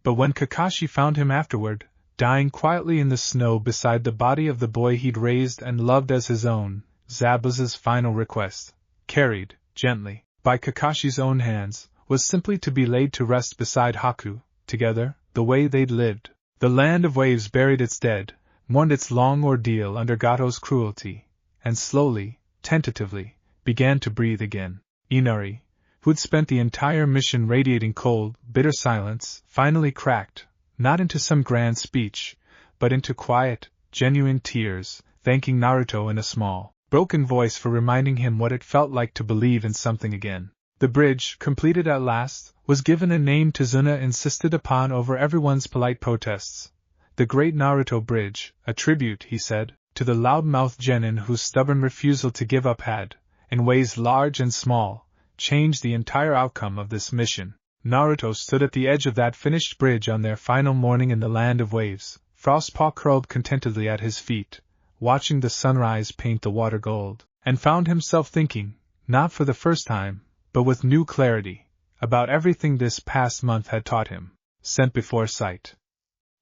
But when Kakashi found him afterward, dying quietly in the snow beside the body of the boy he'd raised and loved as his own, Zabuza's final request, carried, gently, by Kakashi's own hands, was simply to be laid to rest beside Haku, together, the way they'd lived. The land of waves buried its dead, mourned its long ordeal under Gato's cruelty, and slowly, tentatively, began to breathe again. Inari, who'd spent the entire mission radiating cold, bitter silence, finally cracked, not into some grand speech, but into quiet, genuine tears, thanking Naruto in a small, broken voice for reminding him what it felt like to believe in something again. The bridge, completed at last, was given a name Tazuna insisted upon over everyone's polite protests. The Great Naruto Bridge, a tribute, he said, to the loudmouth genin whose stubborn refusal to give up had, in ways large and small, changed the entire outcome of this mission. Naruto stood at the edge of that finished bridge on their final morning in the land of waves, Frostpaw curled contentedly at his feet, watching the sunrise paint the water gold, and found himself thinking, not for the first time, but with new clarity, about everything this past month had taught him. Scent before sight.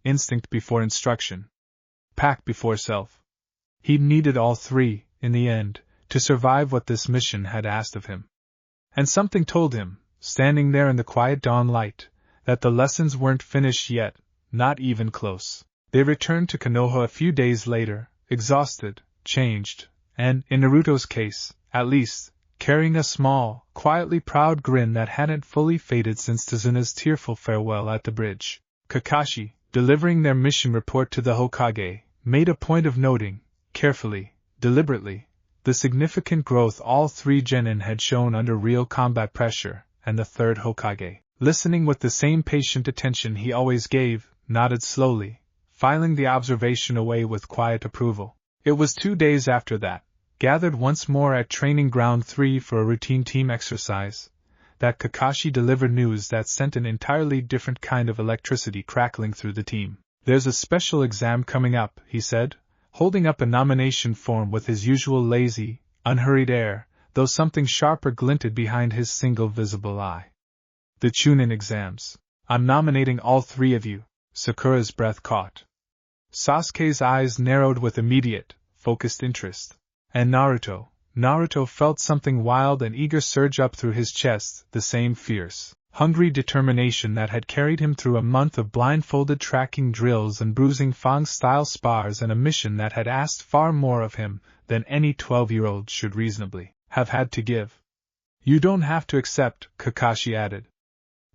Instinct before instruction. Pack before self. He needed all three, in the end, to survive what this mission had asked of him. And something told him, standing there in the quiet dawn light, that the lessons weren't finished yet, not even close. They returned to Konoha a few days later, exhausted, changed, and, in Naruto's case, at least, carrying a small, quietly proud grin that hadn't fully faded since Tazuna's tearful farewell at the bridge. Kakashi, delivering their mission report to the Hokage, made a point of noting, carefully, deliberately, the significant growth all three genin had shown under real combat pressure, and the third Hokage, listening with the same patient attention he always gave, nodded slowly, filing the observation away with quiet approval. It was 2 days after that, gathered once more at Training Ground 3 for a routine team exercise, that Kakashi delivered news that sent an entirely different kind of electricity crackling through the team. "There's a special exam coming up," he said, holding up a nomination form with his usual lazy, unhurried air, though something sharper glinted behind his single visible eye. "The Chunin Exams. I'm nominating all three of you." Sakura's breath caught. Sasuke's eyes narrowed with immediate, focused interest. And Naruto felt something wild and eager surge up through his chest, the same fierce, hungry determination that had carried him through a month of blindfolded tracking drills and bruising Fang Style spars, and a mission that had asked far more of him than any 12-year-old should reasonably have had to give. "You don't have to accept," Kakashi added.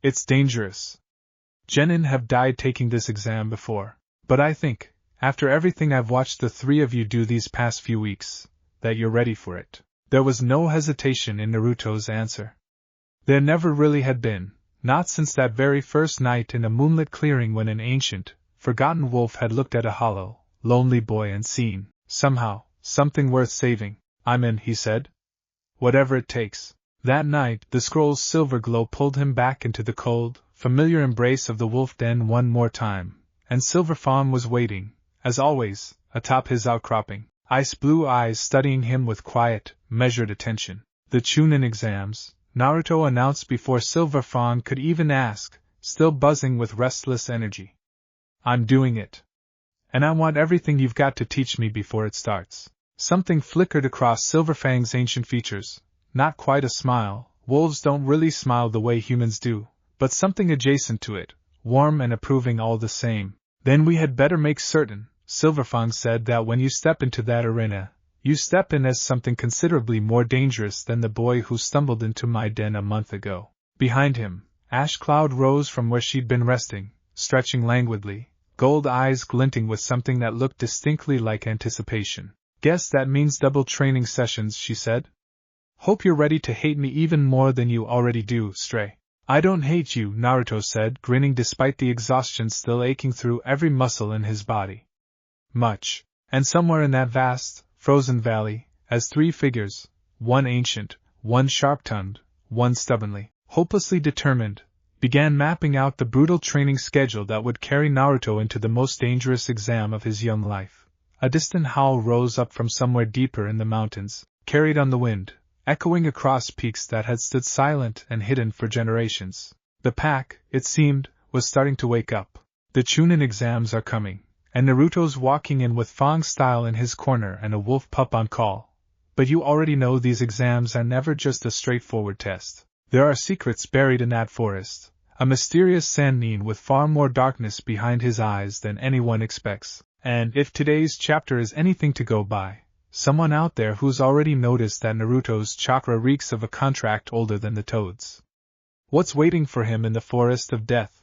"It's dangerous. Genin have died taking this exam before. But I think, after everything I've watched the three of you do these past few weeks, that you're ready for it." There was no hesitation in Naruto's answer. There never really had been, not since that very first night in a moonlit clearing when an ancient, forgotten wolf had looked at a hollow, lonely boy and seen, somehow, something worth saving. "I'm in," he said. "Whatever it takes." That night, the scroll's silver glow pulled him back into the cold, familiar embrace of the wolf den one more time, and Silverfang was waiting, as always, atop his outcropping, ice-blue eyes studying him with quiet, measured attention. "The Chunin Exams," Naruto announced before Silverfang could even ask, still buzzing with restless energy. "I'm doing it. And I want everything you've got to teach me before it starts." Something flickered across Silverfang's ancient features. Not quite a smile, wolves don't really smile the way humans do, but something adjacent to it, warm and approving all the same. "Then we had better make certain," Silverfang said, "that when you step into that arena, you step in as something considerably more dangerous than the boy who stumbled into my den a month ago." Behind him, Ash Cloud rose from where she'd been resting, stretching languidly, gold eyes glinting with something that looked distinctly like anticipation. "Guess that means double training sessions," she said. "Hope you're ready to hate me even more than you already do, Stray." "I don't hate you," Naruto said, grinning despite the exhaustion still aching through every muscle in his body. "Much." And somewhere in that vast, frozen valley, as three figures, one ancient, one sharp-tongued, one stubbornly, hopelessly determined, began mapping out the brutal training schedule that would carry Naruto into the most dangerous exam of his young life, a distant howl rose up from somewhere deeper in the mountains, carried on the wind, echoing across peaks that had stood silent and hidden for generations. The pack, it seemed, was starting to wake up. The Chunin Exams are coming, and Naruto's walking in with Fang Style in his corner and a wolf pup on call. But you already know these exams are never just a straightforward test. There are secrets buried in that forest, a mysterious Sannin with far more darkness behind his eyes than anyone expects, and if today's chapter is anything to go by, someone out there who's already noticed that Naruto's chakra reeks of a contract older than the toad's. What's waiting for him in the forest of death?